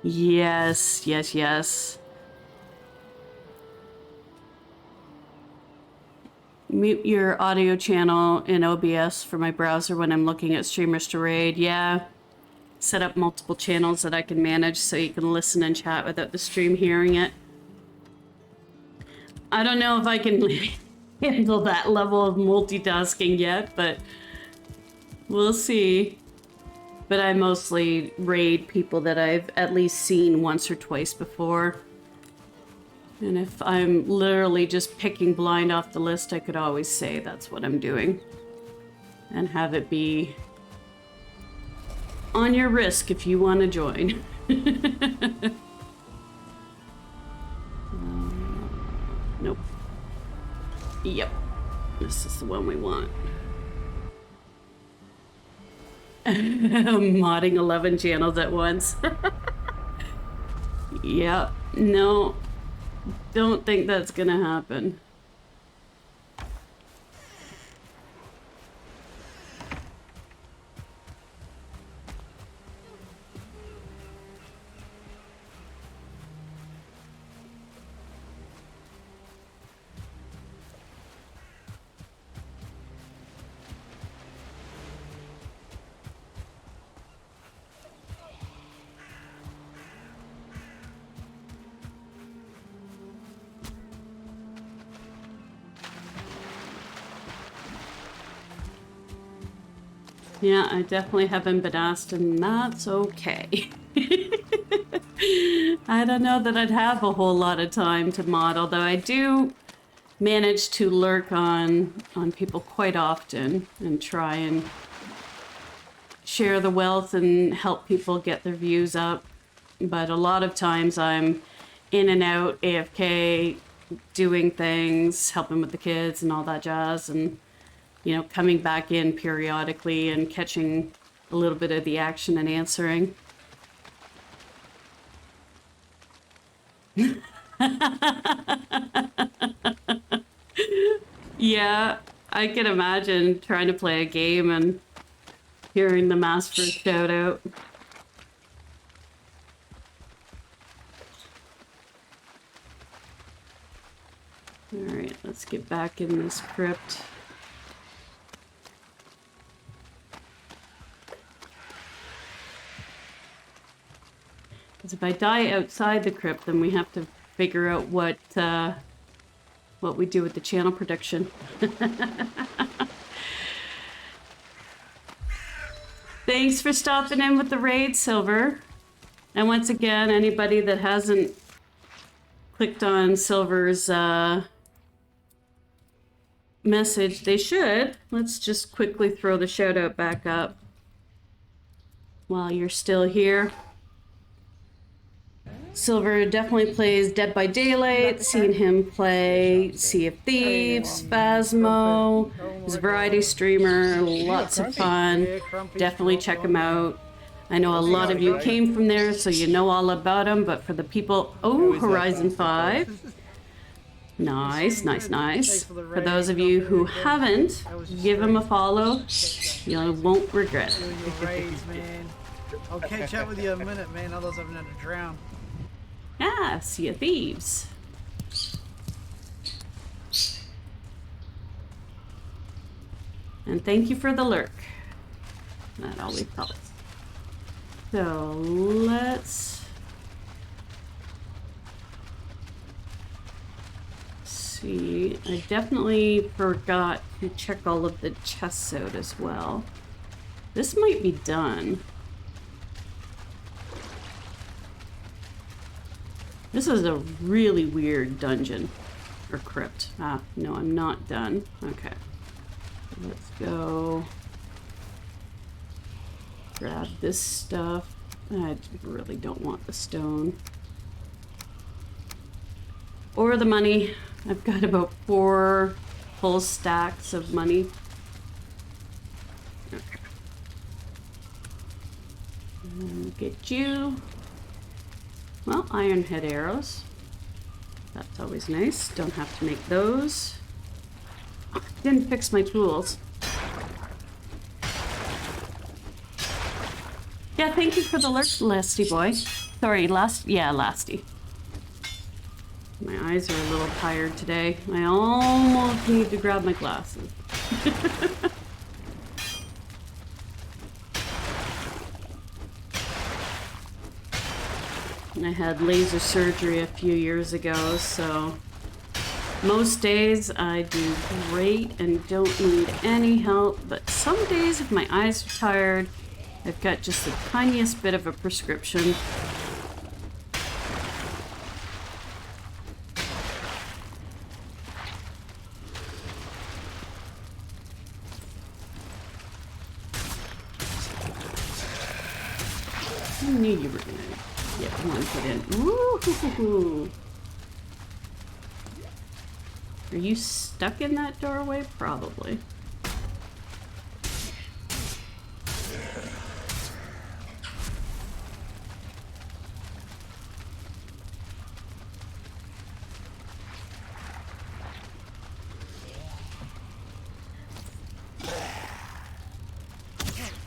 Yes, yes, yes. Mute your audio channel in OBS for my browser when I'm looking at streamers to raid. Yeah. Set up multiple channels that I can manage so you can listen and chat without the stream hearing it. I don't know if I can handle that level of multitasking yet, but we'll see. But I mostly raid people that I've at least seen once or twice before. And if I'm literally just picking blind off the list, I could always say that's what I'm doing. And have it be on your risk if you want to join. Nope. Yep. This is the one we want. Modding 11 channels at once. Yep. No. Don't think that's gonna happen. Yeah, I definitely haven't been asked, and that's okay. I don't know that I'd have a whole lot of time to mod, although I do manage to lurk on people quite often and try and share the wealth and help people get their views up. But a lot of times I'm in and out, AFK, doing things, helping with the kids and all that jazz, and, you know, coming back in periodically and catching a little bit of the action and answering. Yeah, I can imagine trying to play a game and hearing the master shout out. Alright, let's get back in this crypt. Because if I die outside the crypt, then we have to figure out what we do with the channel prediction. Thanks for stopping in with the raid, Silver. And once again, anybody that hasn't clicked on Silver's message, they should. Let's just quickly throw the shout out back up while you're still here. Silver definitely plays Dead by Daylight, seen him play Sea of Thieves, Phasmo, he's a variety streamer, lots of fun, definitely check him out. I know a lot of you came from there, so you know all about him, but for the people, oh, Horizon 5. Nice, nice, nice. For those of you who haven't, give him a follow, you won't regret it. I'll catch up with you in a minute, man, otherwise I'm going to drown. Ah, Sea of Thieves. And thank you for the lurk. That always helps. So let's see. I definitely forgot to check all of the chests out as well. This might be done. This is a really weird dungeon, or crypt. Ah, no, I'm not done. Okay. Let's go grab this stuff. I really don't want the stone. Or the money. I've got about 4 full stacks of money. Okay. And get you. Well, iron head arrows. That's always nice. Don't have to make those. Oh, didn't fix my tools. Yeah, thank you for the lurk, Lasty boy. Sorry, Lasty. My eyes are a little tired today. I almost need to grab my glasses. I had laser surgery a few years ago, so most days I do great and don't need any help, but some days if my eyes are tired, I've got just the tiniest bit of a prescription. I knew you were gonna get one put in. Ooh. Are you stuck in that doorway? Probably.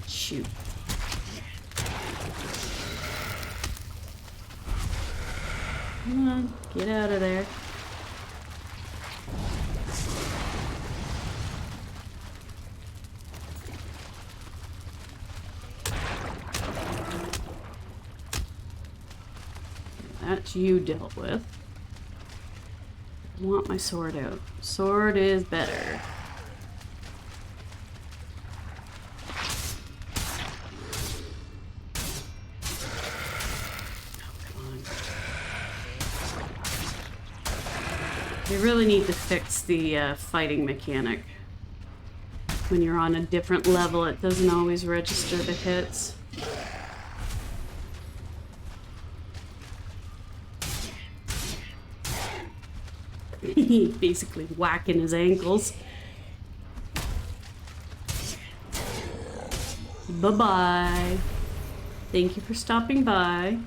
Shoot. Come on, get out of there. That's you dealt with. I want my sword out. Sword is better. Oh, come They really need to fix the fighting mechanic. When you're on a different level, it doesn't always register the hits. He's basically whacking his ankles. Bye-bye. Thank you for stopping by.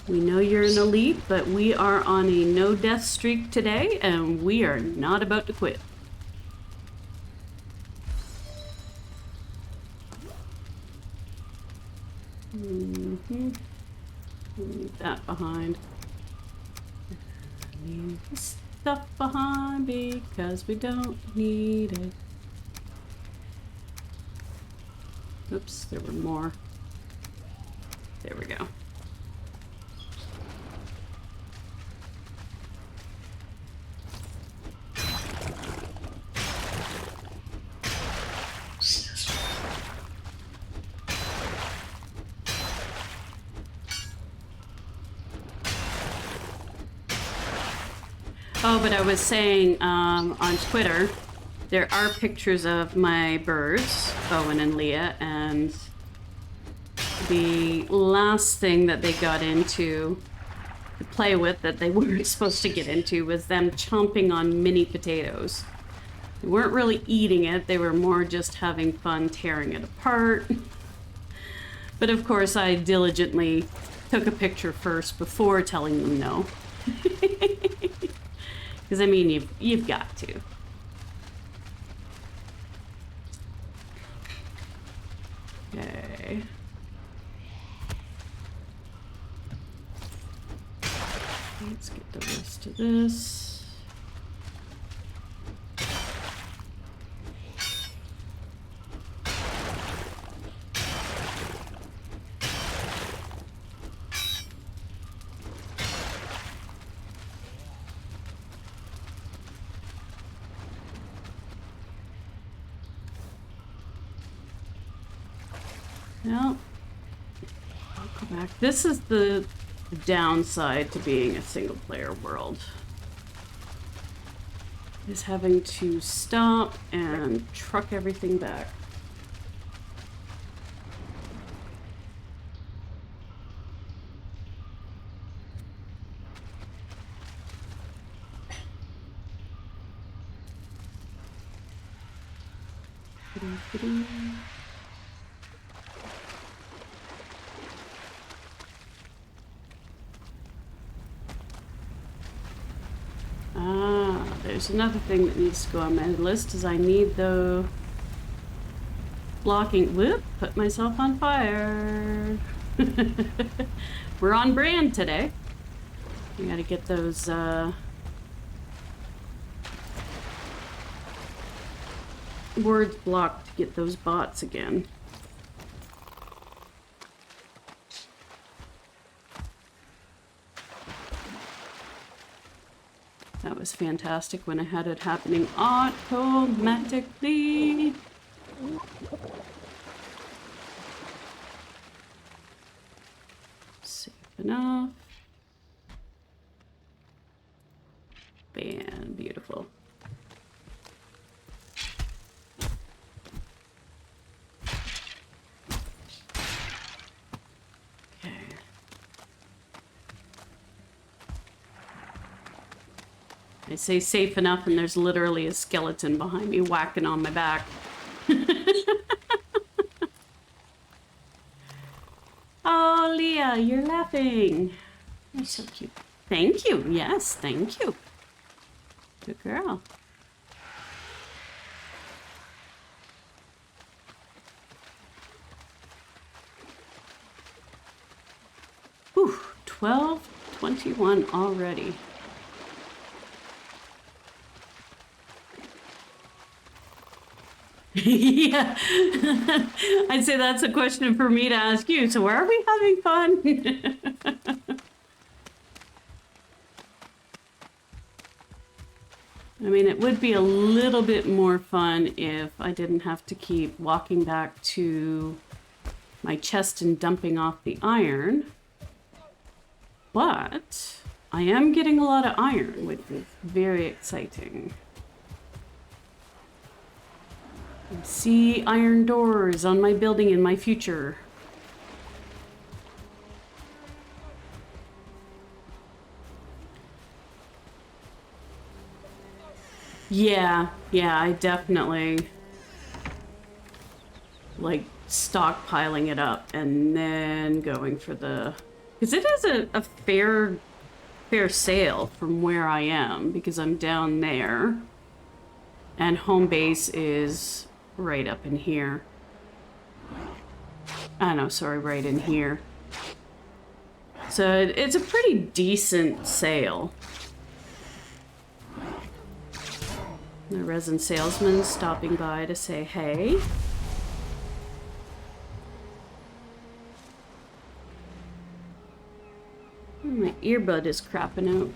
We know you're an elite, but we are on a no-death streak today, and we are not about to quit. Leave that behind. Leave the stuff behind because we don't need it. Oops, there were more. There we go. Oh, but I was saying on Twitter, there are pictures of my birds, Owen and Leah, and the last thing that they got into to play with that they weren't supposed to get into was them chomping on mini potatoes. They weren't really eating it, they were more just having fun tearing it apart. But of course, I diligently took a picture first before telling them no. Because, I mean, you've got to. Okay. Let's get the rest of this. Well, I'll go back. This is the downside to being a single player world. Is having to stop and truck everything back. There's another thing that needs to go on my list is I need the blocking. Whoop, put myself on fire. We're on brand today. We gotta get those words blocked to get those bots again. That was fantastic when I had it happening automatically. Safe enough. Bam, beautiful. I say safe enough and there's literally a skeleton behind me whacking on my back. Oh, Leah, you're laughing. You're so cute. Thank you. Yes, thank you. Good girl. Whew, 12:21 already. Yeah, I'd say that's a question for me to ask you. So where are we having fun? I mean, it would be a little bit more fun if I didn't have to keep walking back to my chest and dumping off the iron. But I am getting a lot of iron, which is very exciting. I see iron doors on my building in my future. Yeah, I definitely like stockpiling it up and then going for the, because it is a fair sale from where I am, because I'm down there and home base is right up in here. No, sorry, right in here. So it's a pretty decent sale. The resin salesman stopping by to say hey. My earbud is crapping out.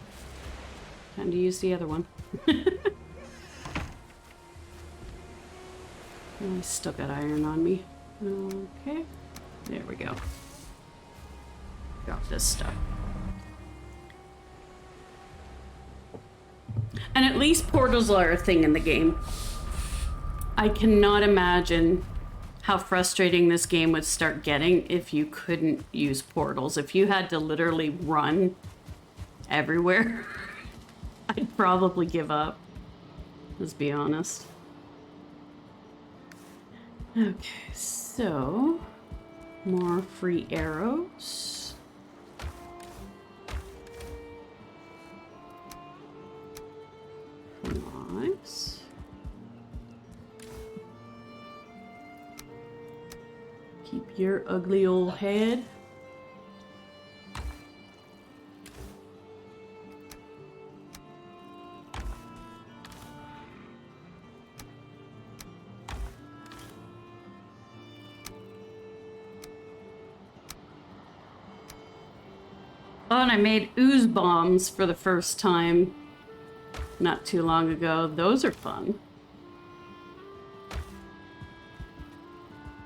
Time to use the other one. I still got iron on me. Okay. There we go. Got this stuff. And at least portals are a thing in the game. I cannot imagine how frustrating this game would start getting if you couldn't use portals. If you had to literally run everywhere, I'd probably give up. Let's be honest. Okay, so more free arrows. Nice. Keep your ugly old head. Oh, and I made ooze bombs for the first time not too long ago. Those are fun.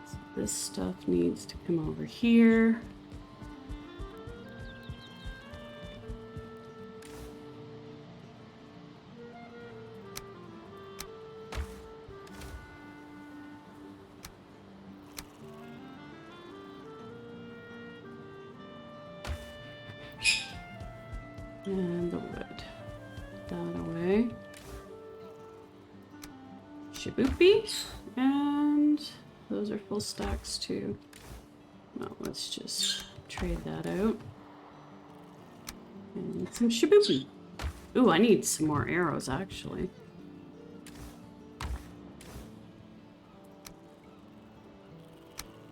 So this stuff needs to come over here. And the wood. That away. Shiboopy. And those are full stacks too. Well, let's just trade that out. And some shiboopy. Ooh, I need some more arrows actually.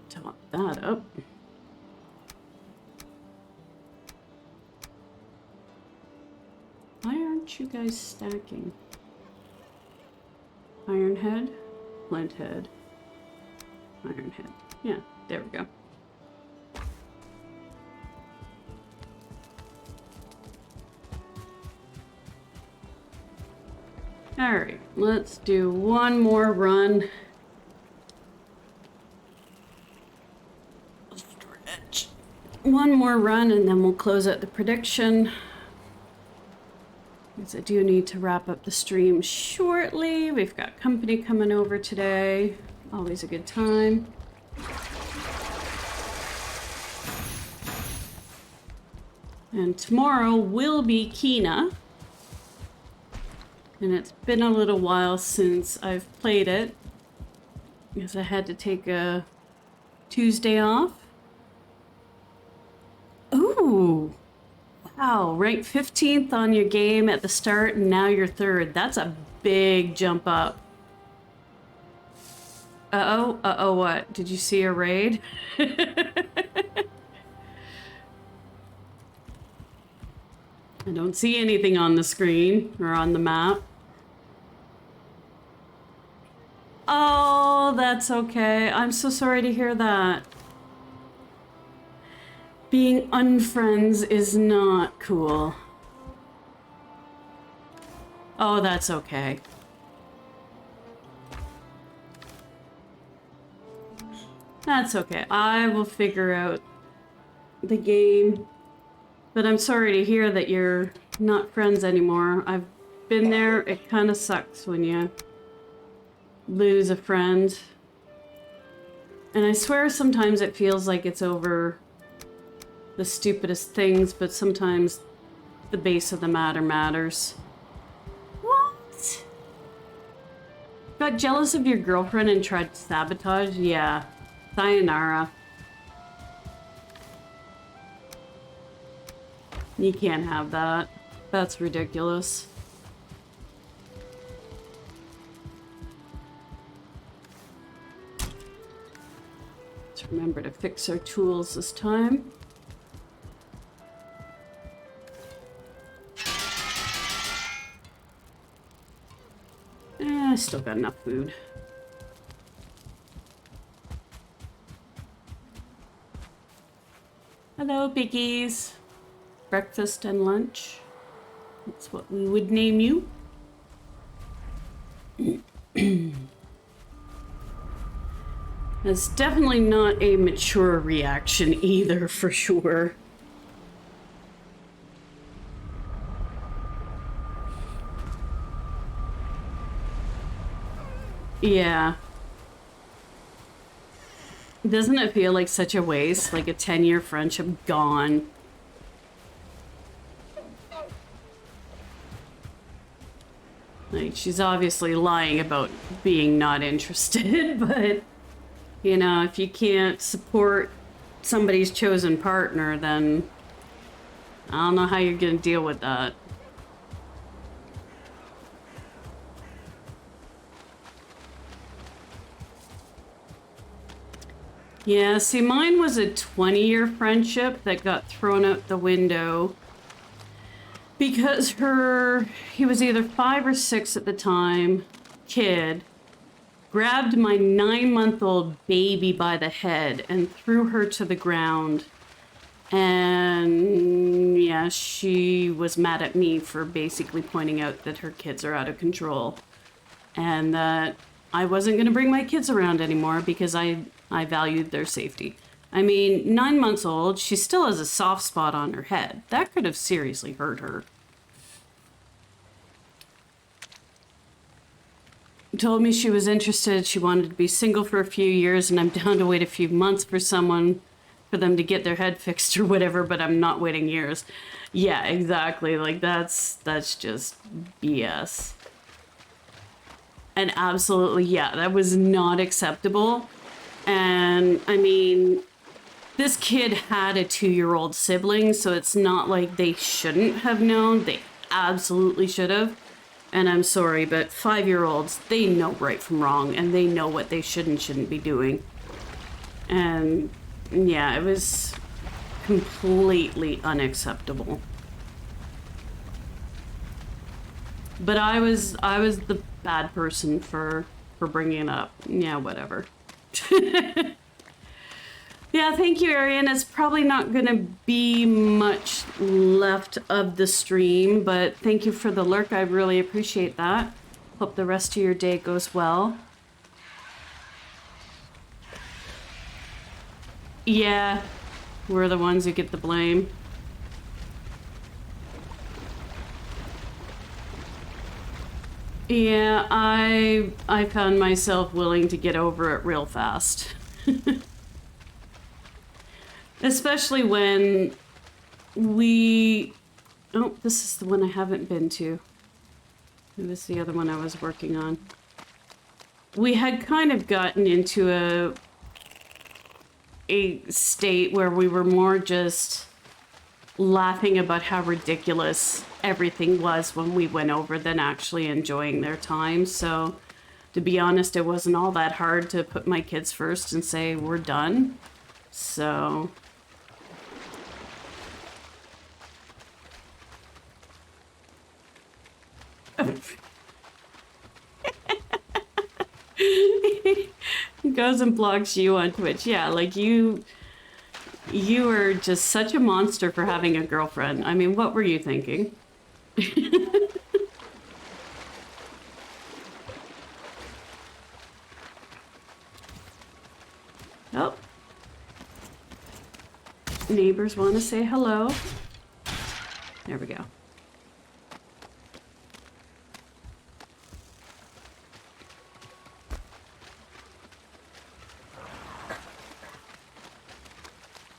Top that up. Why aren't you guys stacking? Iron head, flint head, iron head. Yeah, there we go. All right, let's do one more run. Stretch. One more run and then we'll close out the prediction. Because I do need to wrap up the stream shortly. We've got company coming over today. Always a good time. And tomorrow will be Kina. And it's been a little while since I've played it. Because I had to take a Tuesday off. Ooh! Wow, ranked 15th on your game at the start and now you're 3rd. That's a big jump up. Uh-oh, what? Did you see a raid? I don't see anything on the screen or on the map. Oh, that's okay. I'm so sorry to hear that. Being unfriends is not cool. Oh, that's okay. That's okay. I will figure out the game But I'm sorry to hear that you're not friends anymore. I've been there. It kind of sucks when you lose a friend. And I swear sometimes it feels like it's over the stupidest things, but sometimes the base of the matter matters. What? Got jealous of your girlfriend and tried to sabotage? Yeah. Sayonara. You can't have that. That's ridiculous. Let's remember to fix our tools this time. I still got enough food. Hello, piggies. Breakfast and lunch. That's what we would name you. That's definitely not a mature reaction either, for sure. Yeah. Doesn't it feel like such a waste? Like a 10-year friendship gone. Like, she's obviously lying about being not interested, but, you know, if you can't support somebody's chosen partner, then I don't know how you're gonna deal with that. Yeah, see, mine was a 20-year friendship that got thrown out the window because he was either 5 or 6 at the time, kid, grabbed my 9-month-old baby by the head and threw her to the ground. And yeah, she was mad at me for basically pointing out that her kids are out of control and that I wasn't going to bring my kids around anymore because I valued their safety. I mean, 9 months old, she still has a soft spot on her head. That could have seriously hurt her. Told me she was interested, she wanted to be single for a few years, and I'm down to wait a few months for them to get their head fixed or whatever, but I'm not waiting years. Yeah, exactly. Like, that's just BS. And absolutely, yeah, that was not acceptable. And I mean, this kid had a 2-year-old sibling, so it's not like they shouldn't have known. They absolutely should have. And I'm sorry, but 5-year-olds, they know right from wrong, and they know what they should and shouldn't be doing. And yeah, it was completely unacceptable. But I was the bad person for bringing it up. Yeah, whatever. Yeah, thank you, Arian. It's probably not going to be much left of the stream, but thank you for the lurk. I really appreciate that. Hope the rest of your day goes well. Yeah, we're the ones who get the blame. Yeah, I found myself willing to get over it real fast. Especially when oh, this is the one I haven't been to. It was the other one I was working on. We had kind of gotten into a state where we were more just laughing about how ridiculous everything was when we went over than actually enjoying their time. So to be honest, it wasn't all that hard to put my kids first and say we're done. So goes and blocks you on Twitch. Yeah, like you are just such a monster for having a girlfriend. I mean, what were you thinking? Oh. Neighbors want to say hello. There we go.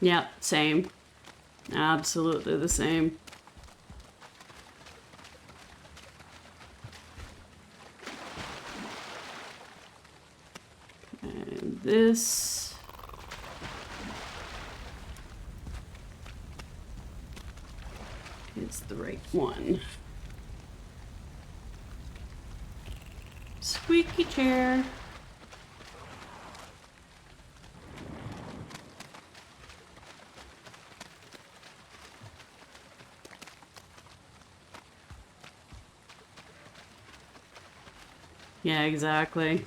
Yep, same. Absolutely the same. And this... is the right one. Squeaky chair. Yeah, exactly.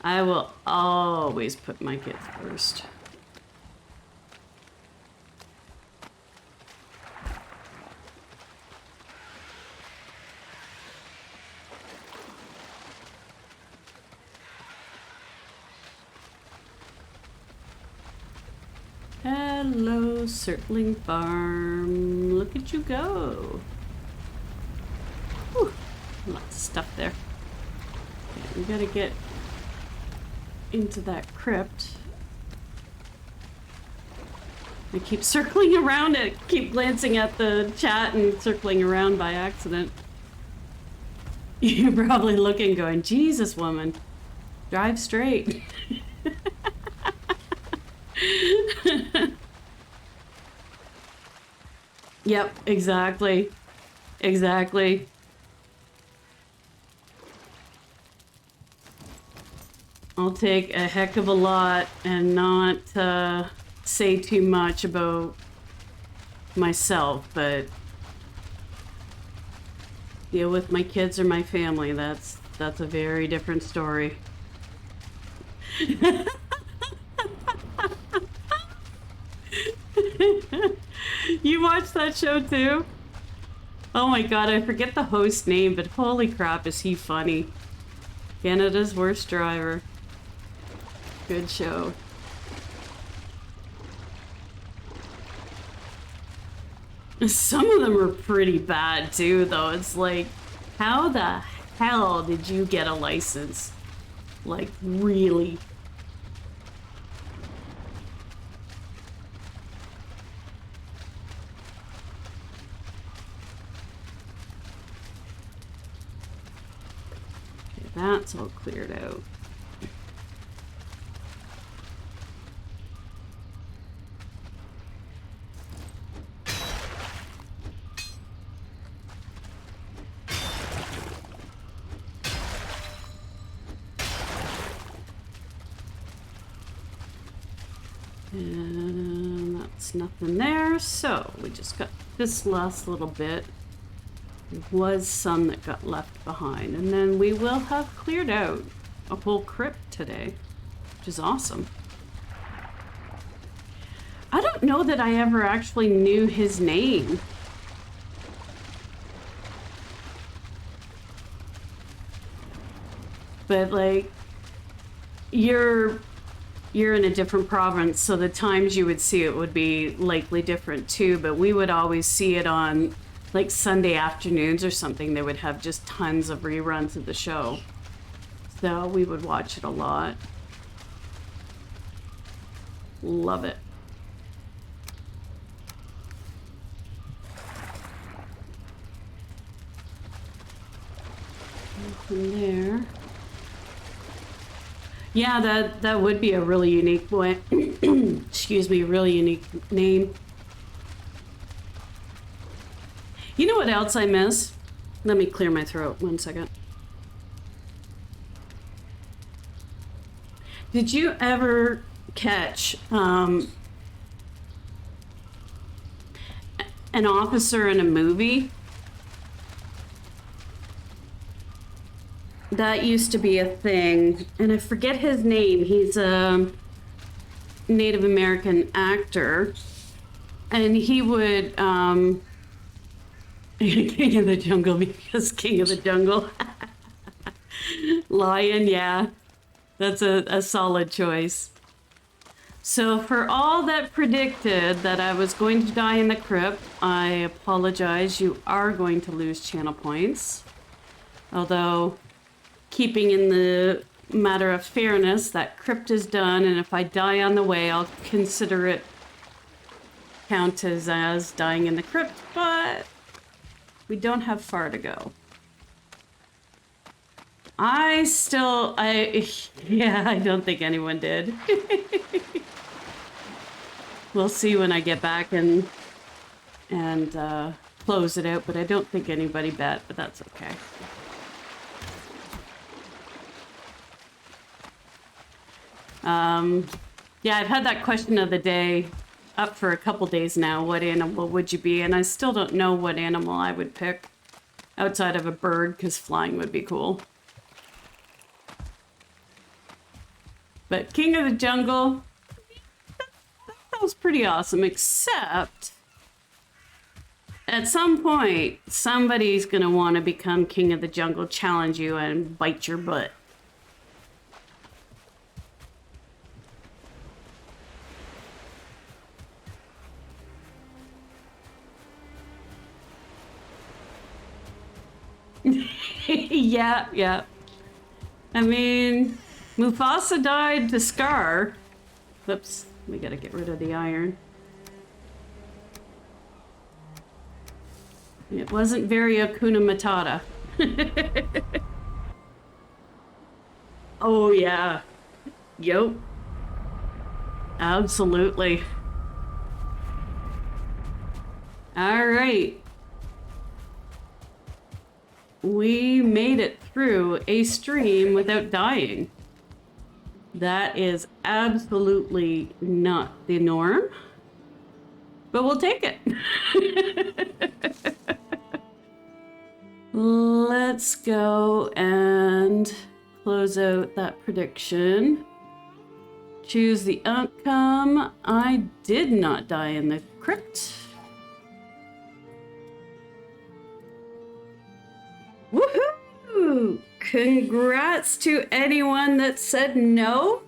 I will always put my kids first. Hello, Circling Farm. Look at you go. Whew, lots of stuff there. Okay, we gotta get into that crypt. I keep circling around it, keep glancing at the chat and circling around by accident. You're probably looking going, Jesus, woman, drive straight. Yep, exactly. Exactly. I'll take a heck of a lot and not say too much about myself, but deal with my kids or my family, that's a very different story. You watched that show too? Oh my god, I forget the host's name, but holy crap, is he funny. Canada's Worst Driver. Good show. Some of them are pretty bad too, though. It's like, how the hell did you get a license? Like, really? Okay, that's all cleared out. And that's nothing there, so we just got this last little bit. There was some that got left behind, and then we will have cleared out a whole crypt today, which is awesome. I don't know that I ever actually knew his name. But like, you're in a different province, so the times you would see it would be likely different too, but we would always see it on like Sunday afternoons or something. They would have just tons of reruns of the show, so we would watch it a lot. Love it. Nothing there. Yeah, that would be a really unique one. Excuse me, really unique name. You know what else I miss? Let me clear my throat 1 second. Did you ever catch an officer in a movie? That used to be a thing, and I forget his name. He's a Native American actor, and he would King of the Jungle, because King of the Jungle. Lion, yeah, that's a solid choice. So for all that predicted that I was going to die in the crypt, I apologize. You are going to lose channel points. Although, keeping in the matter of fairness, that crypt is done, and if I die on the way, I'll consider it count as dying in the crypt, but we don't have far to go. I don't think anyone did. We'll see when I get back and close it out, but I don't think anybody bet, but that's okay. Yeah, I've had that question of the day up for a couple days now. What animal would you be? And I still don't know what animal I would pick outside of a bird, because flying would be cool. But King of the Jungle, that was pretty awesome, except at some point, somebody's going to want to become King of the Jungle, challenge you, and bite your butt. Yeah. I mean, Mufasa died to Scar. Whoops, we gotta get rid of the iron. It wasn't very Hakuna Matata. Oh yeah. Yup. Absolutely. All right. We made it through a stream without dying. That is absolutely not the norm, but we'll take it. Let's go and close out that prediction. Choose the outcome. I did not die in the crypt. Woohoo! Congrats to anyone that said no.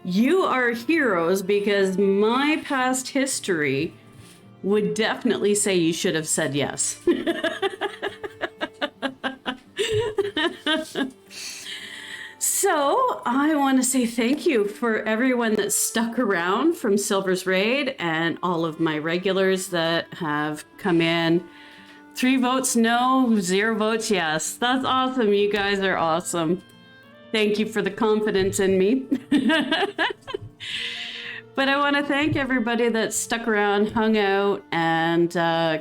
You are heroes, because my past history would definitely say you should have said yes. So I want to say thank you for everyone that stuck around from Silver's Raid, and all of my regulars that have come in. 3 votes no, 0 votes yes. That's awesome. You guys are awesome. Thank you for the confidence in me. But I want to thank everybody that stuck around, hung out, and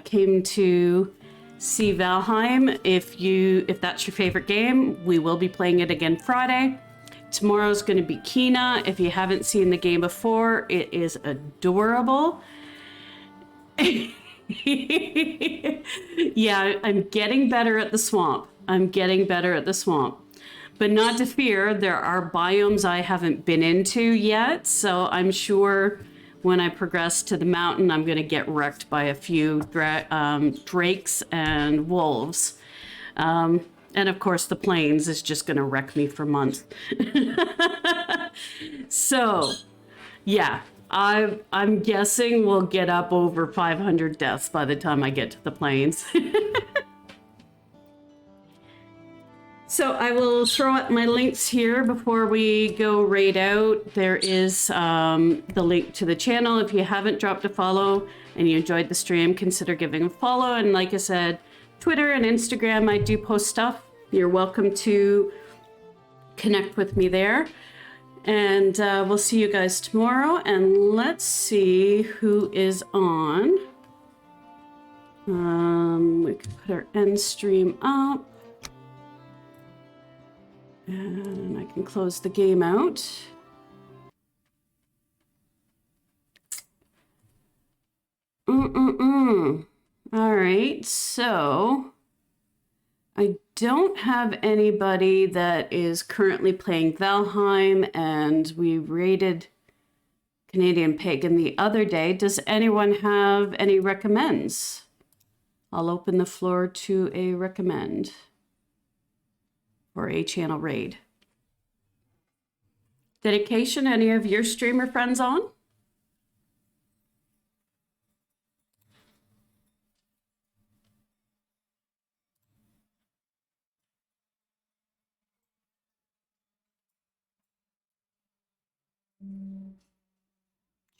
came to see Valheim. If that's your favorite game, we will be playing it again Friday. Tomorrow's going to be Kina. If you haven't seen the game before, it is adorable. Yeah, I'm getting better at the swamp. But not to fear, there are biomes I haven't been into yet, so I'm sure when I progress to the mountain, I'm going to get wrecked by a few drakes and wolves. And of course, the plains is just going to wreck me for months. So, yeah. I'm guessing we'll get up over 500 deaths by the time I get to the plains. So I will throw up my links here before we go raid out. There is the link to the channel. If you haven't dropped a follow and you enjoyed the stream, consider giving a follow. And like I said, Twitter and Instagram, I do post stuff. You're welcome to connect with me there. And we'll see you guys tomorrow. And let's see who is on. We can put our end stream up. And I can close the game out. All right, so I don't have anybody that is currently playing Valheim, and we raided Canadian Pagan the other day. Does anyone have any recommends? I'll open the floor to a recommend for a channel raid. Dedication, any of your streamer friends on?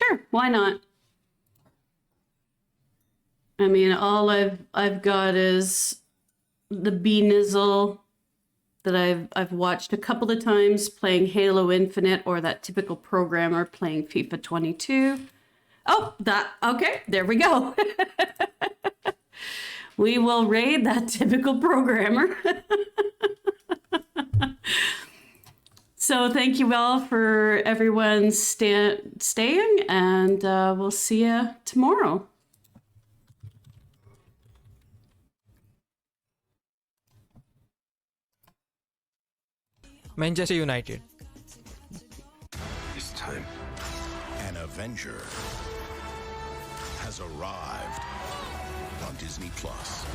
Sure, why not? I mean, all I've got is the Bee Nizzle that I've watched a couple of times playing Halo Infinite, or that typical programmer playing FIFA 22. Oh, okay, there we go. We will raid that typical programmer. So thank you all for everyone staying, and we'll see you tomorrow. Manchester United. This time, an Avenger has arrived on Disney Plus.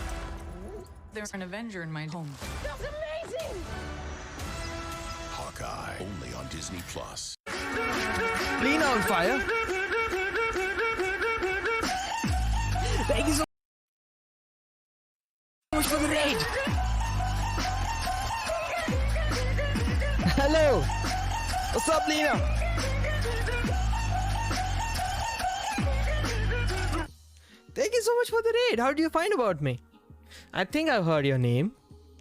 There's an Avenger in my home. That's amazing! Hawkeye, only on Disney Plus. Lena on fire. Thank you so much for the raid. Hello. What's up, Lena? Thank you so much for the raid. How do you find about me? I think I've heard your name.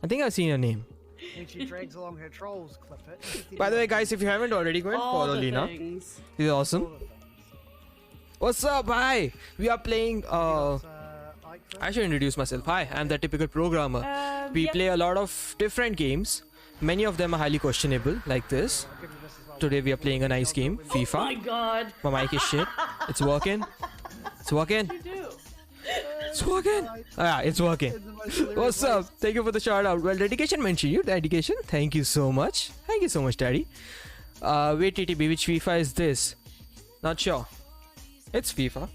I think I've seen your name. When she drags along her trolls, clip it. By the way, guys, if you haven't already, go and follow Lena. Things. She's awesome. What's up? Hi. We are playing. I should introduce myself. Hi, I'm the typical programmer. We play a lot of different games. Many of them are highly questionable, like this. Today we are playing a nice game, FIFA. Oh my god. My mic is shit. It's working. It's working. It's working. Yeah, it's working. What's up? Thank you for the shout out. Well, dedication mentioned you. Dedication. Thank you so much. Thank you so much, Daddy. Wait, TTB, which FIFA is this? Not sure. It's FIFA.